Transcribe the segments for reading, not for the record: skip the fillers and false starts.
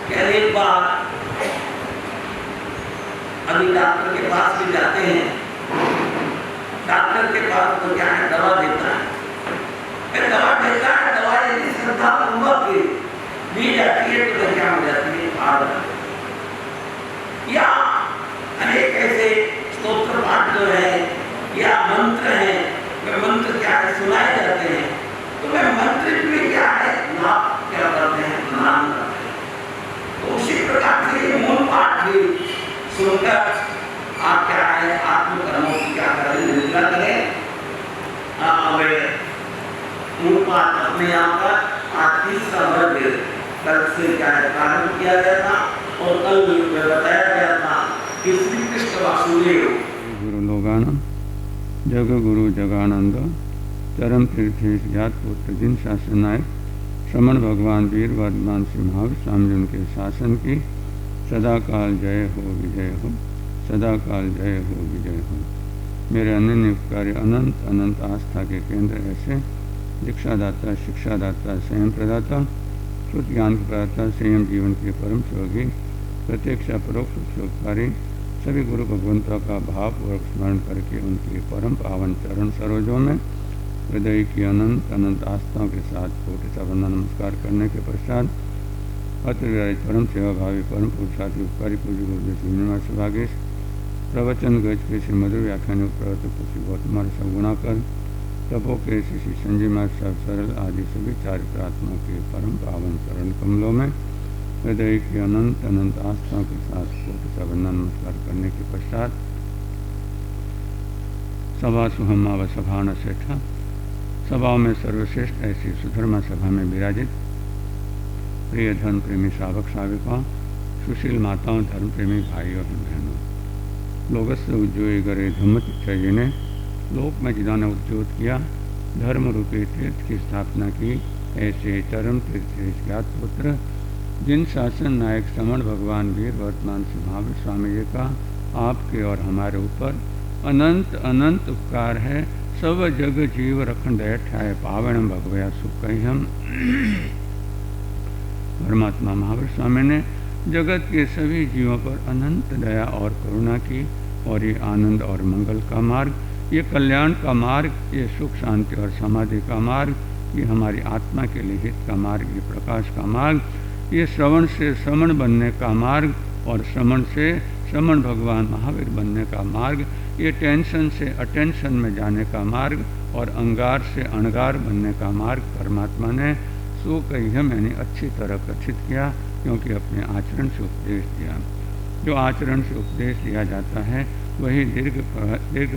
कि एक बार अभी डॉक्टर के पास भी जाते हैं, डॉक्टर के पास तो क्या है, दवा देता है, फिर दवा देता है, दवा यदि श्रद्धापूर्वक दी जाती है तो क्या हो जाती है, आदत। या अनेक ऐसे स्तोत्र पाठ जो है या मंत्र हैं, वे मंत्र क्या है, सुनाए जाते हैं, तो वे मंत्र में क्या है, नाम क्या करते हैं, नाम करते हैं। तो उसी प्रकार से ये मूल पाठ भी सुनकर आप क्या है, आत्मकर्मों की क्या करें, निंदा करें। मूल पाठ अपने यहाँ पर आज 30 वर्ग कल से क्या है प्रारंभ किया गया था और कल में बताया गया था कि श्री कृष्ण वासुदेव गुरु लोगाना जग गुरु जगानंद चरम तीर्थेश ज्ञात पुत्र जिन शासन नायक श्रमण भगवान वीर वर्धमान सिंहाव स्वामी उनके शासन की सदा काल जय हो विजय हो, सदा काल जय हो विजय हो। मेरे अनन्य उपकारी अनंत अनंत आस्था के केंद्र ऐसे दीक्षादाता, शिक्षादाता, संयम प्रदाता, शुद्ध ज्ञान के प्रदाता, संयम जीवन के परम योगी, प्रत्यक्ष परोक्ष उपयोगकारी सभी गुरु भगवंतों का भावपूर्वक स्मरण करके उनके परम पावन चरण सरोजों में हृदय की अनंत अनंत आस्थाओं के साथ कोटि सा वंदन नमस्कार करने के पश्चात अतिरिक्त परम सेवा भावी परम पुरुषार्थी उपकारी पूज्य गुरुदेव श्रीनिवास भागेश प्रवचन गज के श्री मधुर व्याख्यान प्रवर्तक श्री गौतम सगुणाकर तपो के श्री संजय महाराज सरल आदि सभी चारित्रात्मा के परम पावन चरण कमलों में हृदय की अनंत अनंत आस्थाओं के साथ कोटि सा वंदन नमस्कार करने के पश्चात सभा सुहमा व सभा न सेठा सभाओं में सर्वश्रेष्ठ ऐसी सुधर्मा सभा में विराजित प्रिय धर्म प्रेमी श्रावक श्राविकाओं, सुशील माताओं, धर्म प्रेमी भाइयों और बहनों, लोगस्य उज्जोय गरे धम्मत इच्छा ने लोक में जिन्होंने उद्योत किया, धर्म रूपी तीर्थ की स्थापना की, ऐसे चरम तीर्थ ज्ञात पुत्र जिन शासन नायक श्रमण भगवान वीर वर्तमान सिंहाव स्वामी जी का आपके और हमारे ऊपर अनंत अनंत उपकार है। सब जग जीव रखन दैठाय पावन भगवया सुख हम। परमात्मा महावीर स्वामी ने जगत के सभी जीवों पर अनंत दया और करुणा की और ये आनंद और मंगल का मार्ग, ये कल्याण का मार्ग, ये सुख शांति और समाधि का मार्ग, ये हमारी आत्मा के लिए हित का मार्ग, ये प्रकाश का मार्ग, ये श्रवण से श्रमण बनने का मार्ग और श्रमण से श्रमण भगवान महावीर बनने का मार्ग, ये टेंशन से अटेंशन में जाने का मार्ग और अंगार से अणगार बनने का मार्ग परमात्मा ने सुकह्यम यानी अच्छी तरह कथित किया, क्योंकि अपने आचरण से उपदेश दिया। जो आचरण से उपदेश दिया जाता है वही दीर्घ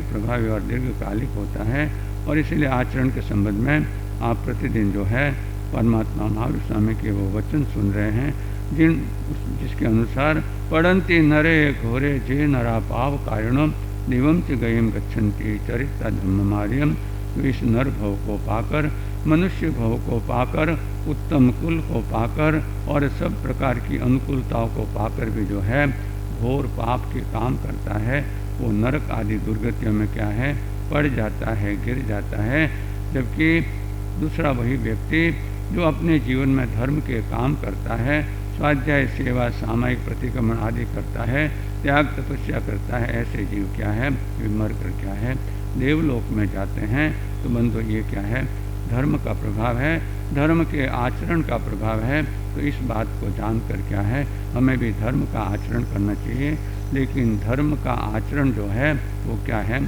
प्रभावी और दीर्घकालिक होता है, और इसीलिए आचरण के संबंध में आप प्रतिदिन जो है परमात्मा महावीर स्वामी के वो वचन सुन रहे हैं जिसके अनुसार पढ़ंती नरे घोरे जे नरा पाव कारणम दिवम च गयम गच्छन्ति चरिता धम्ममार्यम। तो इस नर भव को पाकर, मनुष्य भव को पाकर, उत्तम कुल को पाकर और सब प्रकार की अनुकूलताओं को पाकर भी जो है घोर पाप के काम करता है, वो नरक आदि दुर्गतियों में क्या है पड़ जाता है, गिर जाता है। जबकि दूसरा वही व्यक्ति जो अपने जीवन में धर्म के काम करता है, स्वाध्याय सेवा सामायिक प्रतिक्रमण आदि करता है, त्याग तपस्या करता है, ऐसे जीव क्या है वे मर कर क्या है देवलोक में जाते हैं। तो बंधु ये क्या है धर्म का प्रभाव है, धर्म के आचरण का प्रभाव है। तो इस बात को जानकर क्या है हमें भी धर्म का आचरण करना चाहिए, लेकिन धर्म का आचरण जो है वो क्या है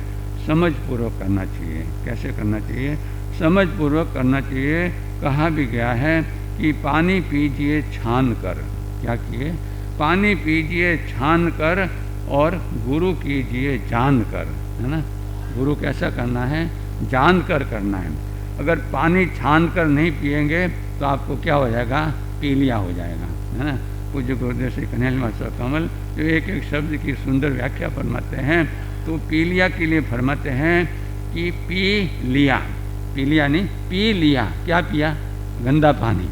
समझपूर्वक करना चाहिए। कैसे करना चाहिए? समझपूर्वक करना चाहिए। कहा भी गया है कि पानी पीजिए छान कर, क्या किए? पानी पीजिए छान कर और गुरु कीजिए जान कर, है ना। गुरु कैसा करना है? जान कर करना है। अगर पानी छान कर नहीं पिएंगे तो आपको क्या हो जाएगा? पीलिया हो जाएगा, है ना। पूज्य गुरुदेव श्री कन्हैया मास्टर कमल जो एक एक शब्द की सुंदर व्याख्या फरमाते हैं, तो पीलिया के लिए फरमाते हैं कि पी लिया, पीलिया नहीं पी लिया। क्या पिया? गंदा पानी।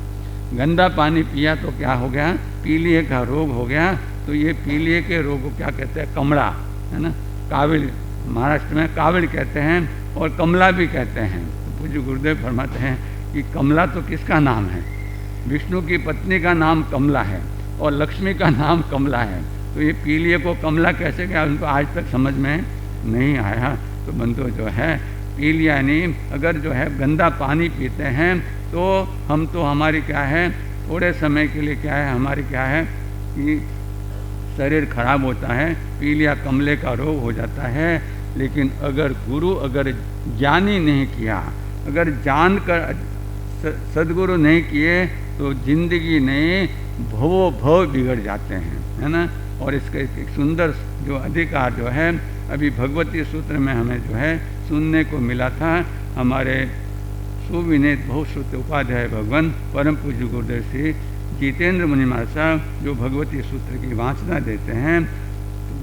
गंदा पानी पिया तो क्या हो गया? पीलिए का रोग हो गया। तो ये पीलिए के रोग को क्या कहते हैं? कमड़ा, है ना। काविल, महाराष्ट्र में काविल कहते हैं और कमला भी कहते हैं। तो पूज्य गुरुदेव फरमाते हैं कि कमला तो किसका नाम है? विष्णु की पत्नी का नाम कमला है, और लक्ष्मी का नाम कमला है। तो ये पीलिए को कमला कैसे क्या, उनको आज तक समझ में नहीं आया। तो बंधु जो है पीलिया यानी अगर जो है गंदा पानी पीते हैं तो हम तो हमारी क्या है, थोड़े समय के लिए क्या है, हमारी क्या है कि शरीर खराब होता है, पीलिया कमले का रोग हो जाता है। लेकिन अगर गुरु अगर ज्ञानी नहीं किया, अगर जानकर सदगुरु नहीं किए तो जिंदगी नहीं भवो भव बिगड़ जाते हैं, है ना। और इसका एक सुंदर जो अधिकार जो है अभी भगवती सूत्र में हमें जो है सुनने को मिला था। हमारे सुविनीत बहुश्रुत उपाध्याय भगवान परम पूज्य गुरुदेव श्री जितेंद्र मुनि महाराज साहब जो भगवती सूत्र की वाचना देते हैं,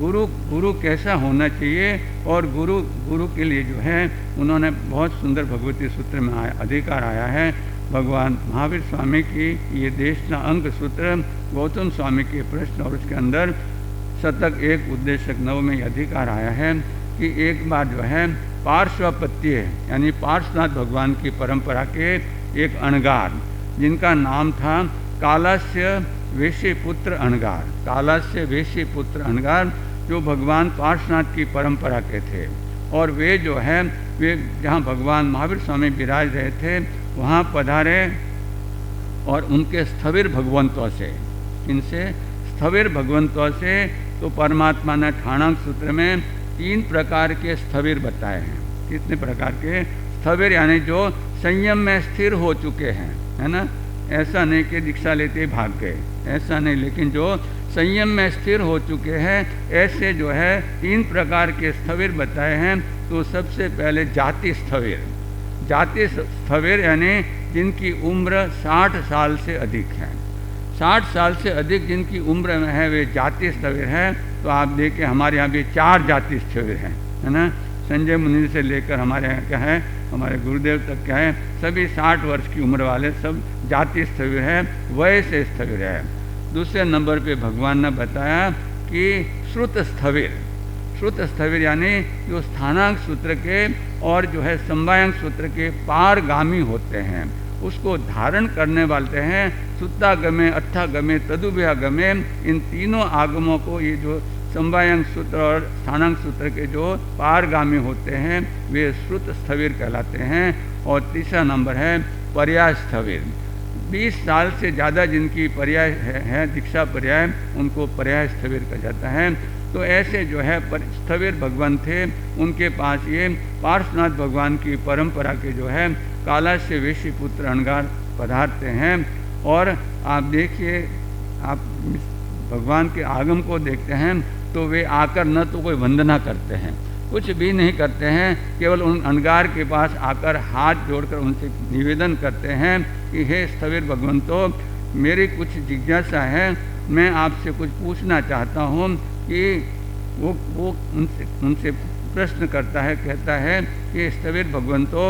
गुरु कैसा होना चाहिए और गुरु के लिए जो है उन्होंने बहुत सुंदर भगवती सूत्र में अधिकार आया है। भगवान महावीर स्वामी की ये देशना अंग सूत्र, गौतम स्वामी के प्रश्न और उसके अंदर शतक 1 उद्देशक 9 में ये अधिकार आया है कि एक बार जो है पार्श्वपत्य यानी पार्श्वनाथ भगवान की परंपरा के एक अणगार जिनका नाम था कालस्य वेशीपुत्र अणगार, कालस्य वेशीपुत्र अणगार जो भगवान पार्श्वनाथ की परंपरा के थे। और वे जो है वे जहाँ भगवान महावीर स्वामी विराज रहे थे वहाँ पधारे और उनके स्थविर भगवंतों से, इनसे स्थविर भगवंतों से तो परमात्मा ने ठाणांक सूत्र में 3 प्रकार के स्थविर बताए हैं। कितने प्रकार के स्थविर यानी जो संयम में स्थिर हो चुके हैं, है ना। ऐसा नहीं कि दीक्षा लेते भाग गए, ऐसा नहीं, लेकिन जो संयम में स्थिर हो चुके हैं ऐसे जो है 3 प्रकार के स्थविर बताए हैं। तो सबसे पहले जाति स्थविर, जाति स्थविर यानी जिनकी उम्र 60 साल से अधिक है, 60 साल से अधिक जिनकी उम्र में है वे जाति स्थविर है। तो आप देखिए हमारे यहाँ भी 4 जाति स्थविर हैं, है ना। संजय मुनि से लेकर हमारे यहाँ क्या है, हमारे गुरुदेव तक क्या है, सभी 60 वर्ष की उम्र वाले सब जाति स्थविर है, वय से स्थविर है। दूसरे नंबर पे भगवान ने बताया कि श्रुत स्थविर, श्रुत स्थविर यानी जो स्थानांक सूत्र के और जो है संवायांक सूत्र के पारगामी होते हैं, उसको धारण करने वाले हैं। सुत्तागमे, अट्ठागमे, तदुभयागमे, इन तीनों आगमों को ये जो संवायांक सूत्र और स्थानांक सूत्र के जो पारगामी होते हैं वे श्रुत स्थविर कहलाते हैं। और तीसरा नंबर है पर्याय स्थविर, 20 साल से ज़्यादा जिनकी पर्याय है दीक्षा पर्याय, उनको पर्याय स्थविर कहा जाता है। तो ऐसे जो है स्थविर भगवान थे, उनके पास ये पार्श्वनाथ भगवान की परंपरा के जो है कालस्य वेशीपुत्र अणगार पधारते हैं। और आप देखिए, आप भगवान के आगम को देखते हैं तो वे आकर न तो कोई वंदना करते हैं, कुछ भी नहीं करते हैं, केवल उन अणगार के पास आकर हाथ जोड़कर उनसे निवेदन करते हैं कि हे स्थविर भगवंतो, मेरी कुछ जिज्ञासा है, मैं आपसे कुछ पूछना चाहता हूँ। कि वो उनसे प्रश्न करता है, कहता है कि स्थविर भगवंतो,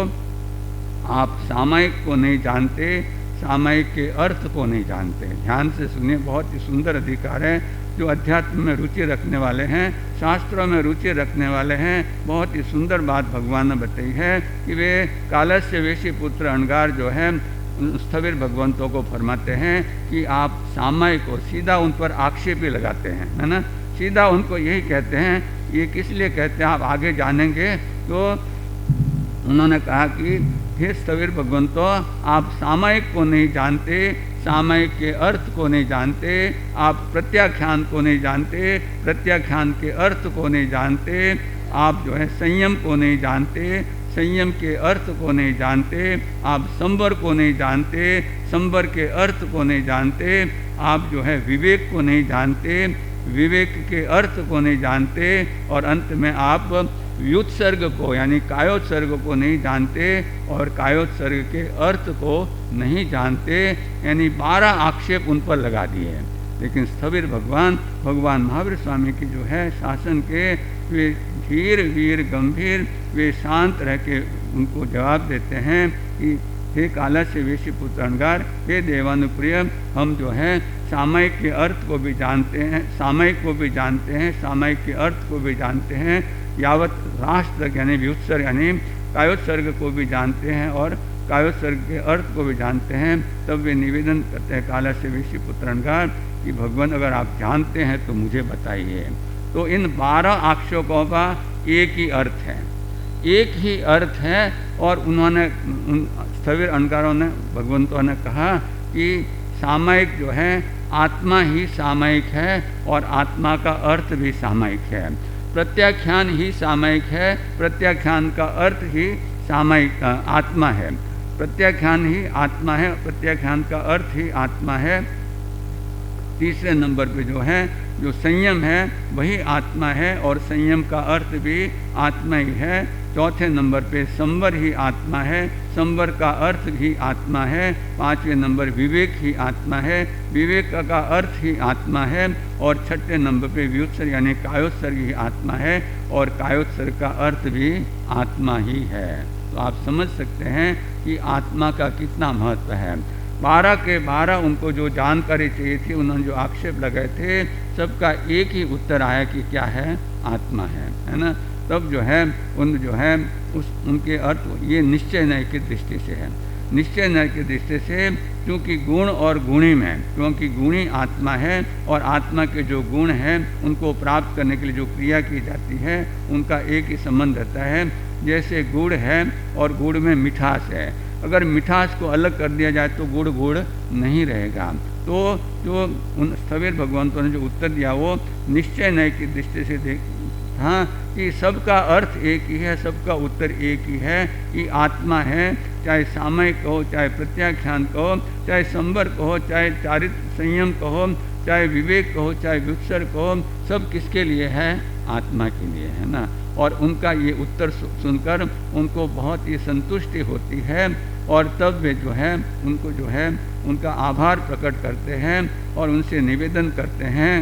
आप सामायिक को नहीं जानते, सामायिक के अर्थ को नहीं जानते। ध्यान से सुनिए, बहुत ही सुंदर अधिकार है। जो अध्यात्म में रुचि रखने वाले हैं, शास्त्रों में रुचि रखने वाले हैं, बहुत ही सुंदर बात भगवान ने बताई है कि वे कालस्य वेशीपुत्र अणगार जो है स्थविर भगवंतों को फरमाते हैं कि आप सामायिक को सीधा उन पर आक्षेप ही लगाते हैं, है ना। सीधा उनको यही कहते हैं, ये किस लिए कहते हैं आप आगे जानेंगे। तो उन्होंने कहा कि हे स्थविर भगवंतो, आप सामायिक को नहीं जानते, सामायिक के अर्थ को नहीं जानते, आप प्रत्याख्यान को नहीं जानते, प्रत्याख्यान के अर्थ को नहीं जानते, आप जो है संयम को नहीं जानते, संयम के अर्थ को नहीं जानते, आप संवर को नहीं जानते, संवर के अर्थ को नहीं जानते, आप जो है विवेक को नहीं जानते, विवेक के अर्थ को नहीं जानते, और अंत में आप व्युत्सर्ग को यानी कायोत्सर्ग को नहीं जानते और कायोत्सर्ग के अर्थ को नहीं जानते। यानी 12 आक्षेप उन पर लगा दिए। लेकिन स्थविर भगवान महावीर स्वामी की जो है शासन के, वे धीर वीर गंभीर, वे शांत रह के उनको जवाब देते हैं कि हे कालस्य वेशीपुत्र अणगार, हे देवानुप्रिय, हम जो है सामायिक के अर्थ को भी जानते हैं, सामायिक को भी जानते हैं, सामायिक के अर्थ को भी जानते हैं, यावत राष्ट्र यानी व्युत्सर्ग यानी कायोत्सर्ग को भी जानते हैं और कायोत्सर्ग के अर्थ को भी जानते हैं। तब वे निवेदन करते हैं कालस्य वेशीपुत्र अणगार कि भगवान अगर आप जानते हैं तो मुझे बताइए। तो इन 12 आक्षेपों का एक ही अर्थ है, एक ही अर्थ है। और उन्होंने स्थविर अणकारों ने, भगवंतों ने कहा कि सामयिक जो है आत्मा ही सामयिक है और आत्मा का अर्थ भी सामयिक है। प्रत्याख्यान ही सामयिक है, प्रत्याख्यान का अर्थ ही सामयिक आत्मा है। प्रत्याख्यान ही आत्मा है, प्रत्याख्यान का अर्थ ही आत्मा है। तीसरे नंबर पे जो है, जो संयम है वही आत्मा है और संयम का अर्थ भी आत्मा ही है। चौथे नंबर पे संवर ही आत्मा है, संवर का अर्थ भी आत्मा है। पांचवें नंबर विवेक ही आत्मा है, विवेक का अर्थ ही आत्मा है। और छठे नंबर पे व्युत्सर्ग यानी कायोत्सर्ग ही आत्मा है और कायोत्सर्ग का अर्थ भी आत्मा ही है। तो आप समझ सकते हैं कि आत्मा का कितना महत्व है। 12 के 12 उनको जो जानकारी चाहिए थी, उन्होंने जो आक्षेप लगाए थे, सबका एक ही उत्तर आया कि क्या है, आत्मा है ना। तब जो है उनके अर्थ ये निश्चय न्याय की दृष्टि से है। निश्चय न्याय की दृष्टि से क्योंकि गुण और गुणी में, क्योंकि गुणी आत्मा है और आत्मा के जो गुण हैं उनको प्राप्त करने के लिए जो क्रिया की जाती है उनका एक ही संबंध रहता है। जैसे गुड़ है और गुड़ में मिठास है, अगर मिठास को अलग कर दिया जाए तो गुड़ गुड़ नहीं रहेगा। तो जो उन स्थविर भगवंतों ने जो उत्तर दिया वो निश्चय न्याय की दृष्टि से देख हाँ कि सबका अर्थ एक ही है, सबका उत्तर एक ही है कि आत्मा है। चाहे सामयिक कहो, चाहे प्रत्याख्यान कहो, चाहे संवर कहो, चाहे चारित्र संयम कहो, चाहे विवेक कहो, चाहे व्युत्सर्ग कहो, सब किसके लिए है, आत्मा के लिए है ना। और उनका ये उत्तर सुनकर उनको बहुत ही संतुष्टि होती है और तब वे जो है उनको जो है उनका आभार प्रकट करते हैं और उनसे निवेदन करते हैं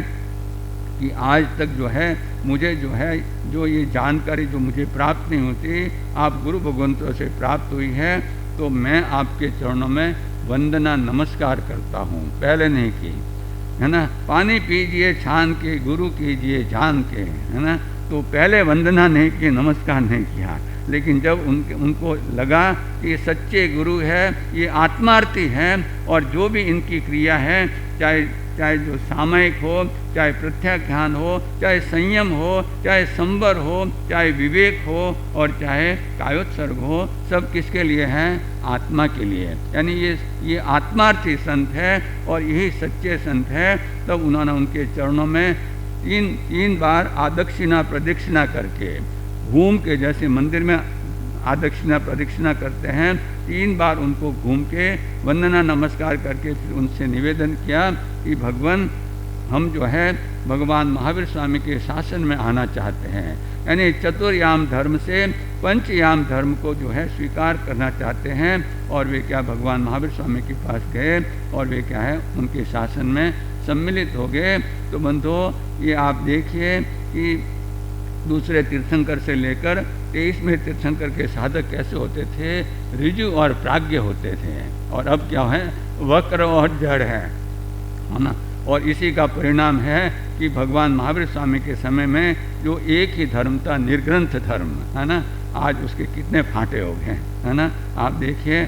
कि आज तक जो है मुझे जो है जो ये जानकारी जो मुझे प्राप्त नहीं होती, आप गुरु भगवंतों से प्राप्त हुई है, तो मैं आपके चरणों में वंदना नमस्कार करता हूँ। पहले नहीं की है ना। पानी पीजिए छान के, गुरु कीजिए जान के, है ना। तो पहले वंदना नहीं की, नमस्कार नहीं किया, लेकिन जब उनको लगा कि ये सच्चे गुरु है, ये आत्मार्थी हैं और जो भी इनकी क्रिया है, चाहे जो सामयिक हो, चाहे प्रत्याख्यान हो, चाहे संयम हो, चाहे संवर हो, चाहे विवेक हो और चाहे कायोत्सर्ग हो, सब किसके लिए हैं, आत्मा के लिए। यानी ये आत्मार्थी संत है और यही सच्चे संत है। तब उन्होंने उनके चरणों में तीन बार आदक्षिणा प्रदक्षिणा करके घूम के, जैसे मंदिर में आदक्षिणा प्रदक्षिणा करते हैं, 3 बार उनको घूम के वंदना नमस्कार करके फिर उनसे निवेदन किया कि भगवान हम जो है भगवान महावीर स्वामी के शासन में आना चाहते हैं। यानी चतुर्याम धर्म से पंचयाम धर्म को जो है स्वीकार करना चाहते हैं। और वे क्या भगवान महावीर स्वामी के पास गए और वे क्या है उनके शासन में सम्मिलित हो गए। तो बंधुओं, ये आप देखिए कि दूसरे तीर्थंकर से लेकर 23वें तीर्थंकर के साधक कैसे होते थे, ऋजु और प्राज्ञ होते थे, और अब क्या है, वक्र और जड़ है ना। और इसी का परिणाम है कि भगवान महावीर स्वामी के समय में जो एक ही धर्म था, निर्ग्रंथ धर्म, है ना, आज उसके कितने फाटे हो गए, है ना। आप देखिए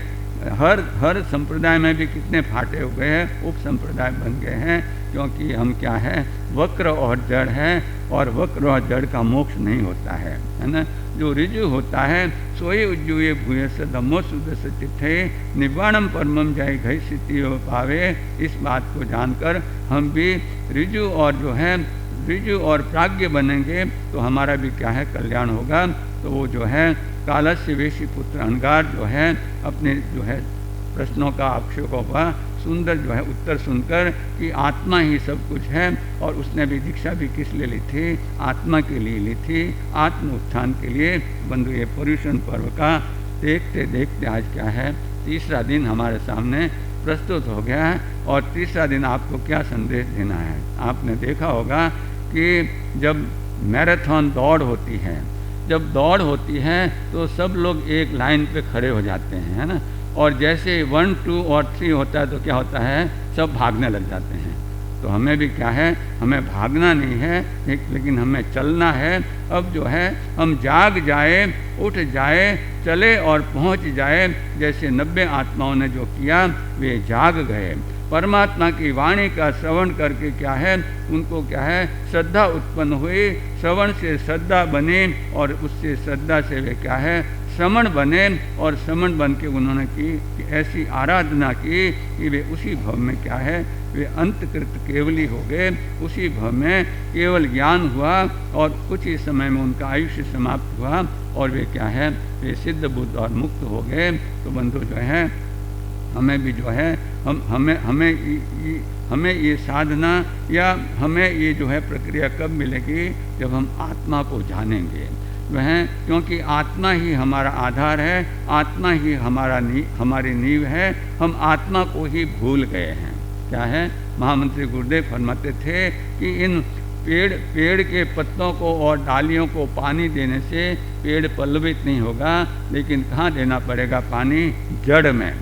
हर संप्रदाय में भी कितने फाटे हो गए हैं, उप संप्रदाय बन गए हैं, क्योंकि हम क्या है, वक्र और जड़ है और वक्र और जड़ का मोक्ष नहीं होता है ना। जो ऋजु होता है सोई उज्जुए भूयस धम्मो सुदस चित्थे निवाणम परमम जाय घई सिद्धि पावे। इस बात को जानकर हम भी ऋजु और जो है ऋजु और प्राज्ञ बनेंगे तो हमारा भी क्या है, कल्याण होगा। तो वो जो है कालस्य वेशी पुत्र अनगार जो है अपने जो है प्रश्नों का, आक्षेपों का सुंदर जो है उत्तर सुनकर कि आत्मा ही सब कुछ है, और उसने भी दीक्षा भी किस लिए ली थी, आत्मा के लिए ली थी, आत्म उत्थान के लिए। बंधु, ये पर्युषण पर्व का देखते देखते आज क्या है, तीसरा दिन हमारे सामने प्रस्तुत हो गया है। और तीसरा दिन आपको क्या संदेश देना है। आपने देखा होगा कि जब मैराथन दौड़ होती है, जब दौड़ होती है तो सब लोग एक लाइन पे खड़े हो जाते हैं, है ना। और जैसे 1, 2 और 3 होता है तो क्या होता है, सब भागने लग जाते हैं। तो हमें भी क्या है, हमें भागना नहीं है, लेकिन हमें चलना है। अब जो है हम जाग जाए, उठ जाए, चले और पहुंच जाए। जैसे 90 आत्माओं ने जो किया वे जाग गए, परमात्मा की वाणी का श्रवण करके क्या है, उनको क्या है, श्रद्धा उत्पन्न हुई। श्रवण से श्रद्धा बने और उससे श्रद्धा से वे क्या है, श्रमण बने, और श्रमण बन के उन्होंने की ऐसी आराधना की कि वे उसी भव में क्या है, वे अंतकृत केवली हो गए। उसी भव में केवल ज्ञान हुआ और कुछ ही समय में उनका आयुष्य समाप्त हुआ और वे क्या है, वे सिद्ध बुद्ध और मुक्त हो गए। तो बंधु जो है, हमें भी जो है, हमें ये साधना या हमें ये जो है प्रक्रिया कब मिलेगी, जब हम आत्मा को जानेंगे वह, क्योंकि आत्मा ही हमारा आधार है, आत्मा ही हमारी नींव है। हम आत्मा को ही भूल गए हैं। क्या है, महामंत्री गुरुदेव फरमाते थे कि इन पेड़ के पत्तों को और डालियों को पानी देने से पेड़ पल्लवित नहीं होगा, लेकिन कहाँ देना पड़ेगा पानी, जड़ में।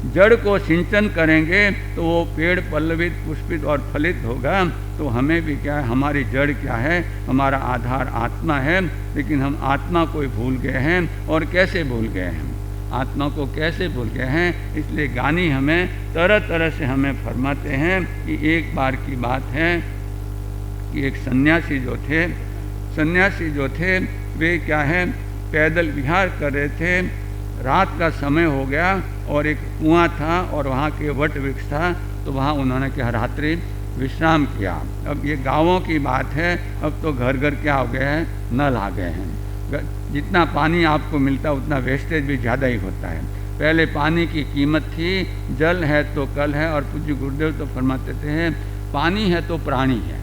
जड़ को सिंचन करेंगे तो वो पेड़ पल्लवित, पुष्पित और फलित होगा। तो हमें भी क्या है, हमारी जड़ क्या है, हमारा आधार आत्मा है, लेकिन हम आत्मा को ही भूल गए हैं। और कैसे भूल गए हैं, आत्मा को कैसे भूल गए हैं, इसलिए ज्ञानी हमें तरह तरह से हमें फरमाते हैं कि एक बार की बात है कि एक सन्यासी जो थे वे क्या है, पैदल विहार कर रहे थे। रात का समय हो गया और एक कुआं था और वहाँ के वट वृक्ष था, तो वहाँ उन्होंने क्या, रात्रि विश्राम किया। अब ये गाँवों की बात है, अब तो घर घर क्या हो गए हैं, नल आ गए हैं। जितना पानी आपको मिलता है उतना वेस्टेज भी ज़्यादा ही होता है। पहले पानी की कीमत थी, जल है तो कल है, और पूज्य गुरुदेव तो फरमाते थे पानी है तो प्राणी है।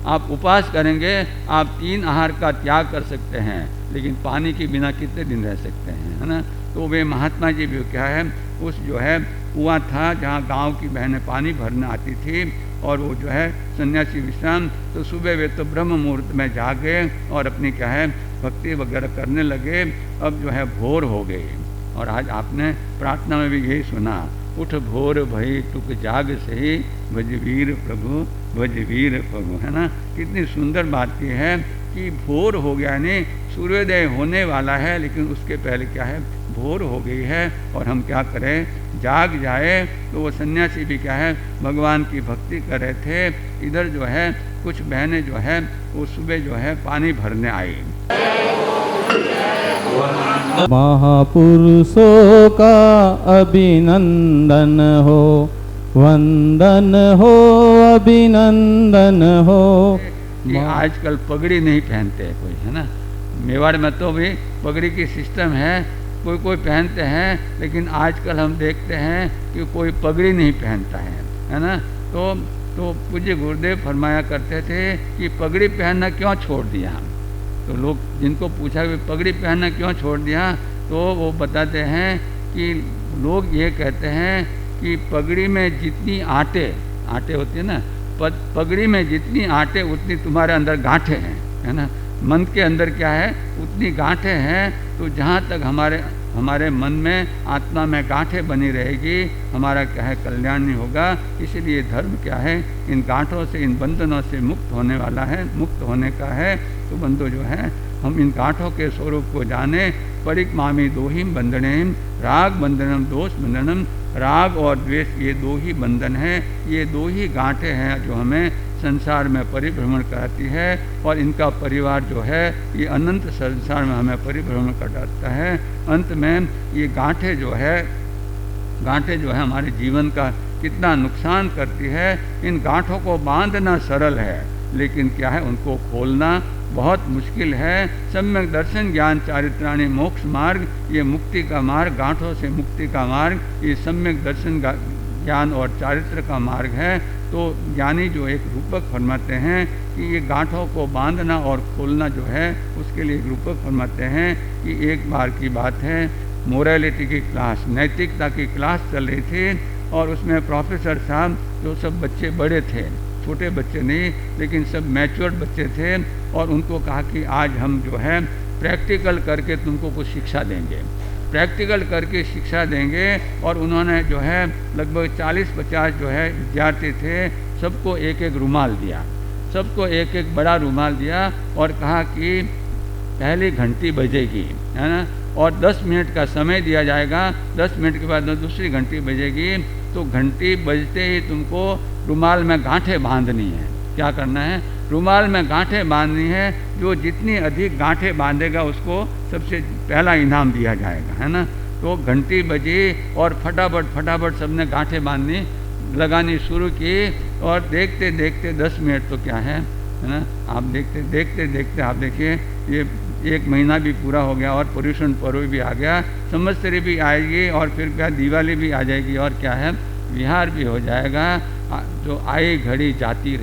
आप उपवास करेंगे, आप 3 आहार का त्याग कर सकते हैं, लेकिन पानी के बिना कितने दिन रह सकते हैं, है ना। तो वे महात्मा जी भी क्या है, उस जो है कुआं था जहाँ गांव की बहनें पानी भरने आती थी, और वो जो है सन्यासी विश्राम, तो सुबह वे तो ब्रह्म मुहूर्त में जागे और अपनी क्या है भक्ति वगैरह करने लगे। अब जो है भोर हो गई, और आज आपने प्रार्थना में भी यही सुना, उठ भोर भई टुक जाग सही, भजवीर प्रभु, है ना। कितनी सुंदर बात की है कि भोर हो गया, यानी सूर्योदय होने वाला है, लेकिन उसके पहले क्या है, भोर हो गई है। और हम क्या करें, जाग जाए। तो वो सन्यासी भी क्या है, भगवान की भक्ति कर रहे थे। इधर जो है कुछ बहनें जो है वो सुबह जो है पानी भरने आई। महापुरुषों का अभिनंदन हो, वंदन हो, अभिनंदन हो। कि आजकल पगड़ी नहीं पहनते कोई, है ना। मेवाड़ में तो भी पगड़ी की सिस्टम है, कोई पहनते हैं, लेकिन आजकल हम देखते हैं कि कोई पगड़ी नहीं पहनता है ना। तो पूज्य गुरुदेव फरमाया करते थे कि पगड़ी पहनना क्यों छोड़ दिया। तो लोग जिनको पूछा कि पगड़ी पहनना क्यों छोड़ दिया, तो वो बताते हैं कि लोग ये कहते हैं कि पगड़ी में जितनी आटे होती है ना, पगड़ी में जितनी आटे उतनी तुम्हारे अंदर गांठें हैं, है ना। मन के अंदर क्या है, उतनी गांठें हैं। तो जहाँ तक हमारे मन में, आत्मा में गांठें बनी रहेगी, हमारा क्या है, कल्याण नहीं होगा। इसलिए धर्म क्या है, इन गांठों से, इन बंधनों से मुक्त होने वाला है, मुक्त होने का है। तो बंधु जो है, हम इन गांठों के स्वरूप को जाने। परिक्मामी दोहिम बंधनेम, राग बंधनम दोष बंधनम। राग और द्वेष ये 2 ही बंधन हैं, ये 2 ही गांठें हैं जो हमें संसार में परिभ्रमण कराती है। और इनका परिवार जो है, ये अनंत संसार में हमें परिभ्रमण कराता है। अंत में ये गांठें जो है हमारे जीवन का कितना नुकसान करती है। इन गांठों को बांधना सरल है, लेकिन क्या है, उनको खोलना बहुत मुश्किल है। सम्यक दर्शन ज्ञान चारित्राणी मोक्ष मार्ग, ये मुक्ति का मार्ग, गांठों से मुक्ति का मार्ग, ये सम्यक दर्शन ज्ञान और चारित्र का मार्ग है। तो ज्ञानी जो एक रूपक फरमाते हैं कि ये गांठों को बांधना और खोलना जो है, उसके लिए एक रूपक फरमाते हैं कि एक बार की बात है, मोरालिटी की क्लास, नैतिकता की क्लास चल रही थी, और उसमें प्रोफेसर साहब, जो सब बच्चे बड़े थे, छोटे बच्चे नहीं, लेकिन सब मैच्योर्ड बच्चे थे, और उनको कहा कि आज हम जो है प्रैक्टिकल करके तुमको कुछ शिक्षा देंगे, प्रैक्टिकल करके शिक्षा देंगे। और उन्होंने जो है लगभग 40-50 जो है विद्यार्थी थे, सबको एक एक रुमाल दिया, सबको एक एक बड़ा रुमाल दिया, और कहा कि पहली घंटी बजेगी, है ना, और 10 मिनट का समय दिया जाएगा, 10 मिनट के बाद दूसरी घंटी बजेगी। तो घंटी बजते ही तुमको रुमाल में गांठें बांधनी है। क्या करना है? रुमाल में गांठें बांधनी है। जो जितनी अधिक गांठें बांधेगा उसको सबसे पहला इनाम दिया जाएगा, है ना। तो घंटी बजी और फटाफट सबने गांठें बांधनी लगानी शुरू की और देखते देखते 10 मिनट तो क्या है ना, आप देखते आप देखिए ये 1 महीना भी पूरा हो गया और पर्यूषण पर्व भी आ गया, संवत्सरी भी आएगी और फिर क्या दिवाली भी आ जाएगी और क्या है विहार भी हो जाएगा। जो आई घड़ी जाती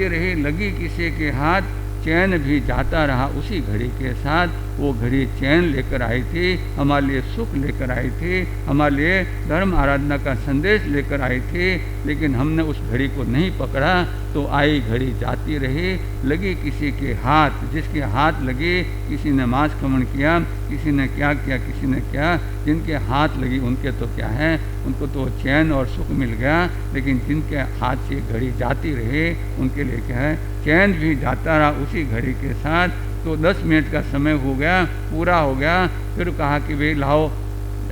रही, लगी किसी के हाथ, चैन भी जाता रहा उसी घड़ी के साथ। वो घड़ी चैन लेकर आई थी, हमारे लिए सुख लेकर आई थी, हमारे लिए धर्म आराधना का संदेश लेकर आई थी, लेकिन हमने उस घड़ी को नहीं पकड़ा तो आई घड़ी जाती रही। लगी किसी के हाथ, जिसके हाथ लगी किसी ने मांस खमन किया, किसी ने क्या किया, किसी ने क्या, जिनके हाथ लगी उनके तो क्या है, उनको तो चैन और सुख मिल गया, लेकिन जिनके हाथ से घड़ी जाती रही उनके लिए क्या है, चैन भी जाता रहा उसी घड़ी के साथ। तो 10 मिनट का समय हो गया, पूरा हो गया। फिर कहा कि भाई लाओ,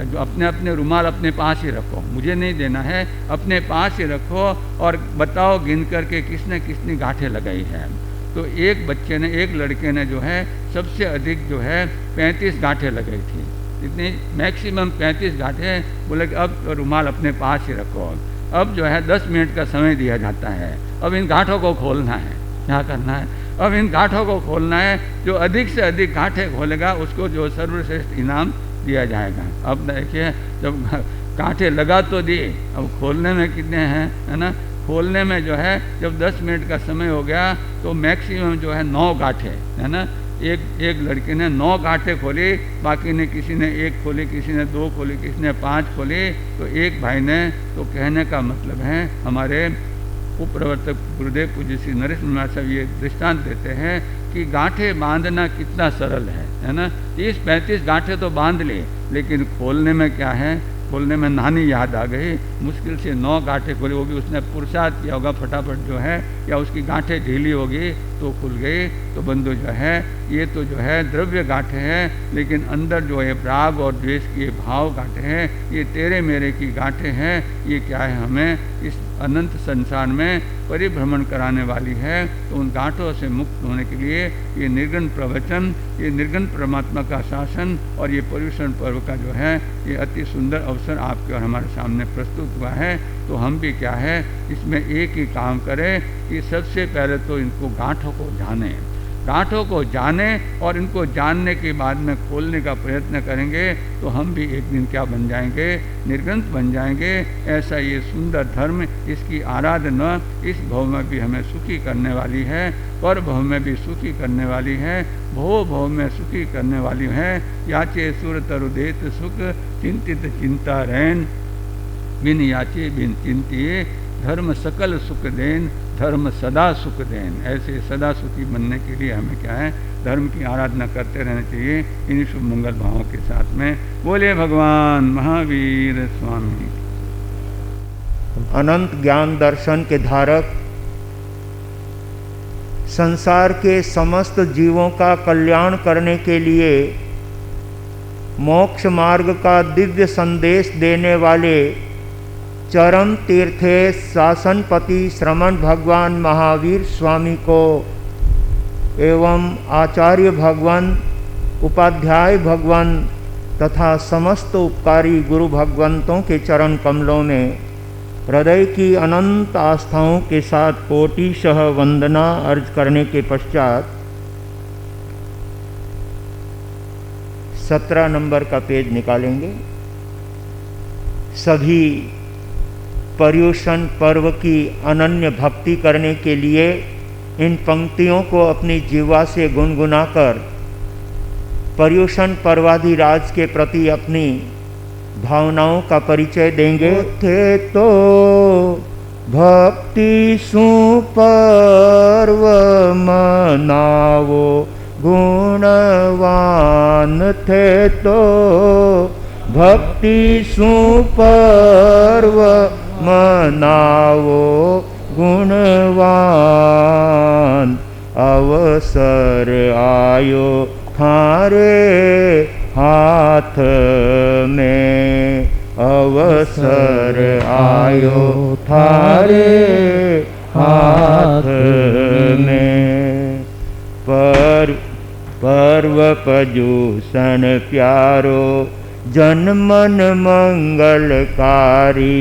जो अपने रुमाल अपने पास ही रखो, मुझे नहीं देना है, अपने पास ही रखो और बताओ गिन करके किसने कितनी गांठें लगाई है। तो एक लड़के ने जो है सबसे अधिक जो है 35 गांठें लगाई थी, इतनी मैक्सिमम 35 गांठें। बोले कि अब तो रुमाल अपने पास ही रखो। अब जो है 10 मिनट का समय दिया जाता है, अब इन गांठों को खोलना है। क्या करना है? अब इन गांठों को खोलना है। जो अधिक से अधिक गांठें खोलेगा उसको जो सर्वश्रेष्ठ इनाम दिया जाएगा। अब देखिए, जब गांठें लगा तो दी, अब खोलने में कितने हैं, है ना। खोलने में जो है जब 10 मिनट का समय हो गया तो मैक्सिमम जो है 9 गांठें, है ना। एक लड़के ने 9 गांठें खोली, बाकी ने किसी ने 1 खोली, किसी ने 2 खोली, किसी ने 5 खोली। तो एक भाई ने, तो कहने का मतलब है हमारे उपप्रवर्तक गुरुदेव पूज्य श्री नरेश महाराज साहब ये दृष्टांत देते हैं कि गांठें बांधना कितना सरल है ना। 30-35 गांठें तो बांध ली, लेकिन खोलने में क्या है, खोलने में नानी याद आ गई। मुश्किल से 9 गांठें खोली, वो भी उसने पुरुषार्थ किया होगा फटाफट जो है, या उसकी गांठें ढीली होगी तो खुल गई। तो बंधु जो है ये तो जो है द्रव्य गांठें हैं, लेकिन अंदर जो है राग और द्वेष की भाव गांठें हैं, ये तेरे मेरे की गांठें हैं। ये क्या है, हमें इस अनंत संसार में परिभ्रमण कराने वाली है। तो उन गांठों से मुक्त होने के लिए ये निर्गुण प्रवचन, ये निर्गुण परमात्मा का शासन और ये पर्यूषण पर्व का जो है ये अति सुंदर अवसर आपके और हमारे सामने प्रस्तुत हुआ है। तो हम भी क्या है इसमें एक ही काम करें कि सबसे पहले तो इनको गांठों को जाने और इनको जानने के बाद में खोलने का प्रयत्न करेंगे तो हम भी एक दिन क्या बन जाएंगे, निर्ग्रंथ बन जाएंगे। ऐसा ये सुंदर धर्म, इसकी आराधना इस भव में भी हमें सुखी करने वाली है, पर भव में भी सुखी करने वाली है, भव में सुखी करने वाली है। याचे सुर तरुदेत सुख चिंतित चिंता रैन, बिन याचे बिन चिंतिए धर्म सकल सुख देन, धर्म सदा सुख देन। ऐसे सदा सुखी बनने के लिए हमें क्या है, धर्म की आराधना करते रहना चाहिए इन शुभ मंगल भावों के साथ में। बोले भगवान महावीर स्वामी। अनंत ज्ञान दर्शन के धारक, संसार के समस्त जीवों का कल्याण करने के लिए मोक्ष मार्ग का दिव्य संदेश देने वाले चरम तीर्थे शासनपति श्रमण भगवान महावीर स्वामी को एवं आचार्य भगवान, उपाध्याय भगवान तथा समस्त उपकारी गुरु भगवंतों के चरण कमलों में हृदय की अनंत आस्थाओं के साथ कोटिशः वंदना अर्ज करने के पश्चात 17 नंबर का पेज निकालेंगे। सभी पर्यूषण पर्व की अनन्य भक्ति करने के लिए इन पंक्तियों को अपनी जीवा से गुनगुनाकर पर्यूषण पर्वाधिराज के प्रति अपनी भावनाओं का परिचय देंगे। थे तो भक्ति सुपर्व मनावो, गुणवान थे तो भक्ति सुपर्व मनावो, गुणवान। अवसर आयो थारे हाथ में, अवसर आयो थारे हाथ में। पर्व पजूषण प्यारो जन मन मंगलकारी।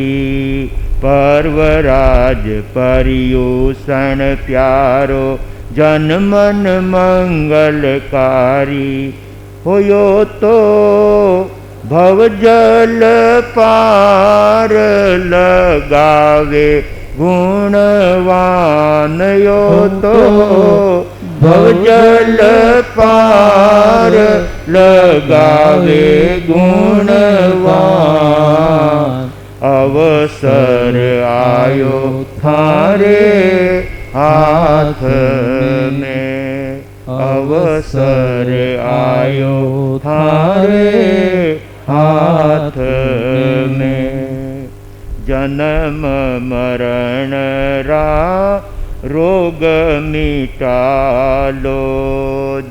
पर्वराज पर्यूषण प्यारो जन मन मंगलकारी। होयो तो भवजल पार लगावे गुणवान। यो तो भवजल पार लगावे गुणवान। अवसर आयो थारे हाथ में। अवसर आयो थारे हाथ में। जन्म मरण रोग मिटालो।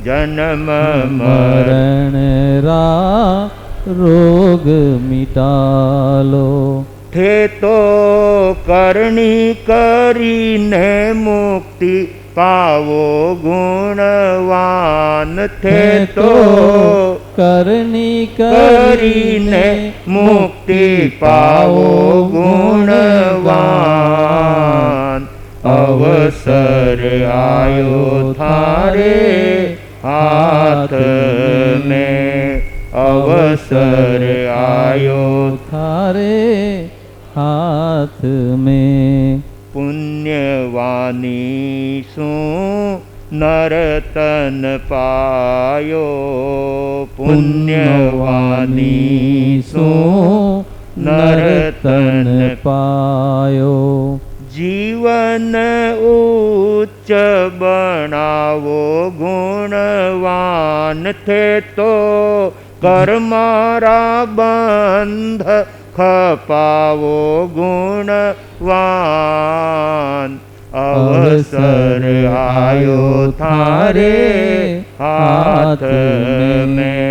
जन्म मरण रोग मिटालो। थे तो करनी करीने मुक्ति पावो गुणवान। थे तो करनी करीने मुक्ति पावो गुणवान। अवसर आयो थारे हाथ में। अवसर आयो थारे हाथ में। पुण्यवानी सु नरतन पायो। पुण्यवानी सु नरतन पायो। जीवन उच्च बनावो गुणवान। थे तो कर्मारा बंध खपावो गुणवान। अवसर आयो थारे हाथ में।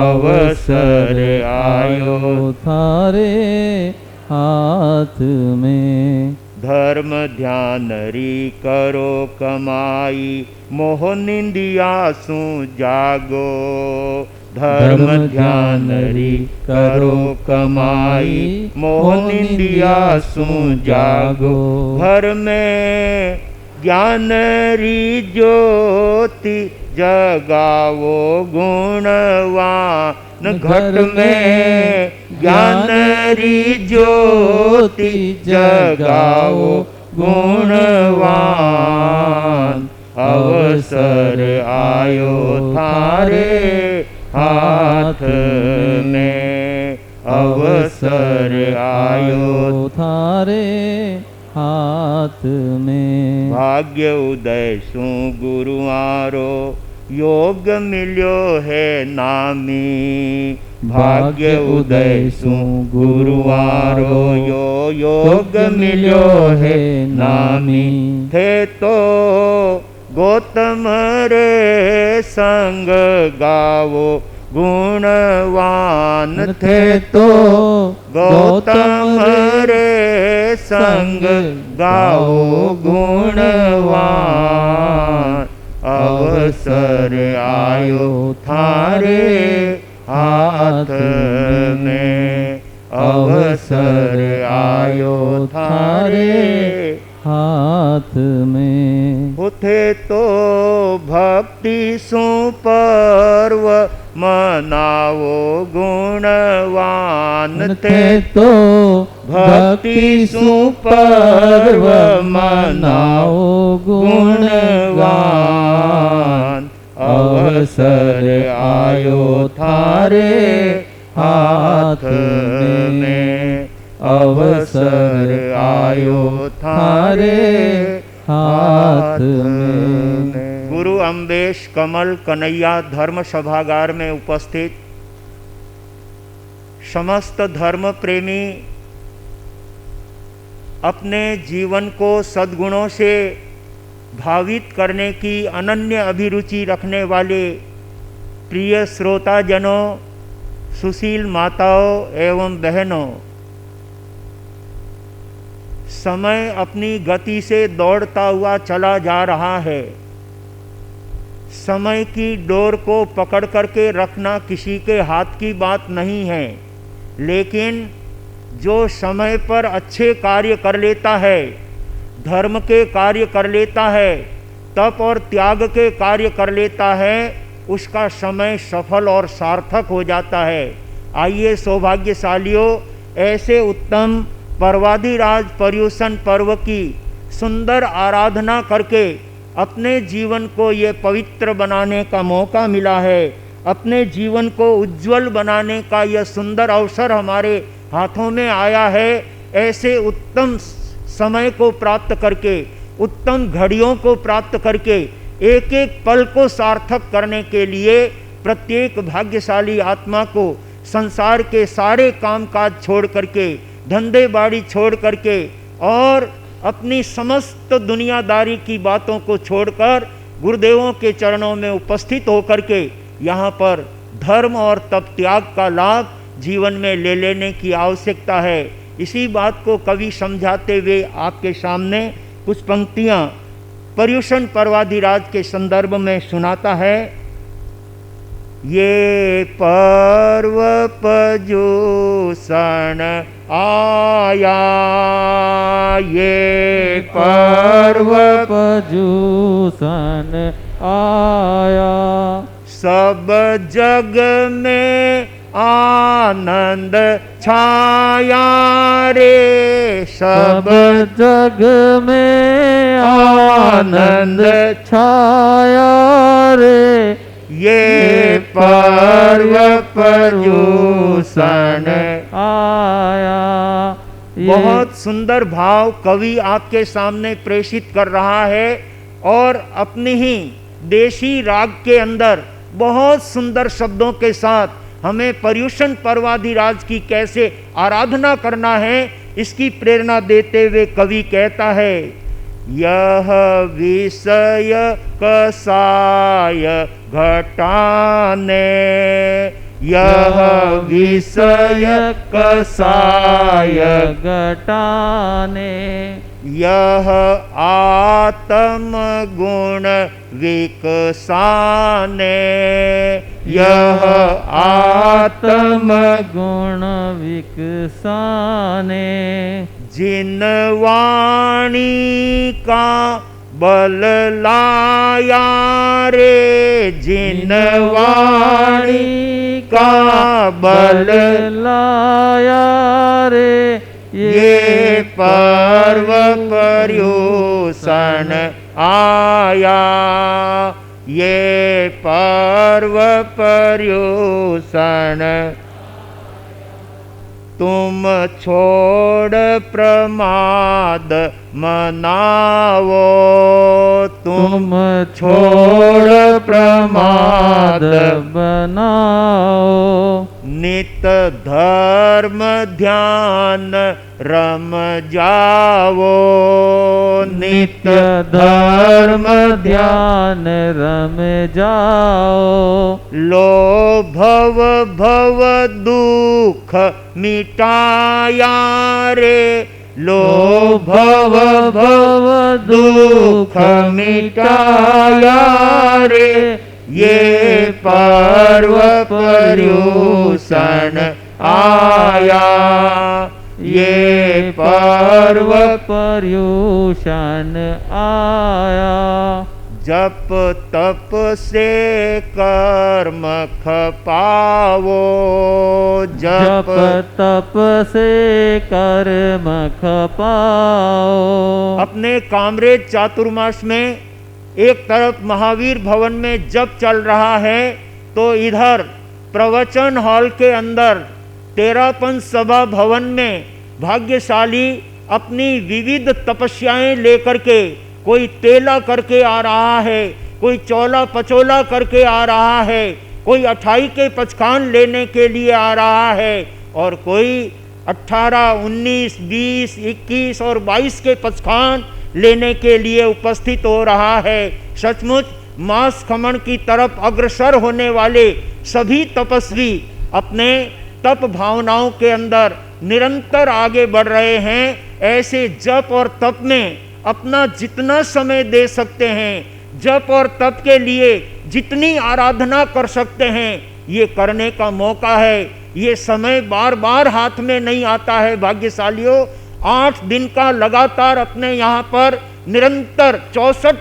अवसर आयो थारे हाथ में। धर्म ध्यान री करो कमाई। मोह निंदिया सु जागो। धर्म ध्यान री करो कमाई। मोह निंदिया सु जागो। घर में ज्ञान री ज्योति जगावो गुणवान। घर में ज्ञान री ज्योति जगाओ गुणवान। अवसर आयो थारे हाथ में। अवसर आयो थारे हाथ में। भाग्य उदय सु गुरुआरो योग मिल्यो है नामी। भाग्य उदय सु गुरुवारो योग मिल्यो है नामी। थे तो गौतम रे संग गावो गुणवान। थे तो गौतम रे संग गाओ गुणवान। अवसर आयो थारे हाथ में। अवसर आयो थारे हाथ में। उठे तो भक्ति सु पर्व मनावो गुणवान। थे तो भक्ति सु पर्व मनाओ गुणवान। अवसर आयो थारे हाथ में। अवसर आयो थारे हाथ में। गुरु अम्बेश कमल कन्हैया धर्म सभागार में उपस्थित समस्त धर्म प्रेमी अपने जीवन को सद्गुणों से भावित करने की अनन्य अभिरुचि रखने वाले प्रिय श्रोताजनों, सुशील माताओं एवं बहनों, समय अपनी गति से दौड़ता हुआ चला जा रहा है। समय की डोर को पकड़ करके रखना किसी के हाथ की बात नहीं है, लेकिन जो समय पर अच्छे कार्य कर लेता है, धर्म के कार्य कर लेता है, तप और त्याग के कार्य कर लेता है, उसका समय सफल और सार्थक हो जाता है। आइए सौभाग्यशालियों, ऐसे उत्तम पर्वाधिराज पर्युषण पर्व की सुंदर आराधना करके अपने जीवन को ये पवित्र बनाने का मौका मिला है। अपने जीवन को उज्जवल बनाने का यह सुंदर अवसर हमारे हाथों में आया है। ऐसे उत्तम समय को प्राप्त करके, उत्तम घड़ियों को प्राप्त करके, एक एक पल को सार्थक करने के लिए प्रत्येक भाग्यशाली आत्मा को संसार के सारे कामकाज छोड़ करके, धंधे बाड़ी छोड़ करके और अपनी समस्त दुनियादारी की बातों को छोड़कर गुरुदेवों के चरणों में उपस्थित होकर के यहाँ पर धर्म और तप त्याग का लाभ जीवन में ले लेने की आवश्यकता है। इसी बात को कवि समझाते हुए आपके सामने कुछ पंक्तियाँ पर्युषण पर्वाधिराज के संदर्भ में सुनाता है। ये पर्व पर्युषण आया, ये पर्व पर्युषण आया, सब जग में आनंद छाया रे, सब जग में आनंद छाया रे, ये पर्व पर्युषण आया। बहुत सुंदर भाव कवि आपके सामने प्रेषित कर रहा है और अपनी ही देशी राग के अंदर बहुत सुंदर शब्दों के साथ हमें पर्युषण पर्वाधिराज की कैसे आराधना करना है इसकी प्रेरणा देते हुए कवि कहता है, यह विषय कसाय घटाने, यह विषय कसाय घटाने, यह आत्म गुण विकसाने, यह आत्म गुण विकसाने, जिन वाणी का बल लाया रे, जिन वाणी का बल लाया रे, ये पर्व पर्युषण आया, ये पर्व पर्युषण। तुम छोड़ प्रमाद मनावो, तुम छोड़ प्रमाद बनाओ, नित धर्म ध्यान रम जावो, नित धर्म ध्यान रम जाओ, लोभ भव दुख मिटाया रे, लोभ भव दुख मिटाया रे, ये पर्व पर्युषण आया, ये पर्व पर्युषण आया। जप तप से कर्म खपावो, जप तप से कर्म खपाओ। अपने कामरेज चातुर्मास में एक तरफ महावीर भवन में जप चल रहा है तो इधर प्रवचन हॉल के अंदर तेरापन सभा भवन में भाग्यशाली अपनी विविध तपस्याएं लेकर के, कोई तेला करके आ रहा है, कोई चौला पचोला करके आ रहा है, कोई 28 के पचखान लेने के लिए आ रहा है और कोई 18, 19, 20, 21 और 22 के पचखान लेने के लिए उपस्थित हो रहा है। सचमुच मांस खमन की तरफ अग्रसर होने वाले सभी तपस्वी अपने तप भावनाओं के अंदर निरंतर आगे बढ़ रहे हैं। ऐसे जप और तप में अपना जितना समय दे सकते हैं, जप और तप के लिए जितनी आराधना कर सकते हैं, ये करने का मौका है। ये समय बार बार हाथ में नहीं आता है भाग्यशालियों। 8 दिन का लगातार अपने यहाँ पर निरंतर 64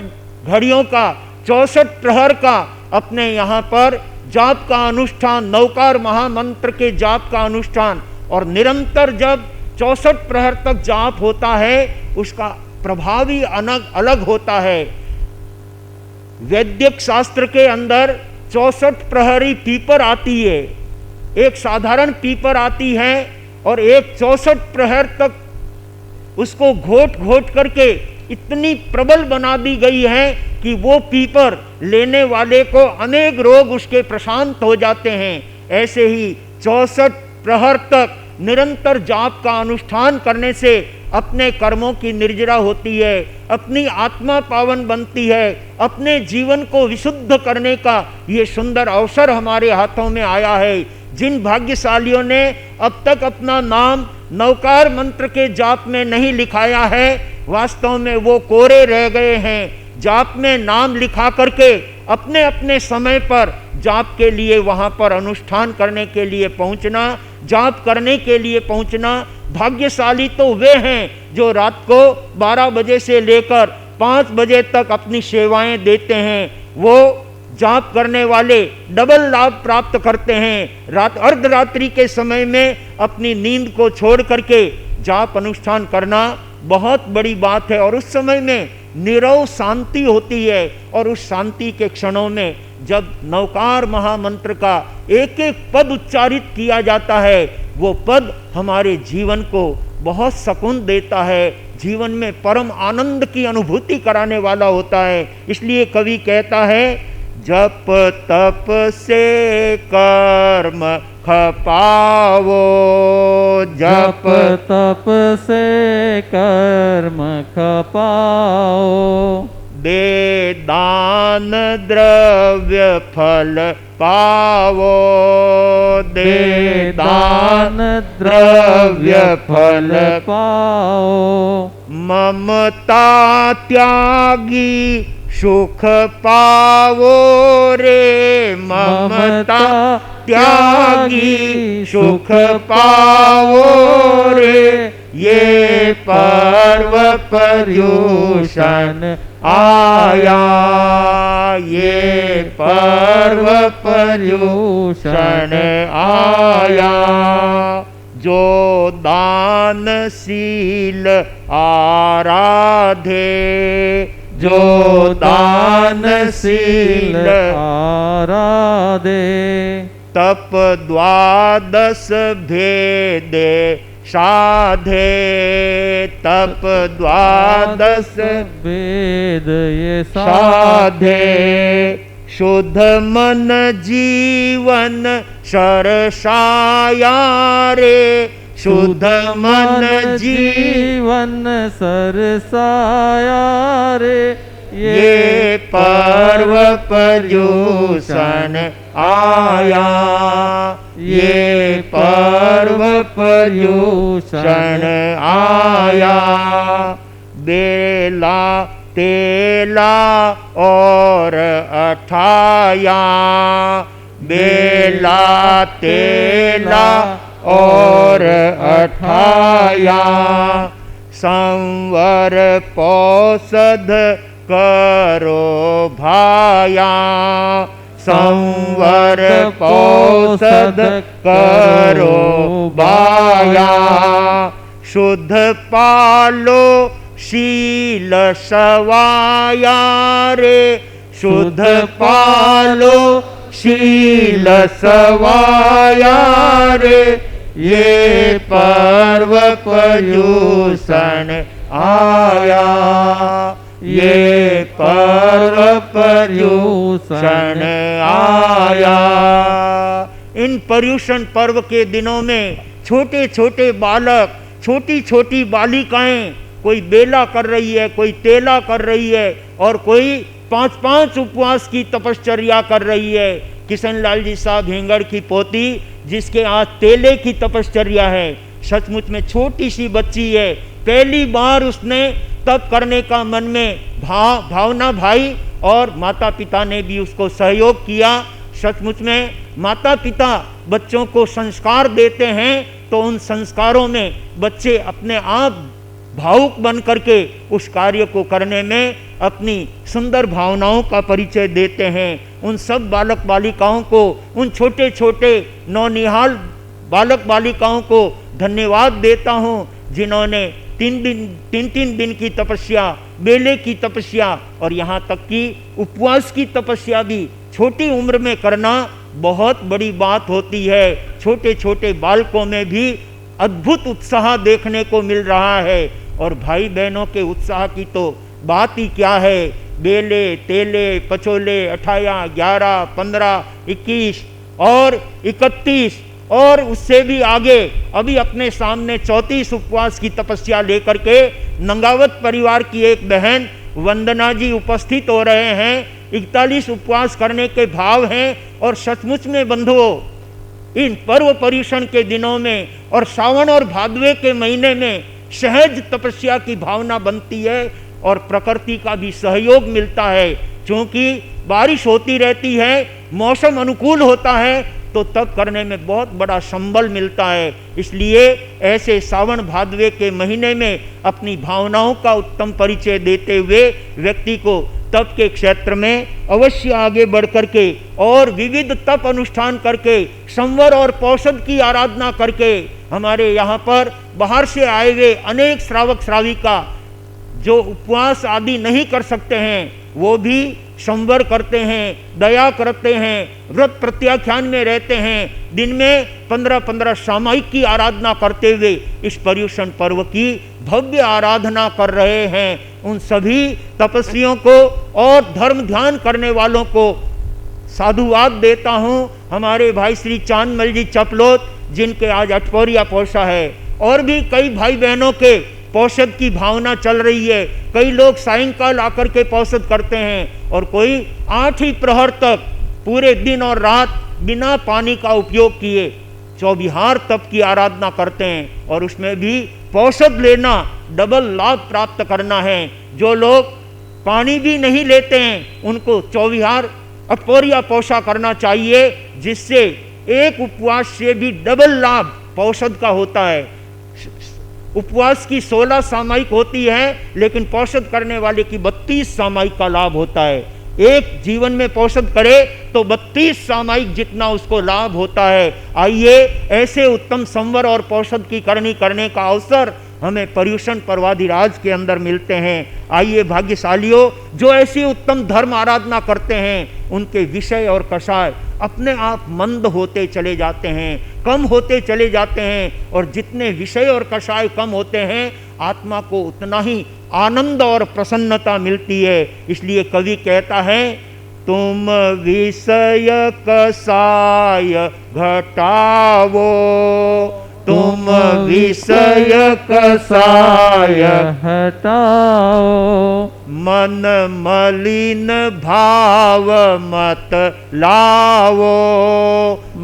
घड़ियों का, 64 प्रहर का अपने यहाँ पर जाप का अनुष्ठान, नवकार महामंत्र के जाप का अनुष्ठान, और निरंतर जब 64 प्रहर तक जाप होता है उसका प्रभाव ही अलग होता है। वैदिक शास्त्र के अंदर 64 प्रहरी पीपर आती है, एक साधारण पीपर आती है और एक 64 प्रहर तक उसको घोट घोट करके इतनी प्रबल बना दी गई है कि वो पीपर लेने वाले को अनेक रोग उसके प्रशांत हो जाते हैं। ऐसे ही 64 प्रहर तक निरंतर जाप का अनुष्ठान करने से अपने कर्मों की निर्जरा होती है, अपनी आत्मा पावन बनती है, अपने जीवन को विशुद्ध करने का ये सुंदर अवसर हमारे हाथों में आया है। जिन भाग्यशालियों ने अब तक अपना नाम नवकार मंत्र के जाप में नहीं लिखाया है, वास्तव में वो कोरे रह गए हैं। जाप में नाम लिखा करके अपने अपने समय पर जाप के लिए वहाँ पर अनुष्ठान करने के लिए पहुँचना, जाप करने के लिए पहुँचना। भाग्यशाली तो वे हैं जो रात को 12 बजे से लेकर 5 बजे तक अपनी सेवाएं देते हैं। वो जाप करने वाले डबल लाभ प्राप्त करते हैं। रात अर्धरात्रि के समय में अपनी नींद को छोड़ करके जाप अनुष्ठान करना बहुत बड़ी बात है, और उस समय में निरव शांति होती है। और उस शांति के क्षणों में जब नवकार महामंत्र का एक एक पद उच्चारित किया जाता है, वो पद हमारे जीवन को बहुत सुकून देता है, जीवन में परम आनंद की अनुभूति कराने वाला होता है। इसलिए कवि कहता है, जप तप से कर्म खपावो, जप तप से कर्म खपाओ, दे दान द्रव्य फल पावो, दे दान द्रव्य फल पाओ, ममता त्यागी सुख पावो रे, ममता त्यागी सुख पावो रे, ये पर्व पर्यूषण आया, ये पर्व पर्यूषण आया। जो दानशील आराधे, जो दानशील आराधे, तप 12 भेदे साधे, तप 12 वेद ये साधे, शुद्ध मन जीवन सरसाया रे, शुद्ध मन जीवन सरसाया रे, ये पर्व पर्यूषण आया, ये पर्व पर्यूषण आया। बेला तेला और अठाया, बेला तेला और अठाया, संवर पौषध करो भाया, संवर पौषध करो बाया, शुद्ध पालो शील सवाया रे, शुद्ध पालो शील सवाया रे, ये पर्व पर्यूषण आया, ये पर्व पर्यूषण आया। इन पर्यूषण पर्व के दिनों में छोटे छोटे बालक, छोटी छोटी बालिकाएं, कोई बेला कर रही है, कोई तेला कर रही है, और कोई 5-5 उपवास की तपश्चर्या कर रही है। किशन लाल जी साहब हिंगड़ की पोती जिसके आज तेले की तपश्चर्या है। सचमुच में छोटी सी बच्ची है, पहली बार उसने तप करने का मन में भावना भाई, और माता पिता ने भी उसको सहयोग किया। सचमुच में माता पिता बच्चों को संस्कार देते हैं तो उन संस्कारों में बच्चे अपने आप भावुक बन करके उस कार्य को करने में अपनी सुंदर भावनाओं का परिचय देते हैं। उन सब बालक बालिकाओं को, उन छोटे छोटे नौनिहाल बालक बालिकाओं को धन्यवाद देता हूँ, जिन्होंने 3 दिन की तपस्या, बेले की तपस्या और यहाँ तक कि उपवास की तपस्या भी छोटी उम्र में करना बहुत बड़ी बात होती है। छोटे छोटे बालकों में भी अद्भुत उत्साह देखने को मिल रहा है, और भाई बहनों के उत्साह की तो बात ही क्या है। बेले, तेले, पचोले, 28, 11, 15, 21 और 31 और उससे भी आगे अभी अपने सामने 34 उपवास की तपस्या लेकर के नंगावत परिवार की एक बहन वंदना जी उपस्थित हो रहे हैं। 41 उपवास करने के भाव हैं, और सचमुच में बंधुओं, इन पर्व पर्युषण के दिनों में और सावन और भादवे के महीने में सहज तपस्या की भावना बनती है, और प्रकृति का भी सहयोग मिलता है। क्योंकि बारिश होती रहती है, मौसम अनुकूल होता है, तो तप करने में बहुत बड़ा संबल मिलता है। इसलिए ऐसे सावन भादवे के महीने में अपनी भावनाओं का उत्तम परिचय देते हुए व्यक्ति को तप के क्षेत्र में अवश्य आगे बढ़ करके और विविध तप अनुष्ठान करके, संवर और पौषध की आराधना करके, हमारे यहाँ पर बाहर से आए हुए अनेक श्रावक श्राविका जो उपवास आदि नहीं कर सकते हैं, वो भी संवर करते हैं, दया करते हैं, व्रत प्रत्याख्यान में रहते हैं, दिन में 15-15 सामयिक की आराधना करते हुए इस पर्युषण पर्व की भव्य आराधना कर रहे हैं। उन सभी तपस्वियों को और धर्म ध्यान करने वालों को साधुवाद देता हूँ। हमारे भाई श्री चांदमल जी चपलोत, जिनके आज अठपौरिया पोषा है, और भी कई भाई बहनों के पौषध की भावना चल रही है। कई लोग सायंकाल आकर के पौषध करते हैं, और कोई 8 ही प्रहर तक पूरे दिन और रात बिना पानी का उपयोग किए 24 तप की आराधना करते हैं, और उसमें भी पौषध लेना, डबल लाभ प्राप्त करना है। जो लोग पानी भी नहीं लेते हैं, उनको 24 अठपौरिया पोषा करना चाहिए, जिससे एक उपवास से भी डबल लाभ पौषध का होता है। उपवास की 16 सामयिक होती है, लेकिन पौषध करने वाले की 32 सामयिक का लाभ होता है। एक जीवन में पौषध करे तो 32 सामयिक जितना उसको लाभ होता है। आइए ऐसे उत्तम संवर और पौषध की करनी करने का अवसर हमें पर्युषण पर्वाधिराज के अंदर मिलते हैं। आइए भाग्यशालियों, जो ऐसी उत्तम धर्म आराधना करते हैं, उनके विषय और कषाय अपने आप मंद होते चले जाते हैं, कम होते चले जाते हैं, और जितने विषय और कषाय कम होते हैं, आत्मा को उतना ही आनंद और प्रसन्नता मिलती है। इसलिए कवि कहता है, तुम विषय कषाय घटावो, तुम विषय कषाय हटाओ, मन मलिन भाव मत लावो,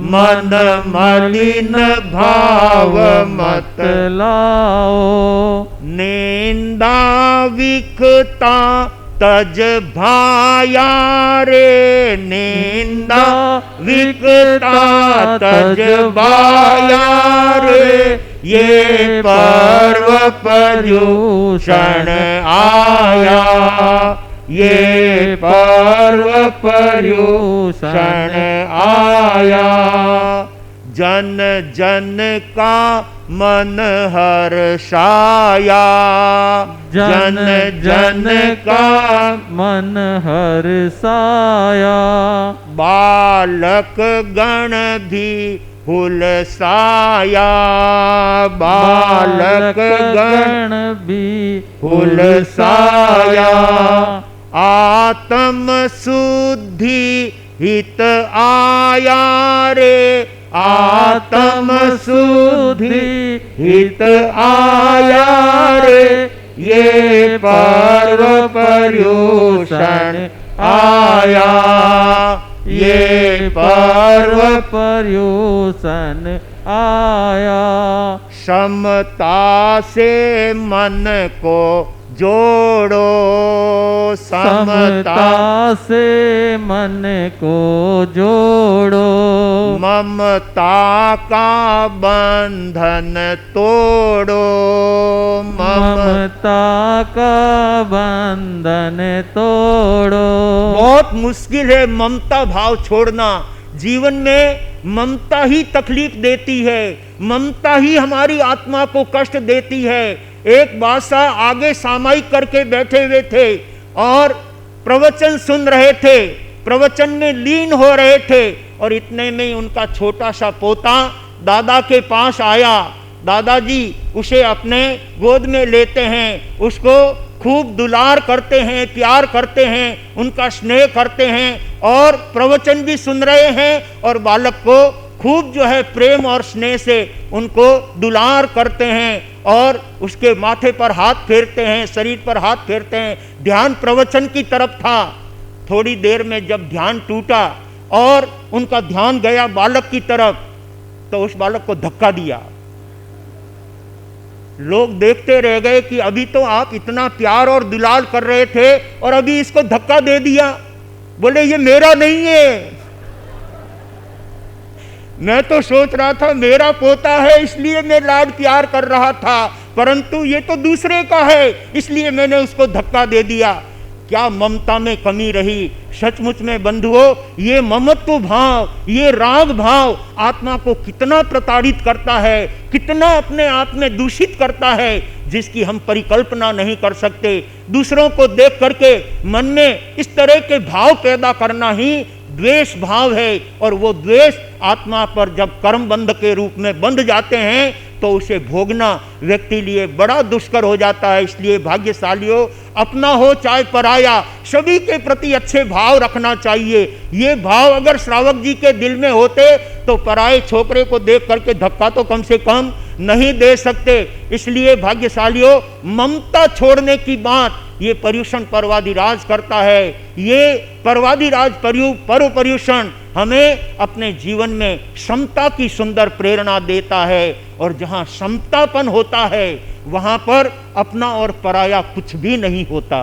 मन मलिन भाव मत लाओ, निंदा विकता तज भाया रे, निंदा विकता तज भाया रे, ये पर्व पर्युषण आया, ये पर्व पर्युषण आया। जन जन का मन हर्षाया, जन जन का मन हर्षाया, बालक गण भी हुलसाया, बालक गण भी हुलसाया। आत्म शुद्धि हित आया रे, आत्म शुद्धि हित आया रे, ये पर्व पर्युषण आया, ये पर्व पर्यूषण आया। समता से मन को जोड़ो, समता से मन को जोड़ो, ममता का बंधन तोड़ो, ममता का बंधन तोड़ो। बहुत मुश्किल है ममता भाव छोड़ना। जीवन में ममता ही तकलीफ देती है, ममता ही हमारी आत्मा को कष्ट देती है। एक बादशाह आगे सामायिक करके बैठे हुए थे और प्रवचन सुन रहे थे, प्रवचन में लीन हो रहे थे, और इतने में उनका छोटा सा पोता दादा के पास आया। दादाजी उसे अपने गोद में लेते हैं, उसको खूब दुलार करते हैं, प्यार करते हैं, उनका स्नेह करते हैं और प्रवचन भी सुन रहे हैं और बालक को खूब जो है प्रेम और स्नेह से उनको दुलार करते हैं और उसके माथे पर हाथ फेरते हैं, शरीर पर हाथ फेरते हैं। ध्यान प्रवचन की तरफ था। थोड़ी देर में जब ध्यान टूटा और उनका ध्यान गया बालक की तरफ, तो उस बालक को धक्का दिया। लोग देखते रह गए कि अभी तो आप इतना प्यार और दुलार कर रहे थे और अभी इसको धक्का दे दिया। बोले ये मेरा नहीं है, मैं तो सोच रहा था मेरा पोता है इसलिए मैं लाड प्यार कर रहा था, परंतु ये तो दूसरे का है इसलिए मैंने उसको धक्का दे दिया। क्या ममता में कमी रही। सचमुच में बंधुओं, ये ममत्व भाव, ये राग भाव आत्मा को कितना प्रताड़ित करता है, कितना अपने आप में दूषित करता है, जिसकी हम परिकल्पना नहीं कर सकते। दूसरों को देख करके मन में इस तरह के भाव पैदा करना ही द्वेष भाव है, और वो द्वेष आत्मा पर जब कर्म बंध के रूप में बंध जाते हैं तो उसे भोगना व्यक्ति लिए बड़ा दुष्कर हो जाता है। इसलिए भाग्यशालियों, अपना हो चाहे पराया, सभी के प्रति अच्छे भाव रखना चाहिए। ये भाव अगर श्रावक जी के दिल में होते तो पराये छोकरे को देख करके धक्का तो कम से कम नहीं दे सकते। इसलिए भाग्यशालियों, ममता छोड़ने की बात ये पर्यूषण पर्वाधिराज करता है। ये पर्वाधिराज पर्व पर्यूषण हमें अपने जीवन में समता की सुंदर प्रेरणा देता है, और जहाँ समतापन होता है वहाँ पर अपना और पराया कुछ भी नहीं होता।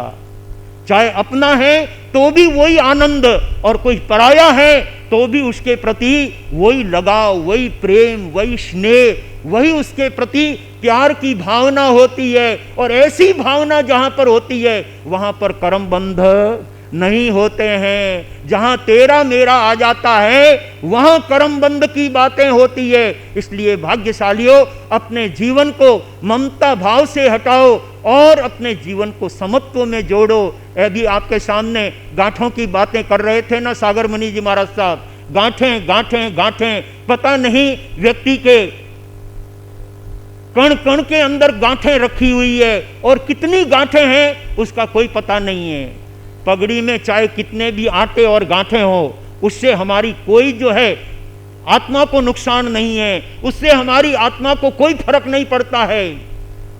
चाहे अपना है तो भी वही आनंद, और कोई पराया है तो भी उसके प्रति वही लगाव, वही प्रेम, वही स्नेह, वही उसके प्रति प्यार की भावना होती है। और ऐसी भावना जहाँ पर होती है वहाँ पर कर्म बंध नहीं होते हैं। जहाँ तेरा मेरा आ जाता है वहाँ कर्म बंध की बातें होती है। इसलिए भाग्यशालियों, अपने जीवन को ममता भाव से हटाओ और अपने जीवन को समत्व में जोड़ो। अभी आपके सामने गांठों की बातें कर रहे थे ना सागर मुनि जी महाराज साहब। गांठें गांठें गांठें, पता नहीं व्यक्ति के कण कण के अंदर गांठें रखी हुई है, और कितनी गांठें हैं उसका कोई पता नहीं है। पगड़ी में चाहे कितने भी आटे और गांठें हो, उससे हमारी कोई जो है आत्मा को नुकसान नहीं है, उससे हमारी आत्मा को कोई फर्क नहीं पड़ता है।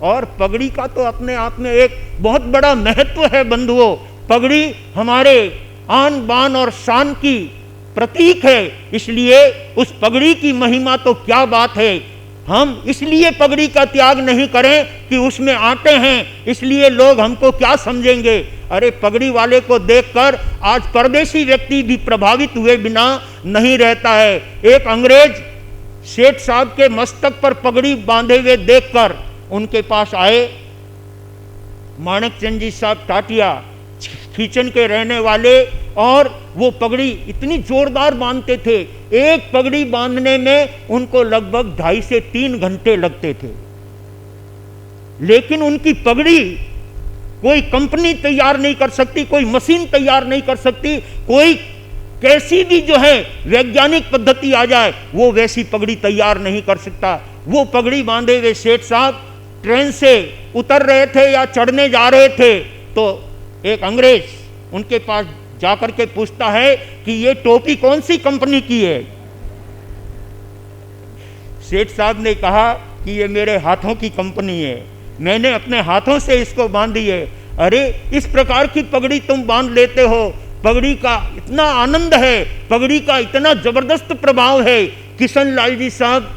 और पगड़ी का तो अपने आप में एक बहुत बड़ा महत्व है बंधुओं। पगड़ी हमारे आन बान और शान की प्रतीक है, इसलिए उस पगड़ी की महिमा तो क्या बात है। हम इसलिए पगड़ी का त्याग नहीं करें कि उसमें आटे हैं, इसलिए लोग हमको क्या समझेंगे। अरे पगड़ी वाले को देखकर आज परदेशी व्यक्ति भी प्रभावित हुए बिना नहीं रहता है। एक अंग्रेज सेठ साहब के मस्तक पर पगड़ी बांधे हुए देखकर उनके पास आए। माणक चंद जी साहब टाटिया खींचन के रहने वाले, और वो पगड़ी इतनी जोरदार बांधते थे, एक पगड़ी बांधने में उनको लगभग 2.5 से 3 घंटे लगते थे। लेकिन उनकी पगड़ी कोई कंपनी तैयार नहीं कर सकती, कोई मशीन तैयार नहीं कर सकती, कोई कैसी भी जो है वैज्ञानिक पद्धति आ जाए वो वैसी पगड़ी तैयार नहीं कर सकता। वो पगड़ी बांधे हुए सेठ साहब ट्रेन से उतर रहे थे या चढ़ने जा रहे थे, तो एक अंग्रेज उनके पास जाकर के पूछता है कि ये टोपी कौन सी कंपनी की है। सेठ साहब ने कहा कि ये मेरे हाथों की कंपनी है, मैंने अपने हाथों से इसको बांधी है। अरे इस प्रकार की पगड़ी तुम बांध लेते हो पगड़ी का इतना आनंद है, पगड़ी का इतना जबरदस्त प्रभाव है। किशन लाल जी साहब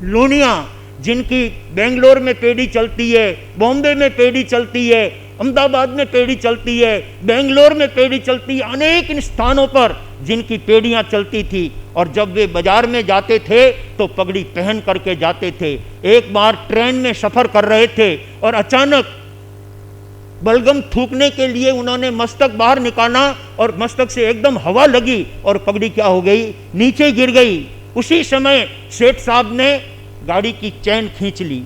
लूनिया, जिनकी बेंगलोर में पेड़ी चलती है, बॉम्बे में पेड़ी चलती है, अहमदाबाद में पेड़ी चलती है, बेंगलोर में पेड़ी चलती है, अनेक इन स्थानों पर जिनकी पेड़ियां चलती थी। और जब वे बाजार में जाते थे तो पगड़ी पहन करके जाते थे। एक बार ट्रेन में सफर कर रहे थे और अचानक बलगम थूकने के लिए उन्होंने मस्तक बाहर निकाला और मस्तक से एकदम हवा लगी और पगड़ी क्या हो गई, नीचे गिर गई। उसी समय सेठ साहब ने गाड़ी की चैन खींच ली।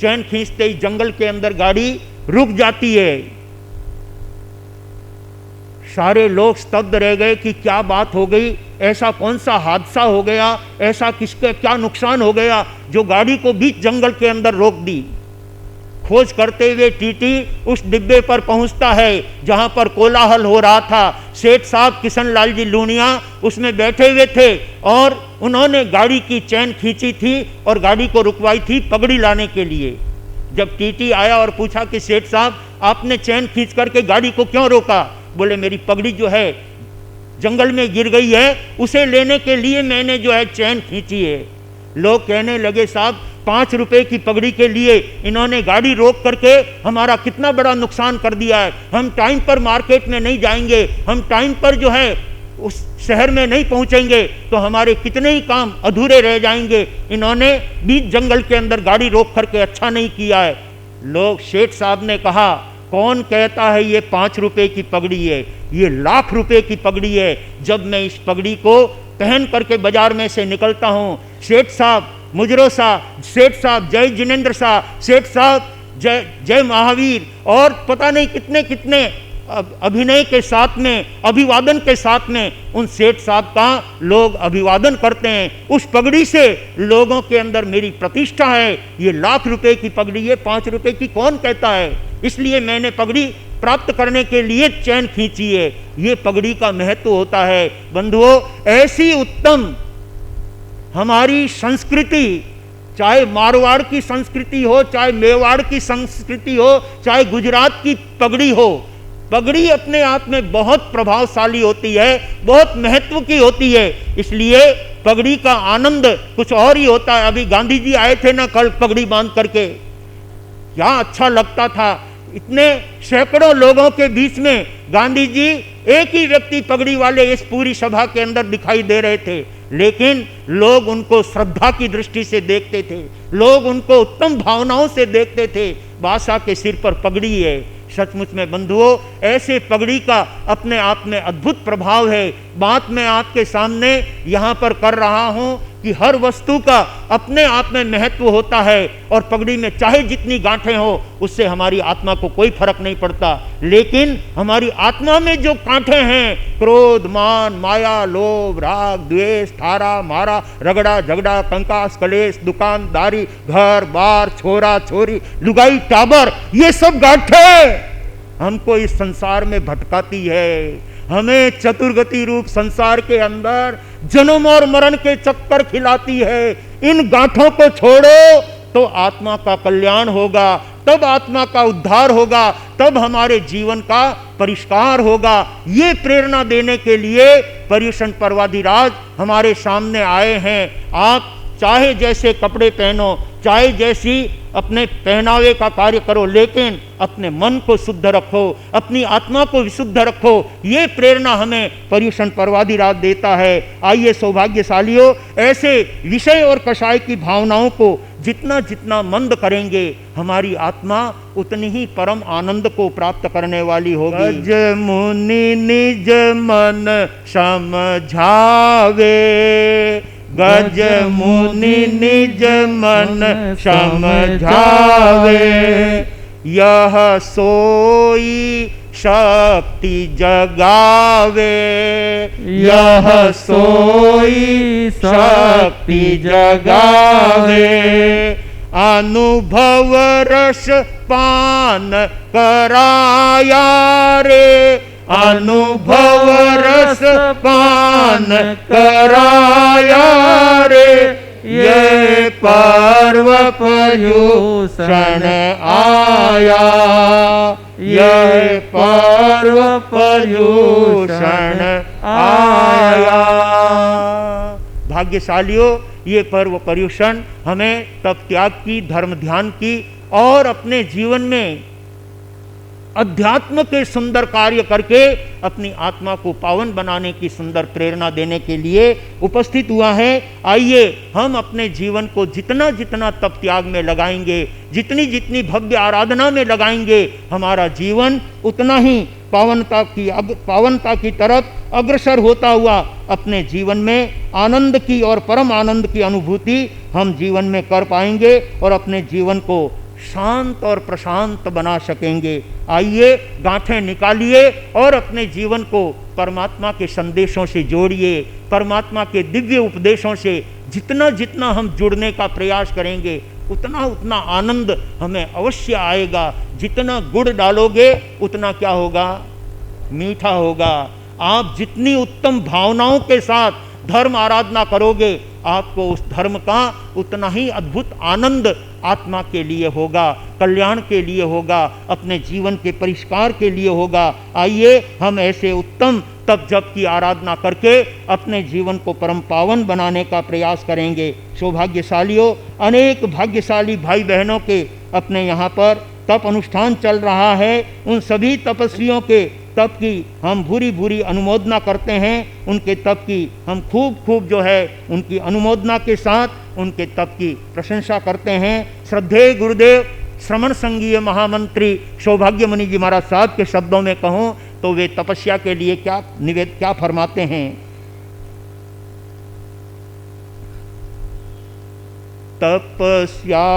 चैन खींचते ही जंगल के अंदर गाड़ी रुक जाती है। सारे लोग स्तब्ध रह गए कि क्या बात हो गई, ऐसा कौन सा हादसा हो गया, ऐसा किसके क्या नुकसान हो गया जो गाड़ी को बीच जंगल के अंदर रोक दी। खोज करते हुए टीटी उस डिब्बे पर पहुंचता है जहां पर कोलाहल हो रहा था। सेठ साहब किशन लाल जी लूनिया उसमें बैठे हुए थे और उन्होंने गाड़ी की चैन खींची थी और गाड़ी को रुकवाई थी पगड़ी लाने के लिए। जब टीटी आया और पूछा कि सेठ साहब आपने चैन खींच करके गाड़ी को क्यों रोका? बोले मेरी पगड़ी जो है जंगल में गिर गई है, उसे लेने के लिए मैंने जो है चैन खींची है। लोग कहने लगे साहब 5 रुपए की पगड़ी के लिए इन्होंने गाड़ी रोक करके हमारा कितना बड़ा नुकसान कर दिया है। हम टाइम पर मार्केट में नहीं जाएंगे, हम टाइम पर जो है उस शहर में नहीं पहुंचेंगे तो हमारे कितने ही काम अधूरे रह जाएंगे। इन्होंने बीच जंगल के अंदर गाड़ी रोक करके अच्छा नहीं किया है। लोग सेठ साहब ने कहा कौन कहता है ये 5 रुपए की पगड़ी है, ये लाख रुपए की पगड़ी है। जब मैं इस पगड़ी को पहन करके बाजार में से निकलता हूँ, सेठ साहब मुजरो साहब, सेठ साहब जय जिनेंद्र साहब, सेठ साहब जय जय महावीर और पता नहीं कितने कितने अभिनय के साथ में, अभिवादन के साथ में उन सेठ साहब का लोग अभिवादन करते हैं। उस पगड़ी से लोगों के अंदर मेरी प्रतिष्ठा है। ये लाख रुपए की पगड़ी है, 5 रुपए की कौन कहता है। इसलिए मैंने पगड़ी प्राप्त करने के लिए चैन खींची है। ये पगड़ी का महत्व होता है। बंधुओं, ऐसी उत्तम हमारी संस्कृति, चाहे मारवाड़ की संस्कृति हो, चाहे मेवाड़ की संस्कृति हो, चाहे गुजरात की पगड़ी हो, पगड़ी अपने आप में बहुत प्रभावशाली होती है, बहुत महत्व की होती है। इसलिए पगड़ी का आनंद कुछ और ही होता है। अभी गांधी जी आए थे ना कल पगड़ी बांध करके, क्या अच्छा लगता था। इतने सैकड़ों लोगों के बीच में गांधी जी एक ही व्यक्ति पगड़ी वाले इस पूरी सभा के अंदर दिखाई दे रहे थे, लेकिन लोग उनको श्रद्धा की दृष्टि से देखते थे, लोग उनको उत्तम भावनाओं से देखते थे। बादशाह के सिर पर पगड़ी है। सचमुच में बंधुओं, ऐसे पगड़ी का अपने आप में अद्भुत प्रभाव है। बात मैं आपके सामने यहाँ पर कर रहा हूँ कि हर वस्तु का अपने आप में महत्व होता है और पगड़ी में चाहे जितनी गांठें हो उससे हमारी आत्मा को कोई फर्क नहीं पड़ता। लेकिन हमारी आत्मा में जो गांठें हैं, क्रोध, मान, माया, लोभ, राग, द्वेष, थारा, मारा, रगड़ा, झगड़ा, कंकास, कलेश, दुकानदारी, घर बार, छोरा छोरी, लुगाई टाबर, ये सब गांठें हमको इस संसार में भटकाती है। हमें चतुर्गति रूप संसार के अंदर जन्म और मरण के चक्कर खिलाती है। इन गांठों को छोड़ो तो आत्मा का कल्याण होगा, तब आत्मा का उद्धार होगा, तब हमारे जीवन का परिष्कार होगा। ये प्रेरणा देने के लिए पर्युषण पर्वाधिराज हमारे सामने आए हैं। आप चाहे जैसे कपड़े पहनो, चाहे जैसी अपने पहनावे का कार्य करो, लेकिन अपने मन को शुद्ध रखो, अपनी आत्मा को विशुद्ध रखो। ये प्रेरणा हमें पर्युषण पर्वाधिराज देता है। आइए सौभाग्यशालियों, ऐसे विषय और कषाय की भावनाओं को जितना जितना मंद करेंगे, हमारी आत्मा उतनी ही परम आनंद को प्राप्त करने वाली होगी। गज मुनि निज मन समझावे, गज मुनि निज मन समझावे, यह सोई शक्ति जगावे, यह सोई शक्ति जगावे। अनुभव रस पान कराया रे, अनुभव रस पान कराया रे, ये पर्व पर्यूषण आया, ये पर्व पर्यूषण आया। भाग्यशालियों, ये पर्व पर्यूषण हमें तप त्याग की, धर्म ध्यान की और अपने जीवन में अध्यात्म के सुंदर कार्य करके अपनी आत्मा को पावन बनाने की सुंदर प्रेरणा देने के लिए उपस्थित हुआ है। आइए हम अपने जीवन को जितना जितना तप त्याग में लगाएंगे, जितनी जितनी भव्य आराधना में लगाएंगे, हमारा जीवन उतना ही पावनता की तरफ अग्रसर होता हुआ अपने जीवन में आनंद की और परम आनंद की अनुभूति हम जीवन में कर पाएंगे और अपने जीवन को शांत और प्रशांत बना सकेंगे। आइए गांठें निकालिए और अपने जीवन को परमात्मा के संदेशों से जोड़िए। परमात्मा के दिव्य उपदेशों से जितना जितना हम जुड़ने का प्रयास करेंगे, उतना उतना आनंद हमें अवश्य आएगा। जितना गुड़ डालोगे उतना क्या होगा? मीठा होगा। आप जितनी उत्तम भावनाओं के साथ धर्म आराधना करोगे, आपको उस धर्म का उतना ही अद्भुत आनंद आत्मा के लिए होगा, कल्याण के लिए होगा, अपने जीवन के परिष्कार के लिए होगा। आइए हम ऐसे उत्तम तप जप की आराधना करके अपने जीवन को परम पावन बनाने का प्रयास करेंगे। सौभाग्यशालियों, अनेक भाग्यशाली भाई बहनों के अपने यहाँ पर तप अनुष्ठान चल रहा है। उन सभी तपस्वियों के तप की हम भूरी भूरी अनुमोदना करते हैं। उनके तप की हम खूब जो है उनकी अनुमोदना के साथ उनके तप की प्रशंसा करते हैं। श्रद्धेय गुरुदेव श्रमण संघीय महामंत्री सौभाग्य मुनि जी महाराज साहब के शब्दों में कहूँ तो वे तपस्या के लिए क्या फरमाते हैं? तपस्या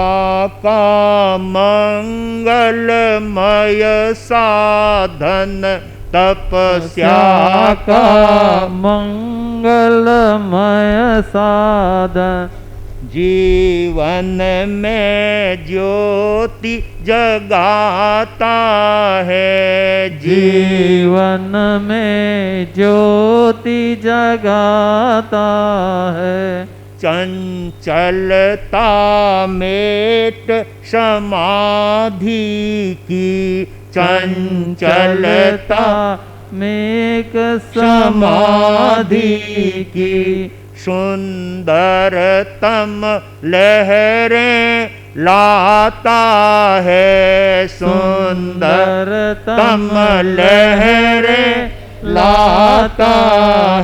का मंगलमय साधन, तपस्या का मंगलमय साधन, जीवन में ज्योति जगाता है, जीवन में ज्योति जगाता है। चंचलता मेट समाधि की, चंचलता मेक समाधि की, सुंदरतम लहरें लाता है, सुंदरतम लहरें लाता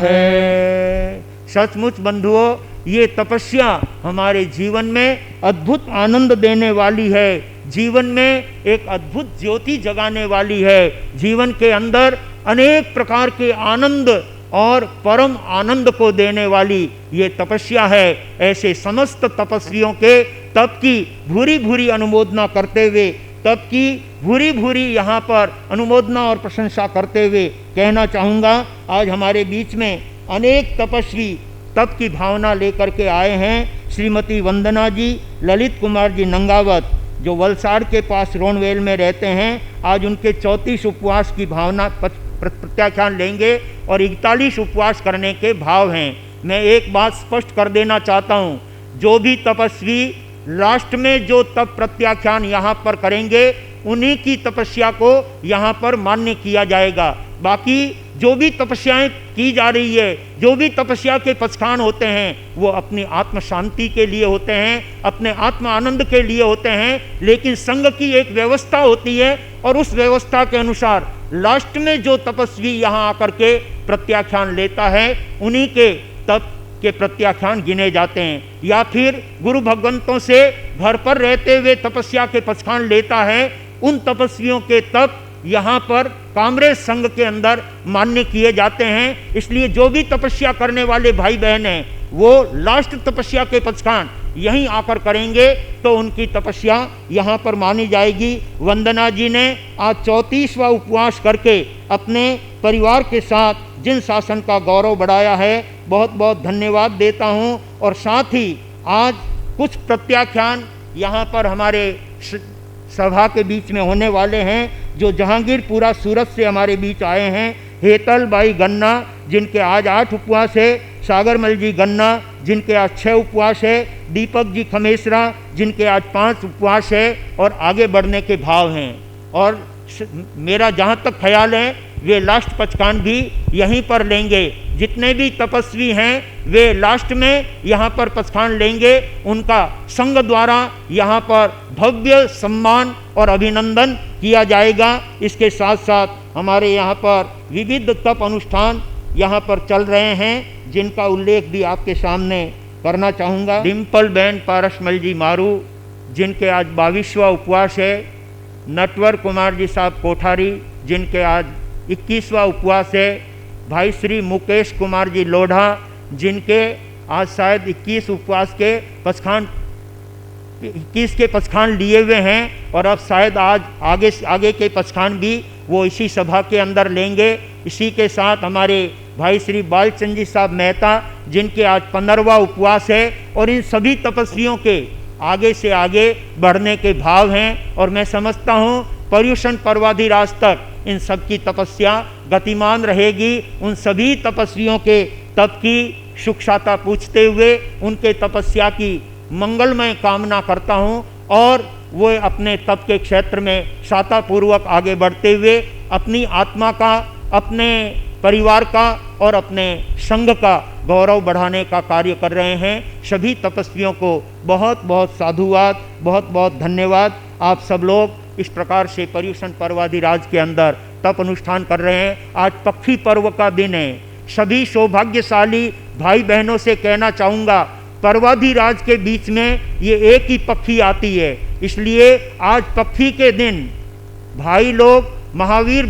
है। सचमुच बंधुओं, ये तपस्या हमारे जीवन में अद्भुत आनंद देने वाली है, जीवन में एक अद्भुत ज्योति जगाने वाली है। जीवन के अंदर अनेक प्रकार के आनंद और परम आनंद को देने वाली ये तपस्या है। ऐसे समस्त तपस्वियों के तप की भूरी भूरी अनुमोदना करते हुए, तप की भूरी भूरी यहाँ पर अनुमोदना और प्रशंसा करते हुए कहना चाहूँगा, आज हमारे बीच में अनेक तपस्वी तप की भावना लेकर के आए हैं। श्रीमती वंदना जी, ललित कुमार जी नंगावत, जो वलसाड़ के पास रोनवेल में रहते हैं, आज उनके 34 उपवास की भावना प्रत्याख्यान लेंगे और 41 उपवास करने के भाव हैं। मैं एक बात स्पष्ट कर देना चाहता हूँ, जो भी तपस्वी लास्ट में जो तप प्रत्याख्यान यहाँ पर करेंगे, उन्हीं की तपस्या को यहाँ पर मान्य किया जाएगा। बाकी जो भी तपस्याएं की जा रही है, जो भी तपस्या के पचखान होते हैं, वो अपनी आत्म शांति के लिए होते हैं, अपने आत्म आनंद के लिए होते हैं। लेकिन संघ की एक व्यवस्था होती है और उस व्यवस्था के अनुसार लास्ट में जो तपस्वी यहाँ आकर के प्रत्याख्यान लेता है, उन्हीं के तप के प्रत्याख्यान गिने जाते हैं। या फिर गुरु भगवंतों से घर पर रहते हुए तपस्या के पचखान लेता है, उन तपस्वियों के तप यहाँ पर कामरेज संघ के अंदर मान्य किए जाते हैं। इसलिए जो भी तपस्या करने वाले भाई बहन हैं, वो लास्ट तपस्या के पचखान यहीं आकर करेंगे तो उनकी तपस्या यहाँ पर मानी जाएगी। वंदना जी ने आज 34वां उपवास करके अपने परिवार के साथ जिन शासन का गौरव बढ़ाया है, बहुत बहुत धन्यवाद देता हूँ। और साथ ही आज कुछ प्रत्याख्यान यहाँ पर हमारे सभा के बीच में होने वाले हैं, जो जहांगीरपुरा सूरत से हमारे बीच आए हैं। हेतल बाई गन्ना, जिनके आज 8 उपवास है, सागरमल जी गन्ना जिनके आज 6 उपवास है, दीपक जी खमेसरा जिनके आज 5 उपवास है और आगे बढ़ने के भाव हैं। और मेरा जहाँ तक ख्याल है वे लास्ट पचकान भी यहीं पर लेंगे। जितने भी तपस्वी हैं वे लास्ट में यहाँ पर पचकान लेंगे। उनका संघ द्वारा यहाँ पर भव्य सम्मान और अभिनंदन किया जाएगा। इसके साथ साथ हमारे यहाँ पर विविध तप अनुष्ठान यहाँ पर चल रहे हैं, जिनका उल्लेख भी आपके सामने करना चाहूँगा। डिम्पल बेन पारसमल जी मारू जिनके आज 22वां उपवास है, नटवर कुमार जी साहब कोठारी जिनके आज 21वां उपवास है, भाई श्री मुकेश कुमार जी लोढ़ा जिनके आज शायद 21 उपवास के पचखान 21 के पचखान लिए हुए हैं और अब शायद आज आगे के पचखान भी वो इसी सभा के अंदर लेंगे। इसी के साथ हमारे भाई श्री बालचंद जी साहब मेहता जिनके आज 15वां उपवास है और इन सभी तपस्वियों के आगे से आगे बढ़ने के भाव हैं। और मैं समझता हूँ पर्युषण पर्वाधिराज तक इन सब की तपस्या गतिमान रहेगी। उन सभी तपस्वियों के तप की सुखशाता पूछते हुए उनके तपस्या की मंगलमय कामना करता हूँ और वो अपने तप के क्षेत्र में शातापूर्वक आगे बढ़ते हुए अपनी आत्मा का, अपने परिवार का और अपने संघ का गौरव बढ़ाने का कार्य कर रहे हैं। सभी तपस्वियों को बहुत बहुत साधुवाद, बहुत बहुत धन्यवाद। आप सब लोग इस प्रकार से पर्युषण पर्वाधिराज के अंदर तप अनुष्ठान कर रहे हैं। आज पक्षी पर्व का दिन है। सभी सौभाग्यशाली भाई बहनों से कहना चाहूँगा, पर्वाधिराज के बीच में ये एक ही पक्षी आती है, इसलिए आज पक्षी के दिन भाई लोग महावीर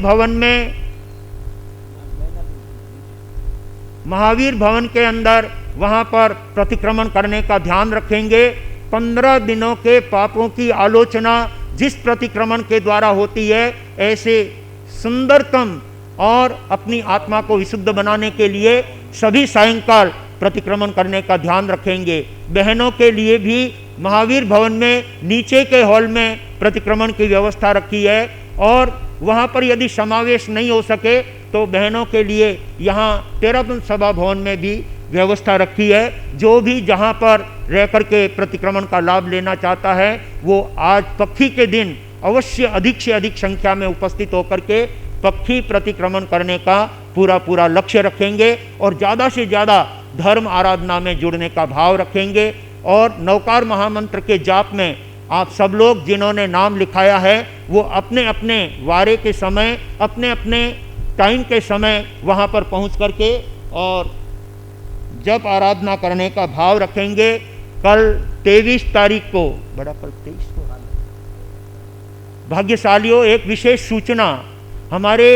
भवन के अंदर वहाँ पर प्रतिक्रमण करने का ध्यान रखेंगे। 15 दिनों के पापों की आलोचना जिस प्रतिक्रमण के द्वारा होती है, ऐसे सुंदरतम और अपनी आत्मा को विशुद्ध बनाने के लिए सभी सायंकाल प्रतिक्रमण करने का ध्यान रखेंगे। बहनों के लिए भी महावीर भवन में नीचे के हॉल में प्रतिक्रमण की व्यवस्था रखी है और वहाँ पर यदि समावेश नहीं हो सके तो बहनों के लिए यहाँ तेरापन सभा भवन में भी व्यवस्था रखी है। जो भी जहाँ पर रह कर के प्रतिक्रमण का लाभ लेना चाहता है वो आज पक्षी के दिन अवश्य अधिक से अधिक संख्या में उपस्थित होकर के पक्षी प्रतिक्रमण करने का पूरा लक्ष्य रखेंगे और ज़्यादा से ज़्यादा धर्म आराधना में जुड़ने का भाव रखेंगे। और नवकार महामंत्र के जाप में आप सब लोग जिन्होंने नाम लिखाया है वो अपने अपने वारे के समय, अपने अपने टाइम के समय वहाँ पर पहुँच करके और जप आराधना करने का भाव रखेंगे। कल 23 तारीख को, बड़ा कल 23 को भाग्यशालियों, एक विशेष सूचना, हमारे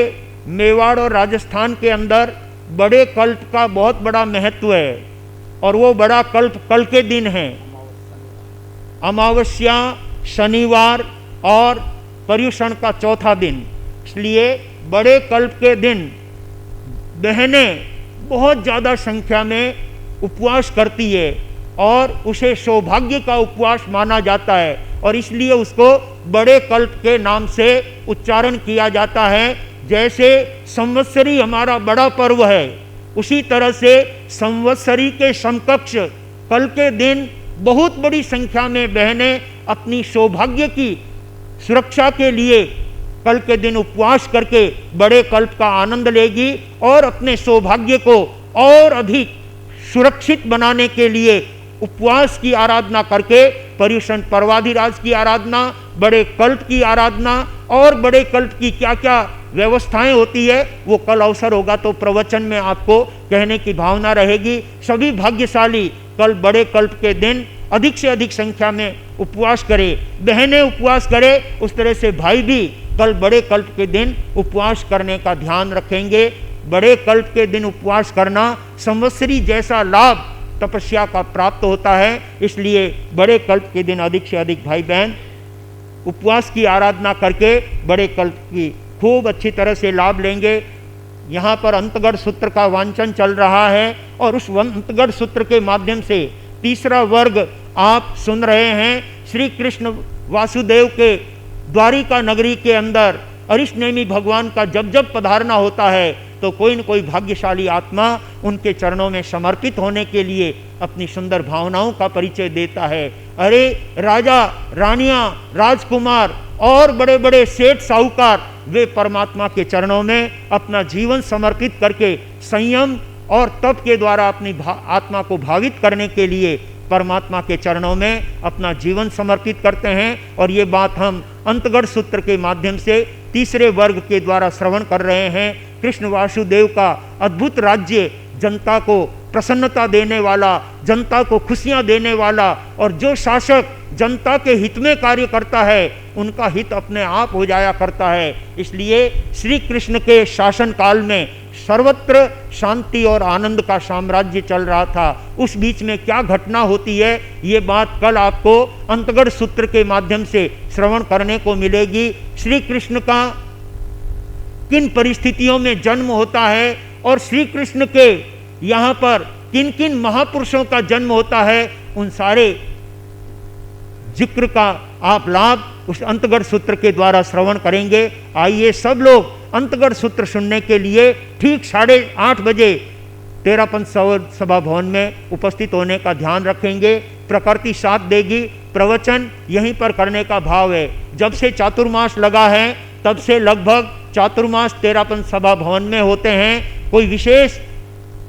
मेवाड़ और राजस्थान के अंदर बड़े कल्प का बहुत बड़ा महत्व है और वो बड़ा कल्प कल के दिन है, अमावस्या, शनिवार और पर्युषण का चौथा दिन। इसलिए बड़े कल्प के दिन बहनें बहुत ज़्यादा संख्या में उपवास करती है और उसे सौभाग्य का उपवास माना जाता है और इसलिए उसको बड़े कल्प के नाम से उच्चारण किया जाता है। जैसे संवत्सरी हमारा बड़ा पर्व है, उसी तरह से संवत्सरी के समकक्ष कल के दिन बहुत बड़ी संख्या में बहनें अपनी सौभाग्य की सुरक्षा के लिए कल के दिन उपवास करके बड़े कल्प का आनंद लेगी और अपने सौभाग्य को और अधिक सुरक्षित बनाने के लिए उपवास की आराधना करके पर्युषण पर्वाधिराज की आराधना, बड़े कल्प की आराधना और बड़े कल्प की क्या क्या व्यवस्थाएं होती है वो कल अवसर होगा तो प्रवचन में आपको कहने की भावना रहेगी। सभी भाग्यशाली कल बड़े कल्प के दिन अधिक से अधिक संख्या में उपवास करे, बहनें उपवास करे, उस तरह से भाई भी कल बड़े कल्प के दिन उपवास करने का ध्यान रखेंगे। बड़े कल्प के दिन उपवास करना संवत्सरी जैसा लाभ तपस्या का प्राप्त होता है, इसलिए बड़े कल्प के दिन अधिक से अधिक भाई बहन उपवास की आराधना करके बड़े कल्प की खूब अच्छी तरह से लाभ लेंगे। यहाँ पर अंतगढ़ सूत्र का वांचन चल रहा है और उस अंतगढ़ सूत्र के माध्यम से तीसरा वर्ग आप सुन रहे हैं। श्री कृष्ण वासुदेव के द्वारिका नगरी के अंदर अरिष्ट नेमी भगवान का जब जब पधारना होता है तो कोई न कोई भाग्यशाली आत्मा उनके चरणों में समर्पित होने के लिए अपनी सुंदर भावनाओं का परिचय देता है। अरे राजा, रानियां, राजकुमार और बड़े बड़े सेठ साहूकार, वे परमात्मा के चरणों में अपना जीवन समर्पित करके संयम और तप के द्वारा अपनी आत्मा को भावित करने के लिए परमात्मा के चरणों में अपना जीवन समर्पित करते हैं। और ये बात हम अंतगढ़ सूत्र के माध्यम से तीसरे वर्ग के द्वारा श्रवण कर रहे हैं। कृष्ण वासुदेव का अद्भुत राज्य, जनता को प्रसन्नता देने वाला, जनता को खुशियां देने वाला, और जो शासक जनता के हित में कार्य करता है उनका हित अपने आप हो जाया करता है। इसलिए श्री कृष्ण के शासन काल में सर्वत्र शांति और आनंद का साम्राज्य चल रहा था। उस बीच में क्या घटना होती है, ये बात कल आपको अंतगढ़ सूत्र के माध्यम से श्रवण करने को मिलेगी। श्री कृष्ण का किन परिस्थितियों में जन्म होता है और श्री कृष्ण के यहाँ पर किन किन महापुरुषों का जन्म होता है, उन सारे जिक्र का आप लाभ उस अंतगढ़ सूत्र के द्वारा श्रवण करेंगे। आइए सब लोग अंतगढ़ सूत्र सुनने के लिए ठीक 8:30 बजे तेरापंथ सभा भवन में उपस्थित होने का ध्यान रखेंगे। प्रकृति साथ देगी, प्रवचन यहीं पर करने का भाव है। जब से चातुर्मास लगा है तब से लगभग चातुर्मास तेरापंथ सभा भवन में होते हैं। कोई विशेष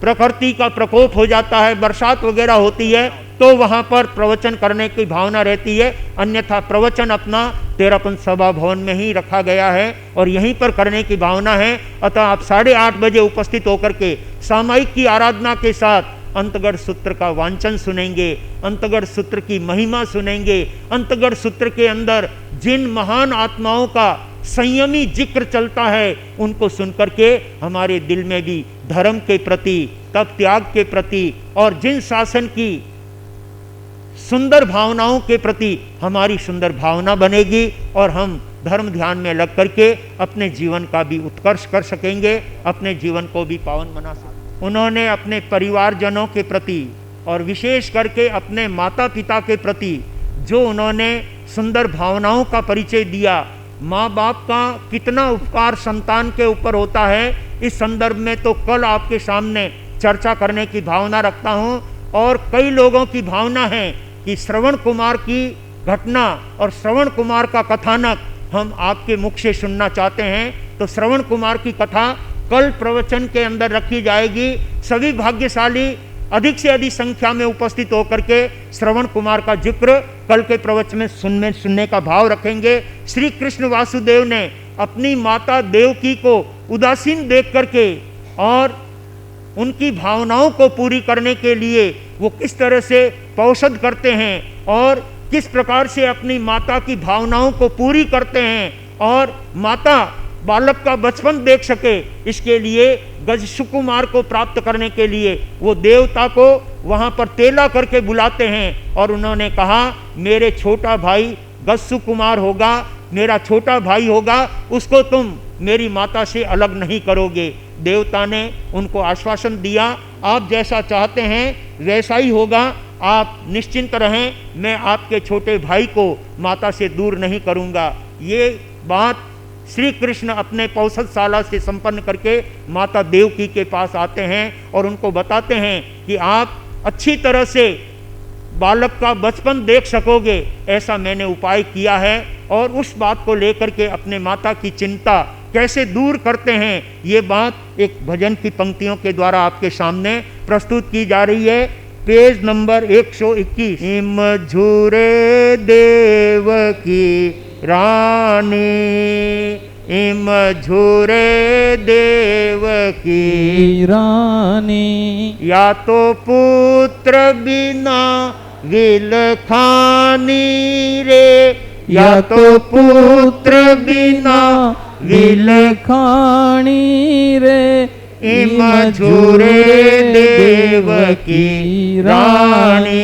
प्रकृति का प्रकोप हो जाता है, बरसात वगैरह होती है, तो वहाँ पर प्रवचन करने की भावना रहती है, अन्यथा प्रवचन अपना तेरापंथ सभा भवन में ही रखा गया है और यहीं पर करने की भावना है। अतः आप 8:30 बजे उपस्थित होकर के सामायिक की आराधना के साथ अंतगढ़ सूत्र का वांचन सुनेंगे, अंतगढ़ सूत्र की महिमा सुनेंगे। अंतगढ़ सूत्र के अंदर जिन महान आत्माओं का संयमी जिक्र चलता है उनको सुनकर के हमारे दिल में भी धर्म के प्रति, तप त्याग के प्रति और जिन शासन की सुंदर भावनाओं के प्रति हमारी सुंदर भावना बनेगी और हम धर्म ध्यान में लग करके अपने जीवन का भी उत्कर्ष कर सकेंगे, अपने जीवन को भी पावन बना सकेंगे। उन्होंने अपने परिवारजनों के प्रति और विशेष करके अपने माता पिता के प्रति जो उन्होंने सुंदर भावनाओं का परिचय दिया, माँ बाप का कितना उपकार संतान के ऊपर होता है, इस संदर्भ में तो कल आपके सामने चर्चा करने की भावना रखता हूँ। और कई लोगों की भावना है कि श्रवण कुमार की घटना और श्रवण कुमार का कथानक हम आपके मुख से सुनना चाहते हैं, तो श्रवण कुमार की कथा कल प्रवचन के अंदर रखी जाएगी। सभी भाग्यशाली अधिक से अधिक संख्या में उपस्थित होकर के श्रवण कुमार का जिक्र कल के प्रवचन में सुनने का भाव रखेंगे। श्री कृष्ण वासुदेव ने अपनी माता देवकी को उदासीन देख करके और उनकी भावनाओं को पूरी करने के लिए वो किस तरह से पौषध करते हैं और किस प्रकार से अपनी माता की भावनाओं को पूरी करते हैं और माता बालक का बचपन देख सके, इसके लिए गज सुकुमार को प्राप्त करने के लिए वो देवता को वहाँ पर तेला करके बुलाते हैं और उन्होंने कहा मेरे छोटा भाई गज सुकुमार होगा, मेरा छोटा भाई होगा, उसको तुम मेरी माता से अलग नहीं करोगे। देवता ने उनको आश्वासन दिया, आप जैसा चाहते हैं वैसा ही होगा, आप निश्चिंत रहें, मैं आपके छोटे भाई को माता से दूर नहीं करूँगा। ये बात श्री कृष्ण अपने पौषधशाला से संपन्न करके माता देवकी के पास आते हैं और उनको बताते हैं कि आप अच्छी तरह से बालक का बचपन देख सकोगे, ऐसा मैंने उपाय किया है। और उस बात को लेकर के अपने माता की चिंता कैसे दूर करते हैं, ये बात एक भजन की पंक्तियों के द्वारा आपके सामने प्रस्तुत की जा रही है। Page number 121। हिम झूरे देव की रानी, इम झूरे देव की रानी, या तो पुत्र बिना विल खानी रे, या तो पुत्र बिना विल खानी रे, इम झूरे देव की रानी,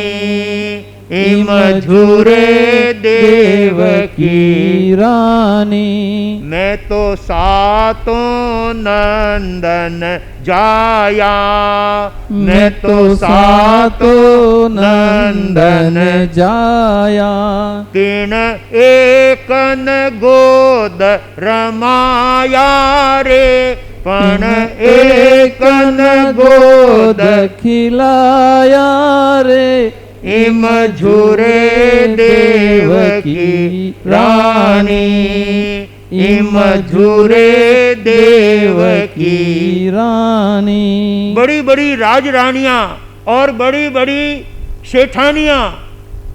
इम झूरे देव की रानी। मैं तो सातों नंदन जाया, मैं तो सातों नंदन जाया, तीन एकन गोद रमाया रे, पण एकन गोद खिलाया रे इम झूरे देवकी रानी, इम झूरे देवकी रानी। बड़ी बड़ी राजरानियां और बड़ी बड़ी सेठानियां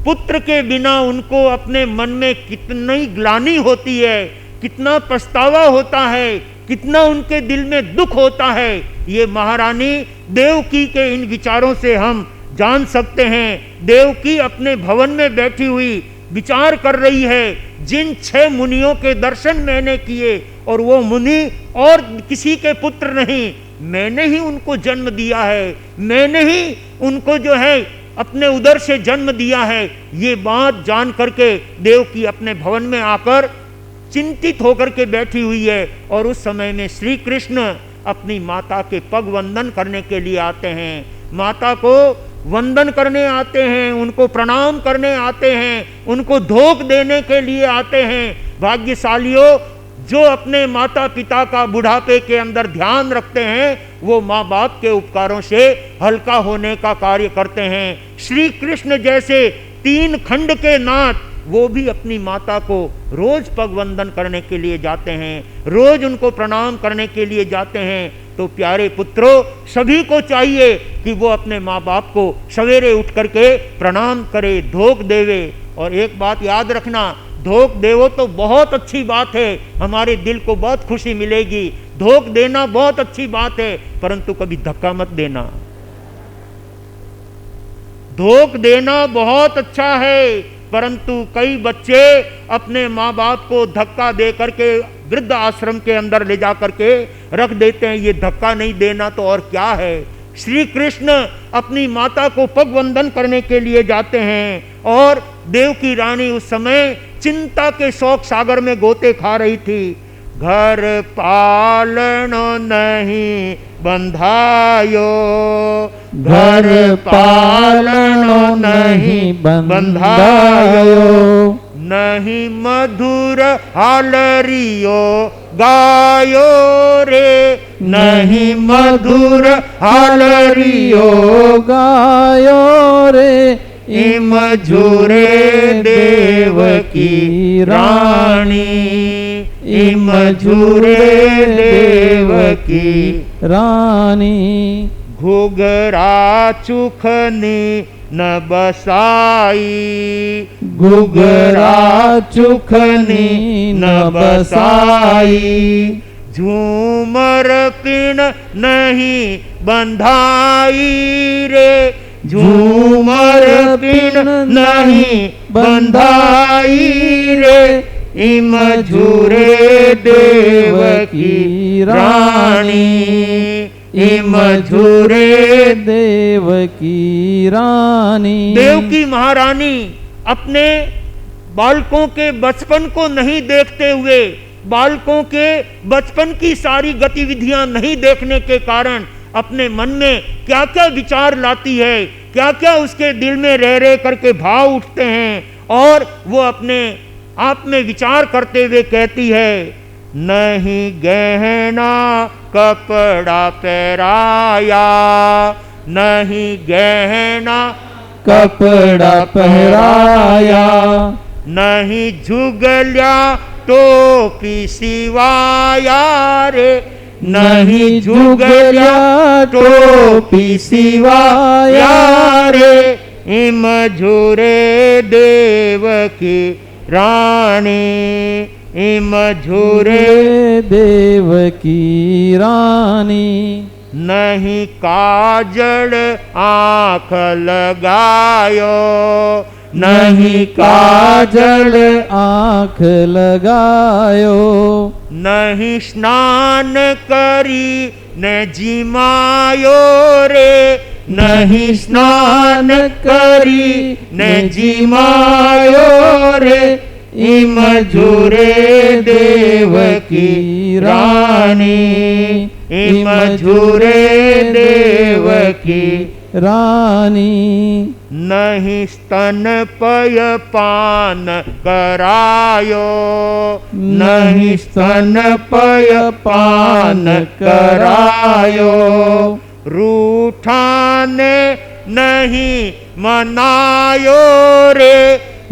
पुत्र के बिना उनको अपने मन में कितनी ग्लानि होती है, कितना पछतावा होता है, कितना उनके दिल में दुख होता है। ये महारानी देवकी के इन विचारों से हम जान सकते हैं। देवकी अपने भवन में बैठी हुई विचार कर रही है, जिन 6 मुनियों के दर्शन मैंने किए और वो मुनि और किसी के पुत्र नहीं, मैंने ही उनको जन्म दिया है, मैंने ही उनको जो है अपने उदर से जन्म दिया है। ये बात जान करके देवकी अपने भवन में आकर चिंतित होकर के बैठी हुई है। और उस समय में श्री कृष्ण अपनी माता के पग वंदन करने के लिए आते हैं, माता को वंदन करने आते हैं, उनको प्रणाम करने आते हैं, उनको धोख देने के लिए आते हैं। भाग्यशालियों, जो अपने माता पिता का बुढ़ापे के अंदर ध्यान रखते हैं, वो माँ बाप के उपकारों से हल्का होने का कार्य करते हैं। श्री कृष्ण जैसे 3 खंड के नाथ, वो भी अपनी माता को रोज पग वंदन करने के लिए जाते हैं, रोज उनको प्रणाम करने के लिए जाते हैं। तो प्यारे पुत्रों, सभी को चाहिए कि वो अपने माँ बाप को सवेरे उठ करके प्रणाम करे, धोख देवे। और एक बात याद रखना, धोख देवो तो बहुत अच्छी बात है, हमारे दिल को बहुत खुशी मिलेगी। धोख देना बहुत अच्छी बात है, परंतु कभी धक्का मत देना। धोख देना बहुत अच्छा है, परंतु कई बच्चे अपने माँ बाप को धक्का दे करके वृद्ध आश्रम के अंदर ले जा करके रख देते हैं। ये धक्का नहीं देना तो और क्या है। श्री कृष्ण अपनी माता को पग वंदन करने के लिए जाते हैं और देवकी रानी उस समय चिंता के शोक सागर में गोते खा रही थी। घर पालनो नहीं बंधायो, घर पालनो नहीं बंधायो, नहीं मधुर हालरियो गायो रे, नहीं मधुर हालरियो गायो रे, इम झूरे देवकी रानी, इम झूरे देवकी रानी। घुघरा चुखनी न बसाई, घुघरा चुखनी न बसाई, झूमर पिन नहीं बंधाई रे, झूमर पिन नहीं बंधाई रे, इम झूरे देवकी रानी, इम झूरे देवकी रानी। देवकी महारानी अपने बालकों के बचपन को नहीं देखते हुए, बालकों के बचपन की सारी गतिविधियां नहीं देखने के कारण अपने मन में क्या क्या विचार लाती है, क्या क्या उसके दिल में रह रह करके भाव उठते हैं। और वो अपने आप में विचार करते हुए कहती है, नहीं गहना कपड़ा पहराया, नहीं गहना कपड़ा पहराया, नहीं झुगलिया टोपी सिवाया रे, नहीं झुगलिया टोपी सिवाया रे, इम झूरे देवकी रानी, इम झूरे देवकी रानी। नहीं काजल आँख लगायो, नहीं काजल आँख लगायो, नहीं स्नान करी न जिमायो रे, नहीं स्नान करी न जिमायो रे, इम झूरे देवकी रानी, इम झूरे देवकी रानी। नहीं स्तन पय पान करायो, नहीं स्तन पय पान करायो। रूठाने नहीं मनायो रे,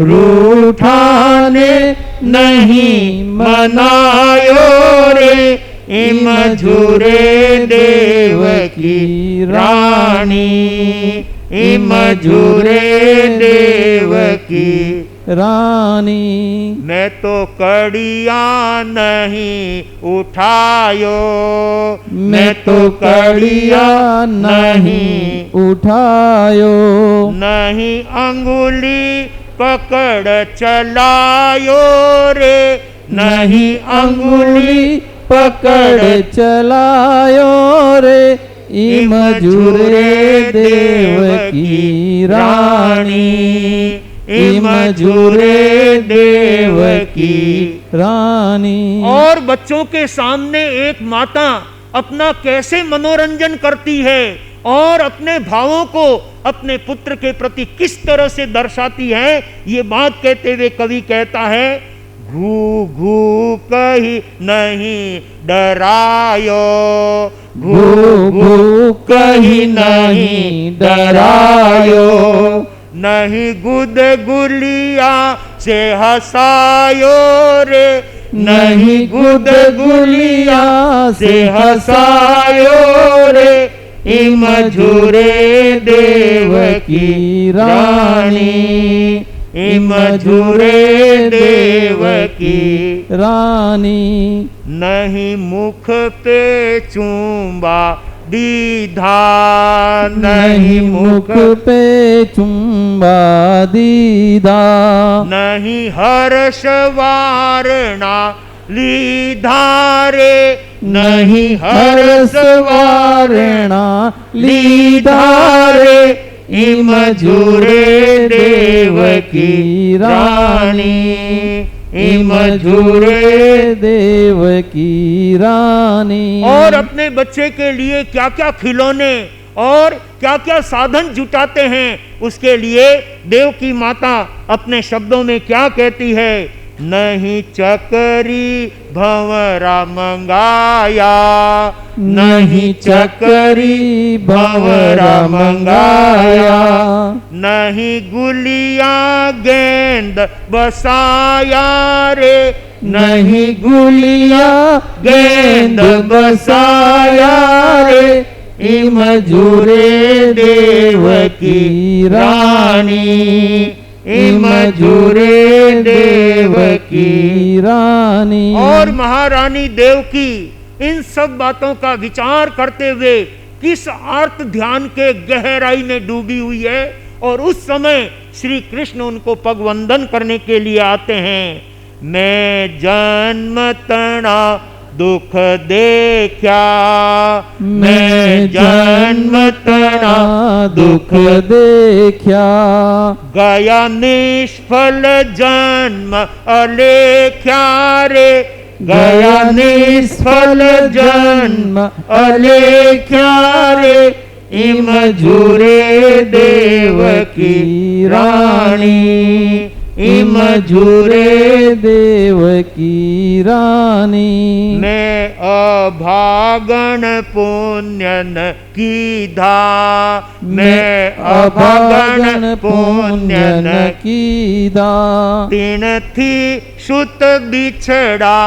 रूठाने नहीं मनायो रे। इम झूरे देवकी रानी, इम झूरे देवकी रानी। मैं तो कड़िया नहीं उठायो, मैं तो कड़िया नहीं उठायो। नहीं अंगुली पकड़ चलायो रे, नहीं अंगुली पकड़ चलायो रे। इम झूरे देवकी रानी, इम झूरे देवकी रानी। और बच्चों के सामने एक माता अपना कैसे मनोरंजन करती है और अपने भावों को अपने पुत्र के प्रति किस तरह से दर्शाती है, ये बात कहते हुए कवि कहता है, घू घू कहीं नहीं डरायो, घू घू कहीं नहीं डरायो। नहीं गुद गुलिया से हंसायो रे, नहीं गुद गुलिया से हंसायो रे। इम झूरे देवकी रानी, इम झूरे देवकी रानी। नहीं मुख पे चूंबा दीधा, नहीं मुख पे चुम्बा दीदा। नहीं हर्ष वारणा लीधा रे, नहीं हर्ष वारणा लीधा रे। इम झूरे देवकी रानी, इम झूरे देवकी रानी। और अपने बच्चे के लिए क्या क्या खिलौने और क्या क्या साधन जुटाते हैं, उसके लिए देव की माता अपने शब्दों में क्या कहती है, नहीं चकरी भंवरा मंगाया, नहीं चकरी भंवरा मंगाया। नहीं गुलिया गेंद बसाया रे, नहीं गुलिया गेंद बसाया रे। इम झूरे देवकी रानी, इम झूरे देवकी रानी। और महारानी देवकी इन सब बातों का विचार करते हुए किस आर्त ध्यान के गहराई में डूबी हुई है, और उस समय श्री कृष्ण उनको पगवंदन करने के लिए आते हैं। मैं जन्म तना दुख देखा, मैं जन्म तना दुख देखा। गया निष्फल जन्म अलेख्या रे, गया निष्फल जन्म अलेख्या रे। इम झूरे देवकी रानी, इम झूरे देवकी रानी। मैं अभागन पुण्यन कीधा, मैं अभागन पुण्यन कीधा। तीन थी सुत बिछड़ा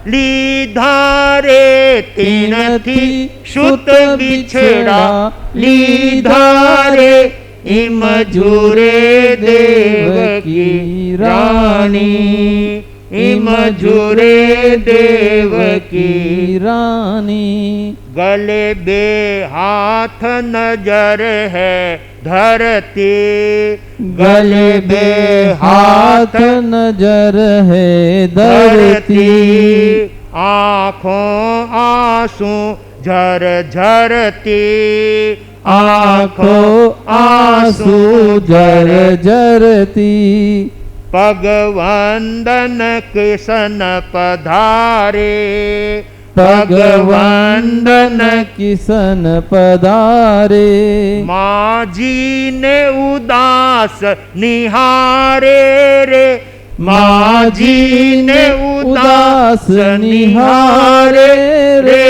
लीधा रे, तीन थी सुत बिछड़ा लीधा रे। इम झूरे देवकी रानी, इम झूरे देवकी रानी। गले बे हाथ नजर है धरती, गले बे हाथ नजर है धरती। आँखों आंसू झर झरती, आँखों आंसू झर झरती। पगवंदन किसन पधारे, भगवंदन किसन पधारे। माझी ने उदास निहारे रे, माझी ने उदास निहारे रे,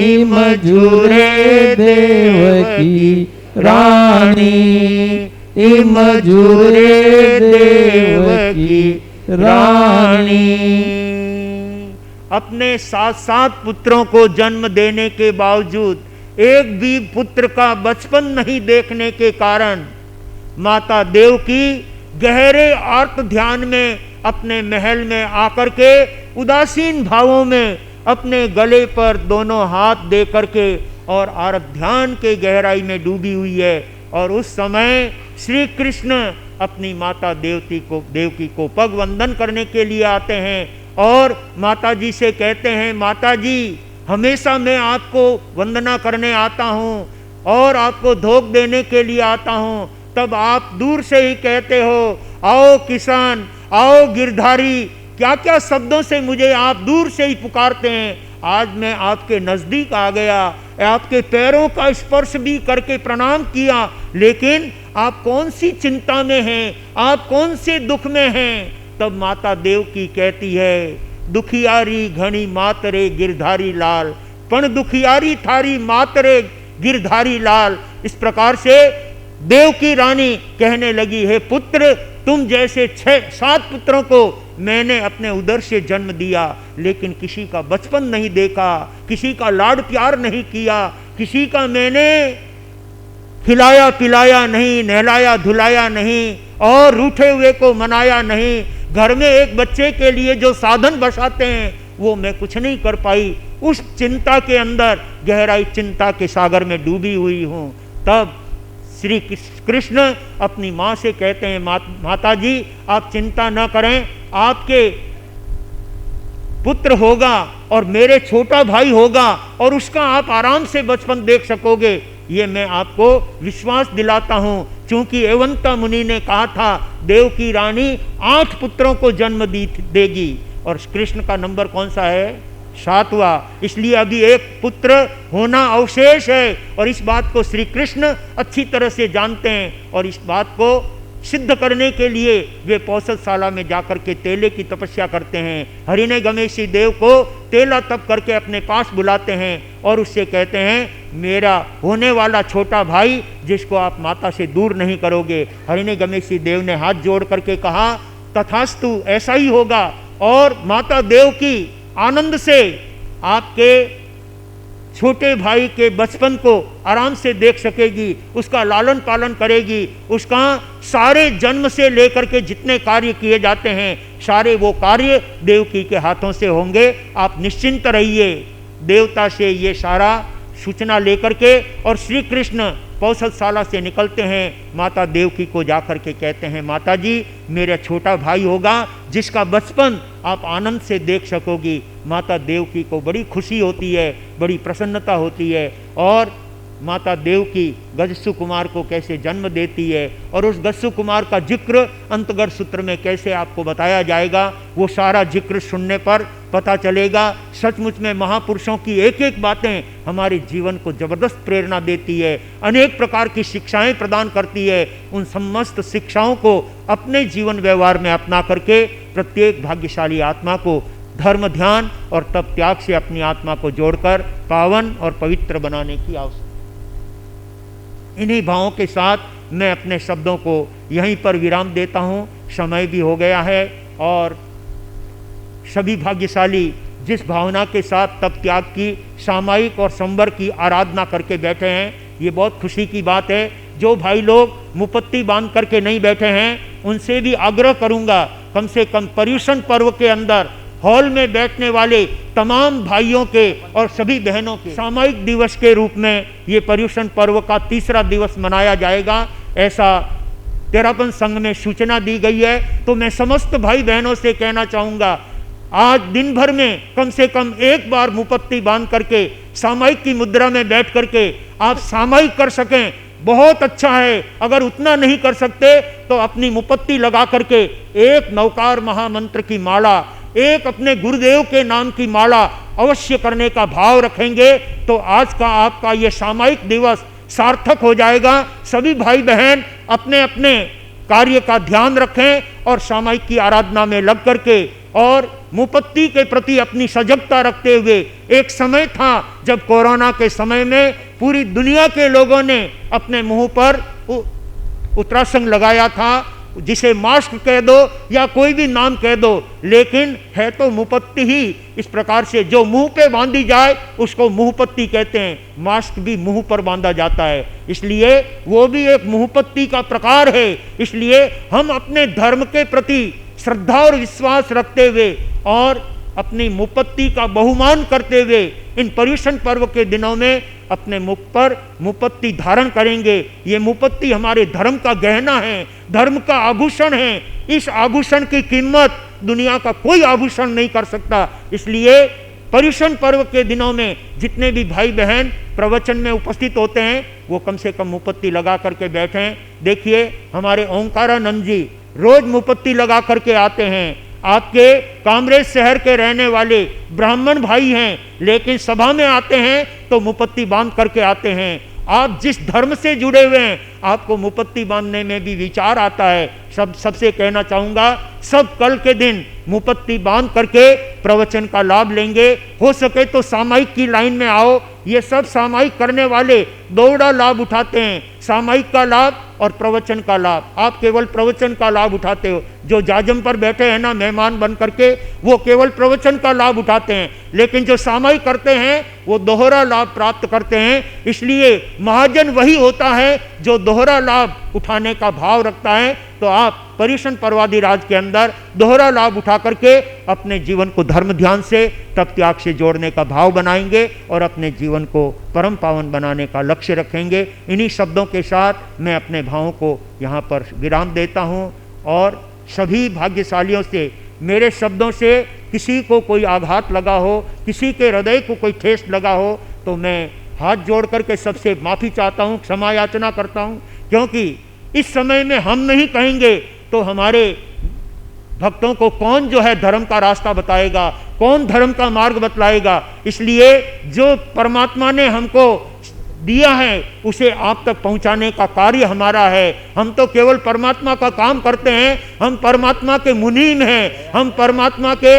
इम जुरे देवकी रानी, इम जुरे देवकी रानी। अपने 7 पुत्रों को जन्म देने के बावजूद एक भी पुत्र का बचपन नहीं देखने के कारण माता देवकी गहरे आर्त ध्यान में अपने महल में आकर के उदासीन भावों में अपने गले पर दोनों हाथ दे करके और आर्त ध्यान के गहराई में डूबी हुई है। और उस समय श्री कृष्ण अपनी माता देवकी को पग वंदन करने के लिए आते हैं और माता जी से कहते हैं, माता जी हमेशा मैं आपको वंदना करने आता हूँ और आपको धोख देने के लिए आता हूँ, तब आप दूर से ही कहते हो आओ किसान, आओ गिरधारी, क्या क्या शब्दों से मुझे आप दूर से ही पुकारते हैं। आज मैं आपके नजदीक आ गया, आपके पैरों का स्पर्श भी करके प्रणाम किया, लेकिन आप कौन सी चिंता में हैं, आप कौन से दुख में हैं। तब माता देवकी कहती है, दुखियारी घनी मातरे गिरधारी लाल, पण दुखियारी थारी मातरे गिरधारी लाल। इस प्रकार से देवकी रानी कहने लगी, हे पुत्र, तुम जैसे 6-7 पुत्रों को मैंने अपने उदर से जन्म दिया, लेकिन किसी का बचपन नहीं देखा, किसी का लाड प्यार नहीं किया, किसी का मैंने खिलाया पिलाया नहीं, नहलाया धुलाया नहीं और रूठे हुए को मनाया नहीं। घर में एक बच्चे के लिए जो साधन बसाते हैं वो मैं कुछ नहीं कर पाई। उस चिंता के अंदर गहराई चिंता के सागर में डूबी हुई हूँ। तब श्री कृष्ण अपनी माँ से कहते हैं, माता जी आप चिंता न करें, आपके पुत्र होगा और मेरे छोटा भाई होगा और उसका आप आराम से बचपन देख सकोगे, ये मैं आपको विश्वास दिलाता हूँ। क्योंकि एवंता मुनि ने कहा था देवकी रानी 8 पुत्रों को जन्म देगी और कृष्ण का नंबर कौन सा है? 7वां। इसलिए अभी एक पुत्र होना अवशेष है और इस बात को श्री कृष्ण अच्छी तरह से जानते हैं और इस बात को सिद्ध करने के लिए वे पौषधशाला में जाकर के तेले की तपस्या करते हैं। हरिने गणेशी देव को तेला तप करके अपने पास बुलाते हैं और उससे कहते हैं, मेरा होने वाला छोटा भाई जिसको आप माता से दूर नहीं करोगे। हरिने गणेशी देव ने हाथ जोड़ करके कहा, तथास्तु, ऐसा ही होगा। और माता देव की आनंद से आपके छोटे भाई के बचपन को आराम से देख सकेगी, उसका लालन पालन करेगी, उसका सारे जन्म से लेकर के जितने कार्य किए जाते हैं सारे वो कार्य देवकी के हाथों से होंगे। आप निश्चिंत रहिए। देवता से ये सारा सूचना लेकर के और श्री कृष्ण पौषधशाला से निकलते हैं। माता देवकी को जाकर के कहते हैं, माता जी मेरा छोटा भाई होगा जिसका बचपन आप आनंद से देख सकोगी। माता देवकी को बड़ी खुशी होती है, बड़ी प्रसन्नता होती है और माता देवकी गजसु कुमार को कैसे जन्म देती है और उस गजसु कुमार का जिक्र अंतगर सूत्र में कैसे आपको बताया जाएगा, वो सारा जिक्र सुनने पर पता चलेगा। सचमुच में महापुरुषों की एक एक बातें हमारे जीवन को जबरदस्त प्रेरणा देती है, अनेक प्रकार की शिक्षाएं प्रदान करती है। उन समस्त शिक्षाओं को अपने जीवन व्यवहार में अपना करके प्रत्येक भाग्यशाली आत्मा को धर्म ध्यान और तप त्याग से अपनी आत्मा को जोड़कर पावन और पवित्र बनाने की आवश्यकता। इन्हीं भावों के साथ मैं अपने शब्दों को यहीं पर विराम देता हूँ। समय भी हो गया है और सभी भाग्यशाली जिस भावना के साथ तप त्याग की सामायिक और संवर की आराधना करके बैठे हैं, ये बहुत खुशी की बात है। जो भाई लोग मुपत्ति बांध करके नहीं बैठे हैं उनसे भी आग्रह करूँगा, कम से कम पर्युषण पर्व के अंदर हॉल में बैठने वाले तमाम भाइयों के और सभी बहनों के सामूहिक दिवस के रूप में ये पर्युषण पर्व का 3रा दिवस मनाया जाएगा, ऐसा तेरापन संघ में सूचना दी गई है। तो मैं समस्त भाई बहनों से कहना चाहूँगा, आज दिन भर में कम से कम एक बार मुपत्ति बांध करके सामूहिक की मुद्रा में बैठ करके आप सामूहिक कर सकें, बहुत अच्छा है। अगर उतना नहीं कर सकते तो अपनी मुपत्ति लगा करके एक नवकार महामंत्र की माला, एक अपने गुरुदेव के नाम की माला अवश्य करने का भाव रखेंगे तो आज का आपका ये सामायिक दिवस सार्थक हो जाएगा। सभी भाई बहन अपने अपने कार्य का ध्यान रखें और सामायिक की आराधना में लग करके और मुपत्ति के प्रति अपनी सजगता रखते हुए, एक समय था जब कोरोना के समय में पूरी दुनिया के लोगों ने अपने मुंह पर उत्तरासंग लगाया था, जिसे मास्क कह दो या कोई भी नाम कह दो, लेकिन है तो मुपत्ति ही। इस प्रकार से जो मुंह पे बांधी जाए उसको मुंहपत्ति कहते हैं, मास्क भी मुंह पर बांधा जाता है, इसलिए वो भी एक मुंहपत्ति का प्रकार है। इसलिए हम अपने धर्म के प्रति श्रद्धा और विश्वास रखते हुए और अपनी मुपत्ति का बहुमान करते हुए इन पर्युषण पर्व के दिनों में अपने मुख पर मुपत्ति धारण करेंगे। ये मुपत्ति हमारे धर्म का गहना है, धर्म का आभूषण है। इस आभूषण की कीमत दुनिया का कोई आभूषण नहीं कर सकता। इसलिए पर्युषण पर्व के दिनों में जितने भी भाई बहन प्रवचन में उपस्थित होते हैं वो कम से कम मुपत्ति लगा करके बैठें। देखिए हमारे ओंकारानंद जी रोज मुपत्ति लगा करके आते हैं। आपके कामरेज शहर के रहने वाले ब्राह्मण भाई हैं, लेकिन सभा में आते हैं तो मुपत्ति बांध करके आते हैं। आप जिस धर्म से जुड़े हुए हैं आपको मुपत्ति बांधने में भी विचार आता है। सबसे कहना चाहूँगा, सब कल के दिन मुपत्ति बांध करके प्रवचन का लाभ लेंगे। हो सके तो सामायिक की लाइन में आओ। ये सब सामायिक करने वाले दोहरा लाभ उठाते हैं, सामायिक का लाभ और प्रवचन का लाभ। आप केवल प्रवचन का लाभ उठाते हो। जो जाजम पर बैठे हैं ना मेहमान बन करके, वो केवल प्रवचन का लाभ उठाते हैं, लेकिन जो सामायिक करते हैं वो दोहरा लाभ प्राप्त करते हैं। इसलिए महाजन वही होता है जो दोहरा लाभ उठाने का भाव रखता है। तो आप पर्युषण पर्वाधिराज के अंदर दोहरा लाभ उठा करके अपने जीवन को धर्म ध्यान से तप त्याग से जोड़ने का भाव बनाएंगे और अपने जीवन को परम पावन बनाने का लक्ष्य रखेंगे। इन्हीं शब्दों के साथ मैं अपने भावों को यहाँ पर विराम देता हूँ और सभी भाग्यशालियों से मेरे शब्दों से किसी को कोई आघात लगा हो, किसी के हृदय को कोई ठेस लगा हो, तो मैं हाथ जोड़ करके सबसे माफ़ी चाहता हूँ, क्षमा याचना करता हूँ। क्योंकि इस समय में हम नहीं कहेंगे तो हमारे भक्तों को कौन जो है धर्म का रास्ता बताएगा, कौन धर्म का मार्ग बतलाएगा। इसलिए जो परमात्मा ने हमको दिया है उसे आप तक पहुंचाने का कार्य हमारा है। हम तो केवल परमात्मा का काम करते हैं, हम परमात्मा के मुनीम हैं, हम परमात्मा के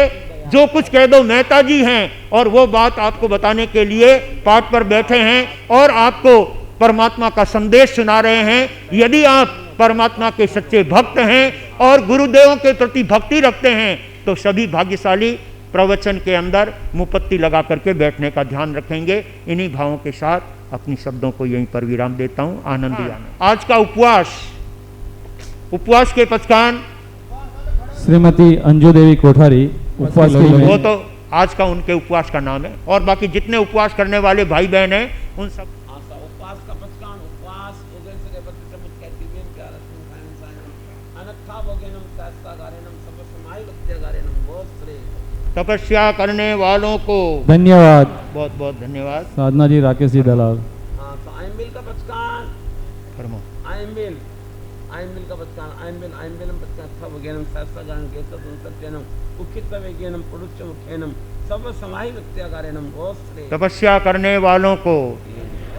जो कुछ कह दो मेहता जी हैं, और वो बात आपको बताने के लिए पाठ पर बैठे हैं और आपको परमात्मा का संदेश सुना रहे हैं। यदि आप परमात्मा के सच्चे भक्त हैं और गुरुदेवों के प्रति भक्ति रखते हैं तो सभी भाग्यशाली प्रवचन के अंदर मुपत्ति लगा करके बैठने का ध्यान रखेंगे। इन्हीं भावों के साथ अपनी शब्दों को यहीं पर विराम देता हूँ। आनंद ही आनंद। आज का उपवास के पचकान श्रीमती अंजू देवी कोठारी उपवास के वो तो आज का उनके उपवास का नाम है, और बाकी जितने उपवास करने वाले भाई बहन हैं उन सब तपस्या करने वालों को धन्यवाद। बहुत बहुत धन्यवाद। साधना जी, राकेश जी दलाल। आइमिल का पचकान फरमाओ। आइमिल का पचकान आइमिलम पचकान सब वगेनम शास्त्र गान केत सत्यनम उखित वगेनम पुरुष मुखेनम सब समाहि व्यक्त्यागारेनम गोस्त्रे। तपस्या करने वालों को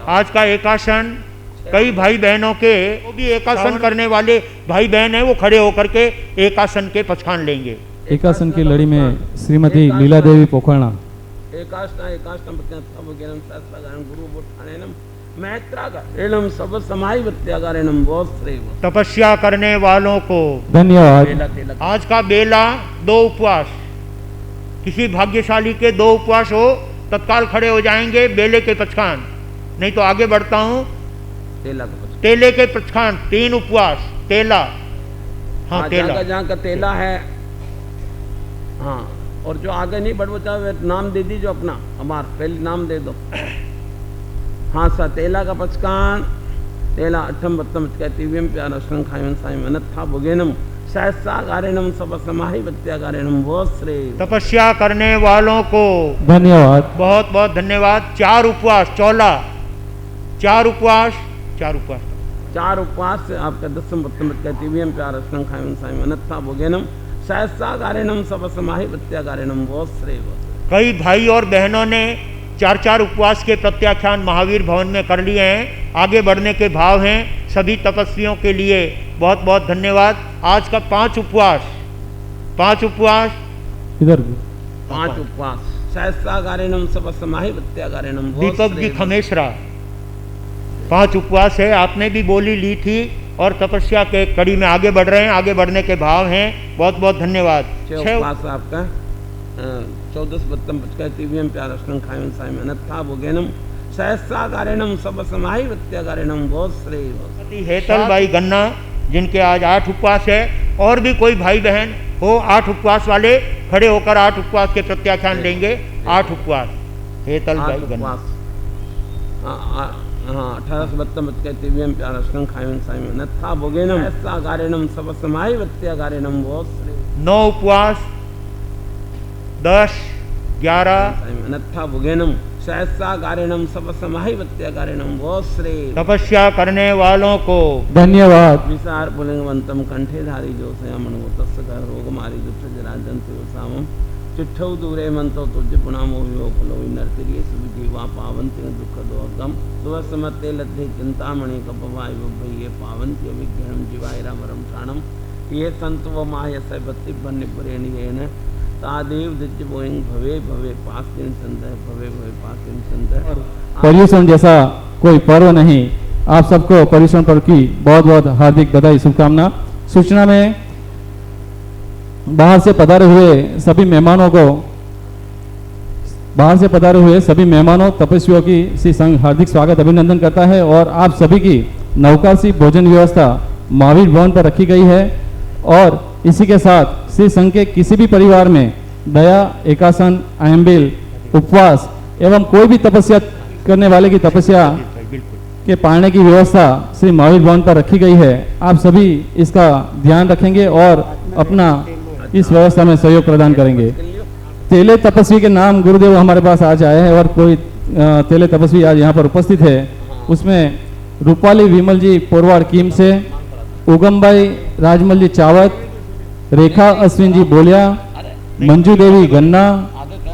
आज का एकासन कई भाई बहनों के वो भी एकासन करने वाले भाई बहन हैं, वो खड़े होकर के एकासन के पचकान लेंगे। एकासन की लड़ी में श्रीमती लीला देवी पोखरणा। एकाष्टम गुरु बोठानेनम मैत्रागारेणम सब समाहि व्यक्त्यागारेणम गोस्त्रेव। तपस्या करने वालों को धन्यवाद। आज का बेला 2 उपवास, किसी भाग्यशाली के 2 उपवास हो तत्काल खड़े हो जाएंगे बेले के पचकान। नहीं तो आगे बढ़ता हूँ। तेले के पचकान 3 उपवास तेला। हाँ तेला जहाँ का तेला है। हाँ, और जो आगे नहीं बढ़ो चाहे नाम दे दीजिए अपना, हमार पहले नाम दे दो। हाँ सा तेला का पचकान तेला अठम बत्तम दिव्यम प्यार अश्रम खायम सायम अनथा भुगेनम सहसा गारेणम सब समाहि व्यक्त्यागारेणम वस्त्रे। तपस्या करने वालों को धन्यवाद। बहुत बहुत धन्यवाद। 4 उपवास चौला 4 उपवास 4 उपवास से आपका 10 बत्तम दिव्यम प्यार अश्रम खायम सायम अनथा भुगेनम सहसा गारेणम सब समाहि व्यक्त्यागारेणम वस्त्रे। कई भाई और बहनों ने 4-4 उपवास के प्रत्याख्यान महावीर भवन में कर लिए हैं, आगे बढ़ने के भाव हैं। सभी तपस्वियों के लिए बहुत बहुत धन्यवाद। आज का 5 उपवास इधर 5 उपवास सहस्रागारेणम सपसमाहि वत्यागारेणम दीपक जी खमेसरा 5 उपवास है। आपने भी बोली ली थी और तपस्या के कड़ी में आगे बढ़ रहे हैं, आगे बढ़ने के भाव हैं। बहुत बहुत धन्यवाद। 6 उपवास आपका 14 बत्तम पचका तीव्यम प्यारस्नं खायम सायम अनथा भोगेनम सहस्रागारेणम सपसमाहि वत्यागारेणम बहुत श्रेय। हेतल बाई गन्ना जिनके आज 8 उपवास है, और भी कोई भाई बहन हो 8 उपवास वाले खड़े होकर 8 उपवास के प्रत्याख्यान देंगे। 8 उपवास हेतल बाई गन्ना। हाँ 18 बत्तम पचका तीव्यम प्यारस्नं खायम सायम अनथा भोगेनम सहस्रागारेणम सपसमाहि वत्यागारेणम बहुत श्रेय। 9 उपवास 10, 11 अनथा भोगेनम सहस्रागारेणम सपसमाहि वत्यागारेणम बहुत श्रेय। तपस्या करने वालों को धन्यवाद। विसार पुलिंगवंतम कंठेधारी जो संयमनुतस्य कर रोगमारी दुष्ट जराजंतु सामम चिट्ठौ दूरे मंतो तुझ पुनामो विभोपलो नर्तिरिये सुविजीवा पावंति दुख दोगम दुवसमते लद्धे चिंतामणि कपवाय भये पावंति अभिज्ञानम जीवाय रामरम प्राणम ये संतो माय सैबत्ति बन्निपुरेणियेन तादेव दिज्य बोइंग भवे भवे पास दिन संदय भवे भवे पास दिन संदय। पर्यूषण जैसा कोई पर्व नहीं। आप सबको पर्यूषण पर्व की बहुत बहुत हार्दिक बधाई शुभकामना। सूचना में बाहर से पधारे हुए सभी मेहमानों तपस्वियों की श्री संघ हार्दिक स्वागत अभिनंदन करता है। और आप सभी की नवकाशी भोजन व्यवस्था महावीर भवन पर रखी गई है। और इसी के साथ श्री संघ के किसी भी परिवार में दया, एकासन, आयम्बिल, उपवास एवं कोई भी तपस्या करने वाले की तपस्या के पालने की व्यवस्था श्री महावीर भवन पर रखी गई है। आप सभी इसका ध्यान रखेंगे और अपना इस व्यवस्था में सहयोग प्रदान करेंगे। तेले तपस्वी के नाम गुरुदेव हमारे पास आज आए हैं और कोई तेले तपस्वी आज यहाँ पर उपस्थित है। उसमें रूपाली विमल जी पोरवाड़ कीम से, उगम भाई राजमल जी चावत, रेखा अश्विन जी बोलिया, मंजू देवी गन्ना,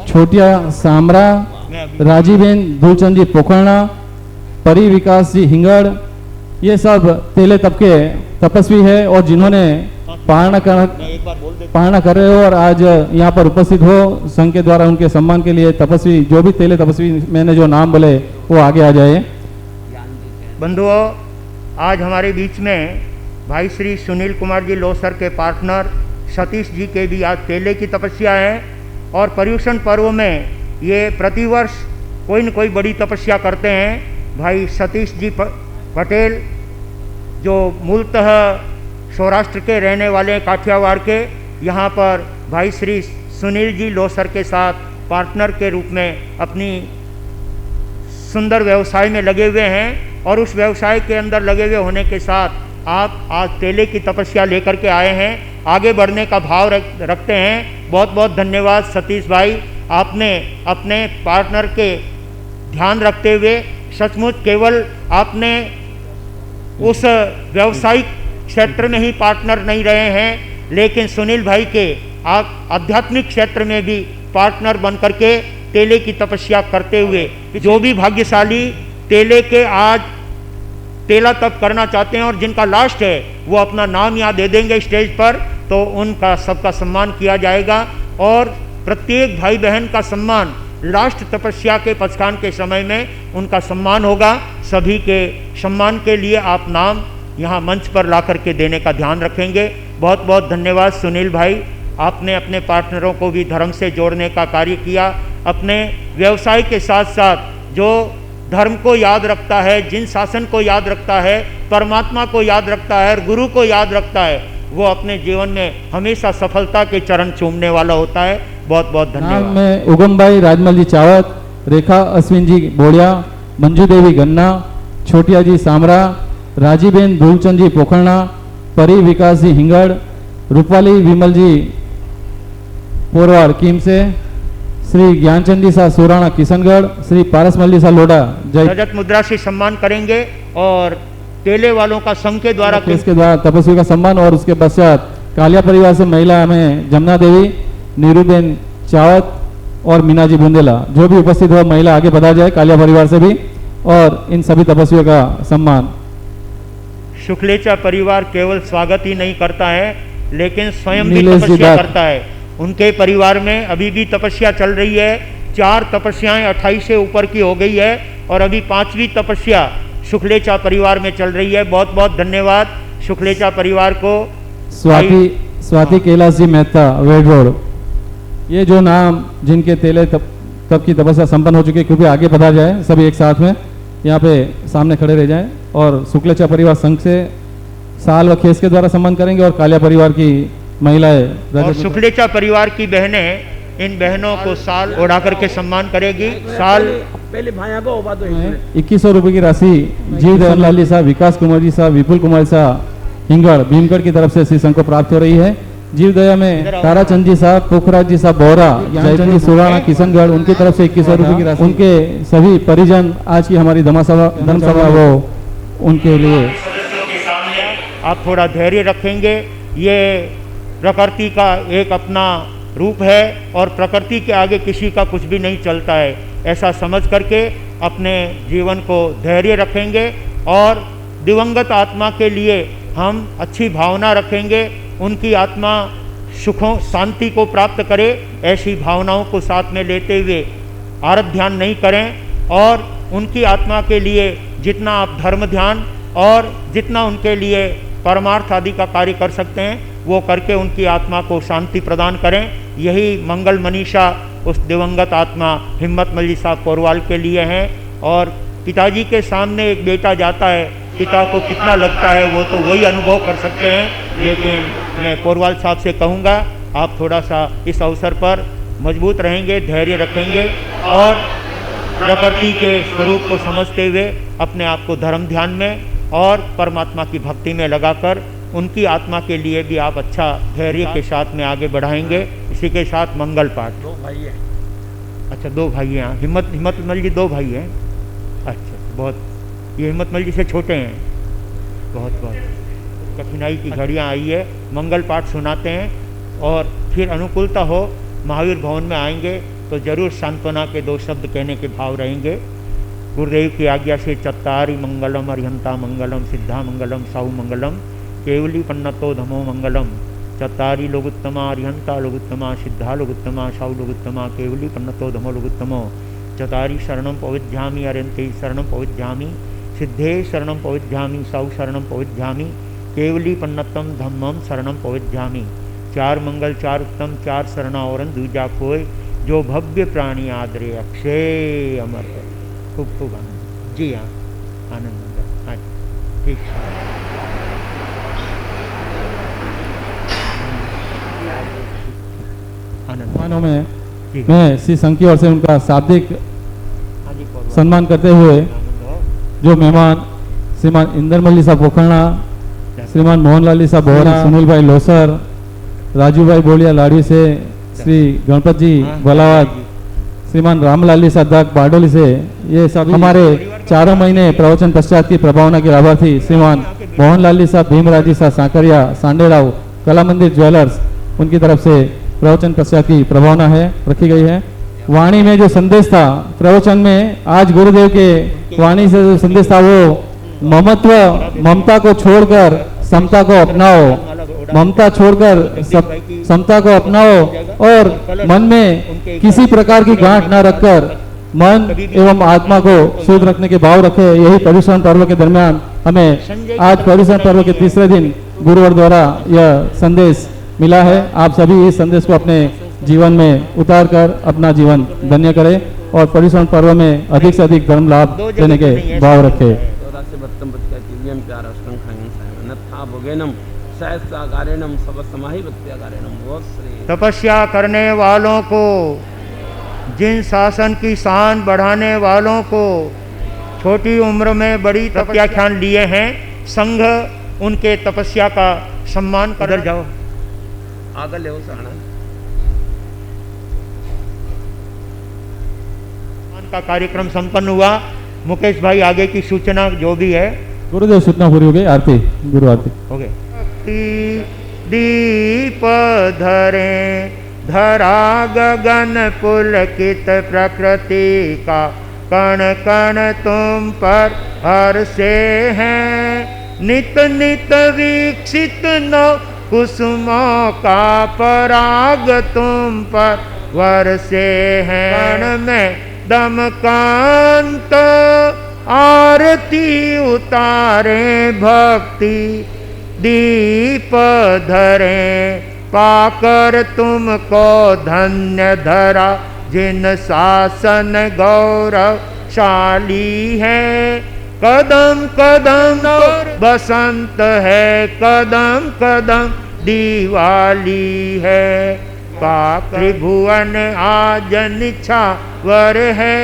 छोटिया सामरा, राजीबेन धूलचंद जी पोखरना, परी विकास जी हिंगड़, ये सब तेले तप के तपस्वी है और जिन्होंने पालना कर रहे हो और आज यहाँ पर उपस्थित हो। संघ के द्वारा उनके सम्मान के लिए तपस्वी जो भी तेले तपस्वी मैंने जो नाम बोले वो आगे आ जाए। बंधुओं, आज हमारे बीच में भाई श्री सुनील कुमार जी लोसर के पार्टनर सतीश जी के भी आज तेले की तपस्या है। और पर्यूषण पर्व में ये प्रतिवर्ष कोई न कोई बड़ी तपस्या करते हैं। भाई सतीश जी पटेल जो मूलतः सौराष्ट्र के रहने वाले काठियावाड़ के, यहाँ पर भाई श्री सुनील जी लोसर के साथ पार्टनर के रूप में अपनी सुंदर व्यवसाय में लगे हुए हैं। और उस व्यवसाय के अंदर लगे हुए होने के साथ आप आज तेले की तपस्या लेकर के आए हैं, आगे बढ़ने का भाव रखते हैं। बहुत बहुत धन्यवाद सतीश भाई, आपने अपने पार्टनर के ध्यान रखते हुए सचमुच केवल आपने उस व्यावसायिक क्षेत्र में ही पार्टनर नहीं रहे हैं, लेकिन सुनील भाई के आप आध्यात्मिक क्षेत्र में भी पार्टनर बन करके तेले की तपस्या करते हुए जो भी भाग्यशाली तेले के आज तेला तप करना चाहते हैं और जिनका लास्ट है वो अपना नाम यहाँ दे देंगे स्टेज पर, तो उनका सबका सम्मान किया जाएगा। और प्रत्येक भाई बहन का सम्मान लास्ट तपस्या के पचखान के समय में उनका सम्मान होगा। सभी के सम्मान के लिए आप नाम यहाँ मंच पर ला करके देने का ध्यान रखेंगे। बहुत बहुत धन्यवाद सुनील भाई, आपने अपने पार्टनरों को भी धर्म से जोड़ने का कार्य किया। अपने व्यवसाय के साथ साथ जो धर्म को याद रखता है, जिन शासन को याद रखता है, परमात्मा को याद रखता है और गुरु को याद रखता है, वो अपने जीवन में हमेशा सफलता के चरण चूमने वाला होता है। बहुत बहुत धन्यवाद। मैं उगम भाई राजमल जी चावत, रेखा अश्विन जी बोड़िया, मंजू देवी गन्ना, छोटिया जी सामरा, राजीबेन धूलचंद जी पोखरना, परी विकास जी हिंगड़, रूपाली विमल जी पोरवाड़ कीम से, श्री ज्ञानचंद जी सा सुराणा किशनगढ़, श्री पारसमल जी सा लोडा। जय। रजत मुद्रा से सम्मान करेंगे और तेले वालों का संघ के द्वारा तपस्वी का सम्मान। और उसके पश्चात कालिया परिवार से महिला में जमुना देवी, नीरूबेन चावत और मीना जी बुंदेला, जो भी उपस्थित हो महिला आगे बढ़ा जाए कालिया परिवार से भी, और इन सभी तपस्वियों का सम्मान। शुक्लेचा परिवार केवल स्वागत ही नहीं करता है लेकिन स्वयं भी नीलेश जी तपस्या बात। करता है। उनके परिवार में अभी भी तपस्या चल रही है। 4 तपस्याएं 28 से ऊपर की हो गई है और अभी 5वीं तपस्या शुक्लेचा परिवार में चल रही है। बहुत बहुत धन्यवाद शुक्लेचा परिवार को। स्वाति कैलाश जी मेहता, वेड रोड, ये जो नाम जिनके तेले तब की तपस्या संपन्न हो चुकी है, कृपया आगे बढ़ा जाए, सभी एक साथ में यहाँ पे सामने खड़े रह जाएं और शुक्लेचा परिवार संघ से साल व खेस के द्वारा सम्मान करेंगे और कालिया परिवार की महिलाएं और शुक्लेचा परिवार की बहनें इन बहनों को साल ओढ़ा करके सम्मान करेगी। साल पहले भाया को 2100 रुपये की राशि जीव देवन लाली साहब, विकास कुमार जी साहब, विपुल कुमार साहब हिंगड़ भीमगढ़ की तरफ से श्री संघ को प्राप्त हो रही है। जीव दया में ताराचंद जी साहब, पोखराज जी साहब बोहरा, जयचंद जी सुराना किशनगढ़, उनकी तरफ से 2100 रुपये की राशि। उनके सभी परिजन आज की हमारी धर्म सभा वो उनके लिए। आप थोड़ा धैर्य रखेंगे। ये प्रकृति का एक अपना रूप है और प्रकृति के आगे किसी का कुछ भी नहीं चलता है, ऐसा समझ करके अपने जीवन को धैर्य रखेंगे और दिवंगत आत्मा के लिए हम अच्छी भावना रखेंगे। उनकी आत्मा सुखों शांति को प्राप्त करे, ऐसी भावनाओं को साथ में लेते हुए आरत ध्यान नहीं करें और उनकी आत्मा के लिए जितना आप धर्म ध्यान और जितना उनके लिए परमार्थ आदि का कार्य कर सकते हैं वो करके उनकी आत्मा को शांति प्रदान करें। यही मंगल मनीषा उस दिवंगत आत्मा हिम्मत मल जी साहब कोरवाल के लिए हैं। और पिताजी के सामने एक बेटा जाता है, पिता को कितना लगता है वो तो वही अनुभव कर सकते हैं। लेकिन मैं कोरवाल साहब से कहूँगा आप थोड़ा सा इस अवसर पर मजबूत रहेंगे, धैर्य रखेंगे और प्रकृति के स्वरूप को समझते हुए अपने आप को धर्म ध्यान में और परमात्मा की भक्ति में लगाकर उनकी आत्मा के लिए भी आप अच्छा धैर्य के साथ में आगे बढ़ाएंगे। इसी के साथ मंगल पाठ। 2 भाई हैं। अच्छा 2 भाई हैं। हिम्मत मल जी 2 भाई हैं। अच्छा बहुत, ये हिम्मत मल जी से छोटे हैं। बहुत बहुत कठिनाई की घड़ियाँ आई है। मंगल पाठ सुनाते हैं और फिर अनुकूलता हो महावीर भवन में आएंगे तो जरूर सांत्वना के 2 शब्द कहने के भाव रहेंगे। गुरुदेव की आज्ञा से चत्तारि मंगलम अरिहंता मंगलम सिद्धा मंगलम साहु मंगलम केवली पन्नतो धमो मंगलम चत्तारि लोगुत्तमा अरिहंता लोगुत्तमा सिद्धा लोगुत्तमा साहु लोगुत्तमा केवली पन्नतो धमो लोगुत्तमो चत्तारि शरणं पविध्यामि अरिहन्ते शरणं पविध्यामि सिद्धे शरणं पविध्यामि साहु शरणं पविध्यामि केवली पन्नतम धम्मम शरणं पविध्यामि। 4 मंगल 4 उत्तम 4 शरणा और दूजा कोय जो भव्य प्राणी आदरे अक्षय अमर है। खूब खूब आनंद। जी हाँ आनंद मंगल। हाँ ठीक है। सम्मानों में मैं श्री संघ की ओर से उनका शाब्दिक सम्मान करते हुए जो मेहमान श्रीमान इंद्रमल जी साहब पोखरणा, श्रीमान मोहनलाल जी साहब बोहरा, सुनील भाई लोसर, राजू भाई बोलिया लाड़ी से, श्री गणपत जी बलावत, श्रीमान रामलाल जी साहब बारडोली से, ये सब हमारे 4 महीने प्रवचन पश्चात की प्रभावना के लाभार्थी श्रीमान मोहनलाल जी साहब भीमराज जी साहब सांकरिया सांडेराव कला मंदिर ज्वेलर्स, उनकी तरफ से प्रवचन पश्चात की प्रभावना है रखी गई है। वाणी में जो संदेश था प्रवचन में, आज गुरुदेव के वाणी से जो संदेश था वो ममत्व ममता को छोड़कर समता को अपनाओ, ममता छोड़कर समता को अपनाओ और मन में किसी प्रकार की गांठ न रखकर मन एवं आत्मा को शुद्ध रखने के भाव रखे। यही पर्युषण पर्व के दरमियान हमें आज पर्युषण पर्व के 3रे दिन गुरुवर द्वारा यह संदेश मिला है। आप सभी इस संदेश को अपने जीवन में उतार कर अपना जीवन धन्य करें और पर्युषण पर्व में अधिक से अधिक धर्म लाभ देने के भाव रखे। तपस्या करने वालों को, जिन शासन की शान बढ़ाने वालों को, छोटी उम्र में बड़ी तपस्याख्यान लिए हैं, संघ उनके तपस्या का सम्मान कर जाओ। आगे ले का कार्यक्रम संपन्न हुआ। मुकेश भाई आगे की सूचना जो भी है। गुरुदेव सूचना पूरी हो गई। आरती, गुरु आरती हो गए। दीप धरे धरा गगन पुलकित प्रकृति का कण कण तुम पर हर्षे हैं। नित नित वीक्षित नौ कुसुमों का पराग तुम पर वर्षे हैं। कण में दमकांत आरती उतारे भक्ति दीप धरे। पाकर तुमको धन्य धरा जिन शासन गौरवशाली है। कदम कदम बसंत है, कदम कदम दिवाली है। पाक त्रिभुवन आज निछावर है।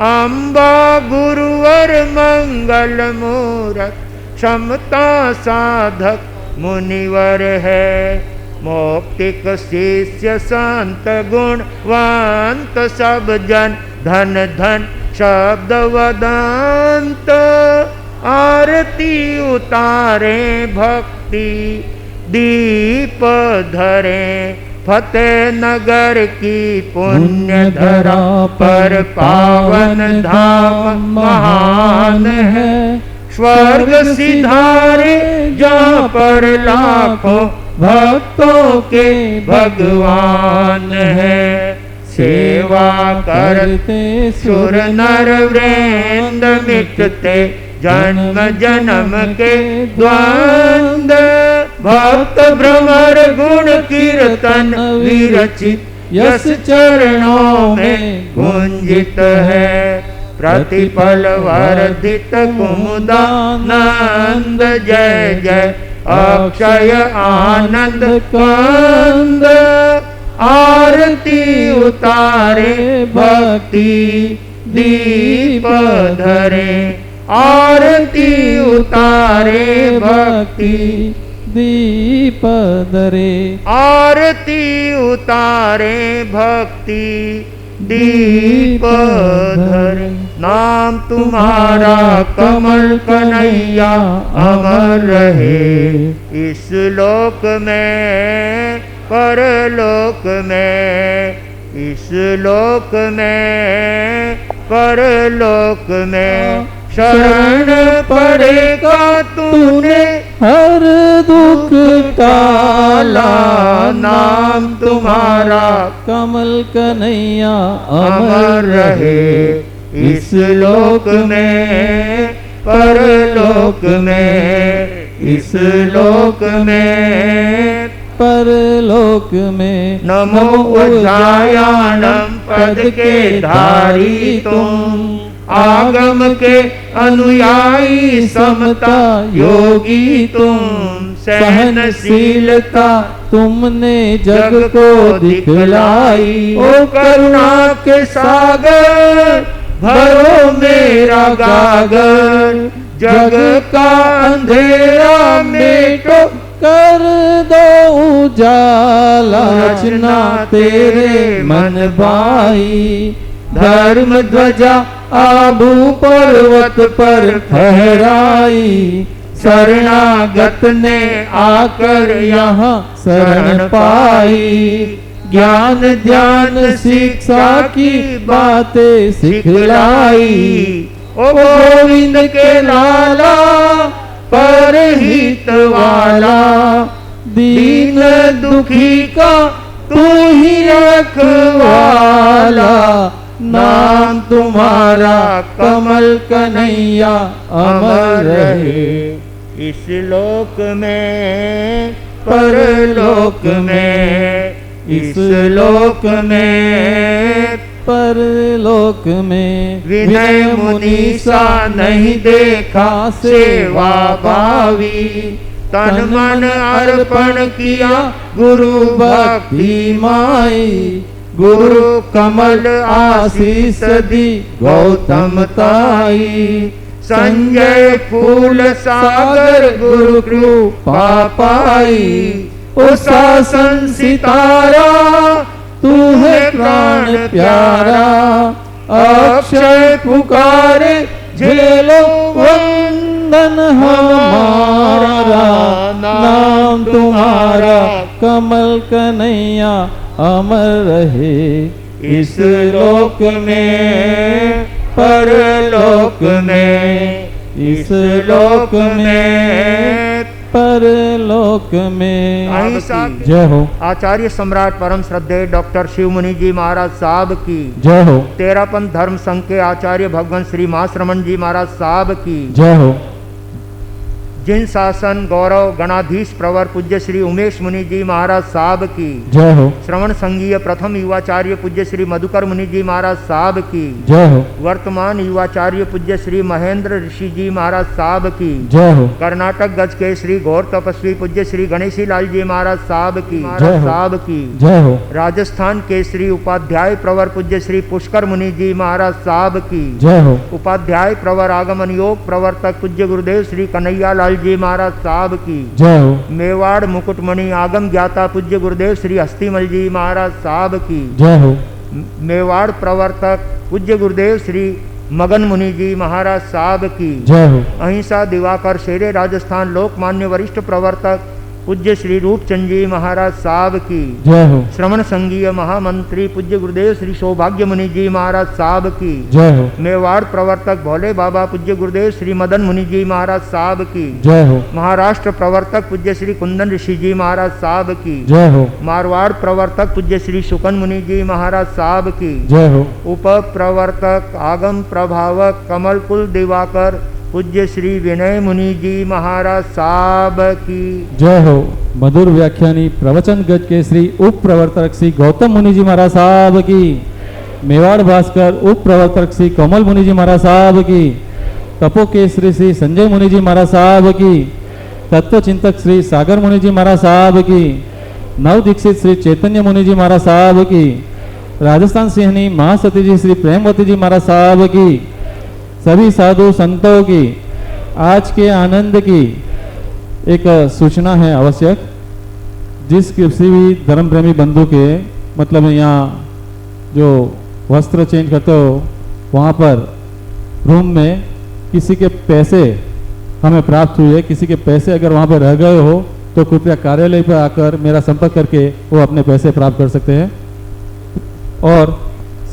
अम्बा गुरुवर मंगल मूरत क्षमता साधक मुनिवर है। मौक्तिक शिष्य संत गुणवंत सब जन धन धन शब्द वदंत। आरती उतारे भक्ति दीप धरे। फतेह नगर की पुण्य धरा पर पावन धाम महान है। स्वर्ग सिधारे जहाँ पर लाखों भक्तों के भगवान है। सेवा करते सुर नर वृंद मिटते जन्म जन्म के द्वंद्व। भक्त भ्रमर गुण कीर्तन विरचित यश चरणों में गुंजित है। प्रतिपल वर्धित कुमुदानंद जय जय अक्षय आनंद कंद। आरती उतारे भक्ति दीप धरे। आरती उतारे भक्ति दीप धरे। आरती उतारे भक्ति दीप धरे। नाम तुम्हारा कमल कन्हैया अमर रहे। इस लोक में परलोक में, इस लोक में परलोक में। शरण पड़ेगा तूने हर दुख टाला। नाम तुम्हारा कमल कन्हैया अमर रहे। इस लोक में परलोक में, इस लोक में परलोक में। नमो उज्जायानम पद के धारी तुम। आगम के अनुयायी समता योगी तुम। सहनशीलता तुमने जग को दिखलाई। ओ करुणा के सागर भरो मेरा गागर। जग का अंधेरा मेटो कर दो उजाला। रचना तेरे मन भाई। धर्म ध्वजा आबू पर्वत पर फहराई। शरणागत ने आकर यहाँ शरण पाई। ज्ञान ध्यान शिक्षा की बातें सिखलाई। ओ गोविंद के लाला परहित वाला। दीन दुखी का तू ही रखवाला। नाम तुम्हारा कमल कन्हैया अमर रहे। इस लोक में परलोक में, इस लोक में परलोक में। विनय मुनीसा नहीं देखा सेवा भावी। तन मन अर्पण किया गुरु भक्ति माई। गुरु कमल आशीष दी गौतम ताई। संजय फूल सागर गुरु कृपा पाई। ओ शासन सितारा तू है प्राण प्यारा। अक्षय पुकारे झेलो वंदन हमारा। नाम तुम्हारा कमल कन्हैया अमर रहे इस लोक में परलोक में, इस लोक में परलोक में। अहिंसा जय हो। आचार्य सम्राट परम श्रद्धेय डॉक्टर शिव मुनि जी महाराज साहब की जय हो। तेरापंथ धर्म संघ के आचार्य भगवान श्री महाश्रमण जी महाराज साहब की जय हो। जिन शासन गौरव गणाधीश प्रवर पूज्य श्री उमेश मुनि जी महाराज साहब की जय हो। श्रवण संघीय प्रथम युवाचार्य पूज्य श्री मधुकर मुनि जी महाराज साहब की जय हो। वर्तमान युवाचार्य पूज्य श्री महेंद्र ऋषि जी महाराज साहब की जय हो। कर्नाटक गज के श्री घोर तपस्वी पूज्य श्री गणेशी लाल जी महाराज साहब की जय हो। साहब की जय हो। राजस्थान के श्री उपाध्याय प्रवर पूज्य श्री पुष्कर मुनि जी महाराज साहब की जय हो। उपाध्याय प्रवर आगमन योग प्रवर्तक पूज्य गुरुदेव श्री कन्हैया लाल जी महाराज साहब की जय हो। मेवाड़ मुकुटमणि आगम ज्ञाता पूज्य गुरुदेव श्री हस्तीमल जी महाराज साहब की जय हो। मेवाड़ प्रवर्तक पूज्य गुरुदेव श्री मगन मुनि जी महाराज साहब की जय हो। अहिंसा दिवाकर शेरे राजस्थान लोकमान्य वरिष्ठ प्रवर्तक पूज्य श्री रूपचंद जी महाराज साहब की जय हो। श्रवण संघीय महामंत्री पूज्य गुरुदेव श्री सौभाग्य मुनि जी महाराज साहब की जय हो। मेवाड़ प्रवर्तक भोले बाबा पूज्य गुरुदेव श्री मदन मुनि जी महाराज साहब की जय हो। महाराष्ट्र प्रवर्तक पूज्य श्री कुंदन ऋषि जी महाराज साहब की जय हो। मारवाड़ प्रवर्तक पूज्य श्री शुकन मुनि जी महाराज साहब की जय हो। उप प्रवर्तक आगम प्रभावक कमल कुल दिवाकर पूज्य श्री विनय मुनि जी महाराज साहब की जय हो। मधुर व्याख्यानी प्रवचन गज के श्री उप प्रवर्तक श्री गौतम मुनि जी महाराज साहब की, मेवाड़ भास्कर उप प्रवर्तक श्री कमल मुनि जी महाराज साहब की, तपो केसरी श्री संजय मुनि जी महाराज साहब की, तत्व चिंतक श्री सागर मुनि जी महाराज साहब की, नव दीक्षित श्री चैतन्य मुनि जी महाराज साहब की, राजस्थान सिंहनी महासती जी श्री प्रेमवती जी महाराज साहब की, सभी साधु संतों की आज के आनंद की एक सूचना है आवश्यक। जिस किसी भी धर्म प्रेमी बंधु के मतलब यहाँ जो वस्त्र चेंज करते हो वहाँ पर रूम में किसी के पैसे हमें प्राप्त हुए, किसी के पैसे अगर वहाँ पर रह गए हो तो कृपया कार्यालय पर आकर मेरा संपर्क करके वो अपने पैसे प्राप्त कर सकते हैं। और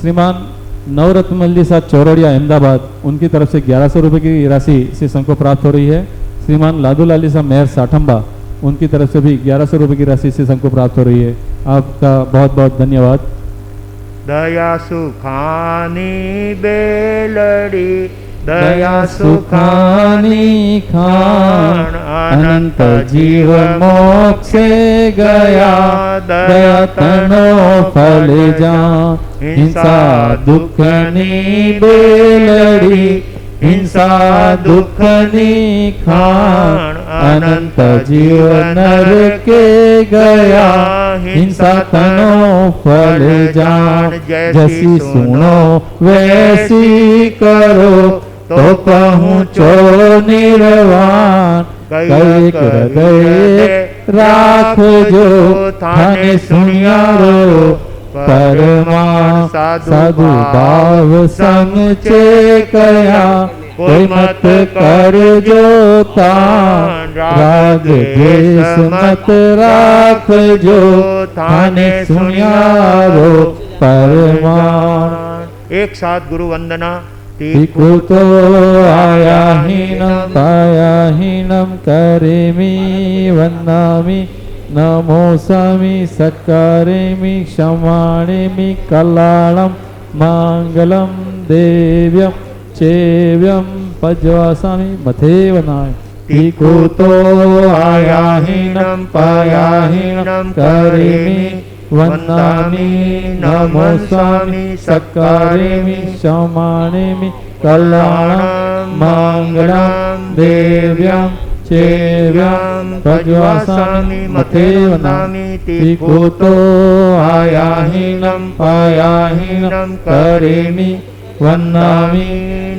श्रीमान नवरत्न मल्ली साहब चौरड़िया अहमदाबाद, उनकी तरफ से 1100 रुपये की राशि से संघ को प्राप्त हो रही है। श्रीमान लादू लाली साहब मेहर साठंबा, उनकी तरफ से भी 1100 रुपये की राशि से संघ को प्राप्त हो रही है। आपका बहुत बहुत धन्यवाद। दया सुखानी बेलड़ी दया सुखानी खान अनंत जीव मोक्षे गया दया तनो फल जान हिंसा दुखनी बेलड़ी हिंसा दुखनी खान अनंत जीव नरके गया हिंसा तनो फल जान जैसी सुनो वैसी करो तो पहुँचो निर्वाण कई हृदय राख जो थाने सुनियारो परमान साधु भाव संग कया कोई मत कर जो तान राग द्वेष मत राख जो थाने सुनियारो परमान। एक साथ गुरु वंदना। तिकु तो आया हीनम पाया हीनम करेमि वन्दामि नमोसामि सत्कारेमि क्षमाणेमि कल्याणं मांगलम देव्यं चेव्यं पज्वासामि मथे वनामि। तिकु तो आया हीनम पाया हीनम करेमि वन्दामि नमोसामि सत्कारेमि क्षमाणेमि कल्याणं मांगलम देव्यं चेव्यं पज्वासामि मथे वनामि। तिकु तो आया हीनम पाया हीनम करेमि वन्दामि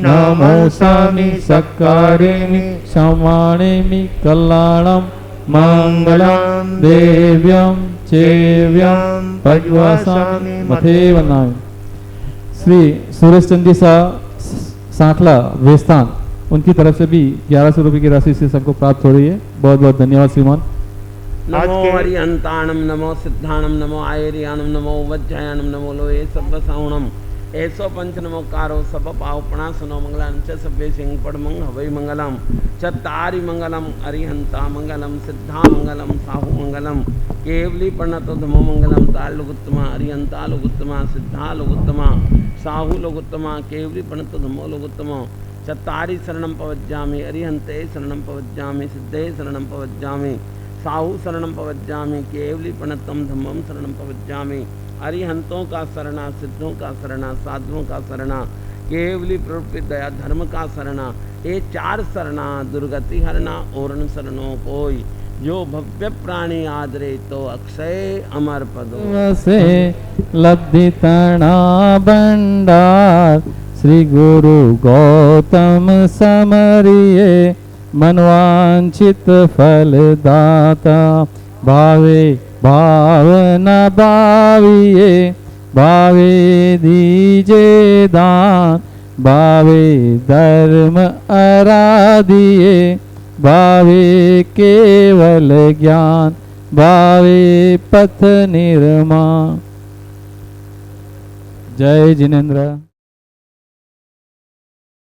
नमोसामि सत्कारेमि क्षमाणेमि कल्याणं मांगलम देव्यं चेव्यं पज्वासामि मथे वनामि। श्री सुरेश चंदी सांखला वेस्तान, उनकी तरफ से भी 1100 रुपये की राशि से सबको प्राप्त हो रही है। बहुत बहुत धन्यवाद श्रीमान। नमो हरिहंताणम, नमो सिद्धाणम, नमो आयरियाणम, नमो वज्रयाणम, नमो लोये सब सावणम, ऐसो पंच नमोकारो सब पावपणा सुनो मंगलम च सभ्य सिंह पड़मंग हवै मंगलम चत्तारि मंगलम अरिहंता मंगलम सिद्धा मंगलम साहु मंगलम केवली प्रणतो धमो मंगलम ताल लोगुत्तमा अरिहंता लोगुत्तमा सिद्धा लोगुत्तमा साहु लोगुत्तमा केवली प्रणतो धमो लोगुत्तमा चत्तारि शरणम पवज्जामि अरिहंते शरणम पवज्जामि सिद्धे शरणम पवज्जामि साहु शरणम पवज्जामि केवली प्रणतम धम्मम शरणम पवज्जामि अरिहंतों का शरणा, सिद्धों का शरणा, साधुओं का शरणा, केवली प्रवृत्ति दया धर्म का शरणा, ये 4 शरणा दुर्गति हरणा ओरण शरणों कोई जो भव्य प्राणी आदरे तो अक्षय अमर पदो से लब्धि तणा भंडार श्री गुरु गौतम समरिये मनवांचित फलदाता भावे भावना भाविये भावे दीजे दान भावे धर्म आराधिये भावे केवल ज्ञान भावे पथ निर्माण। जय जिनेन्द्र।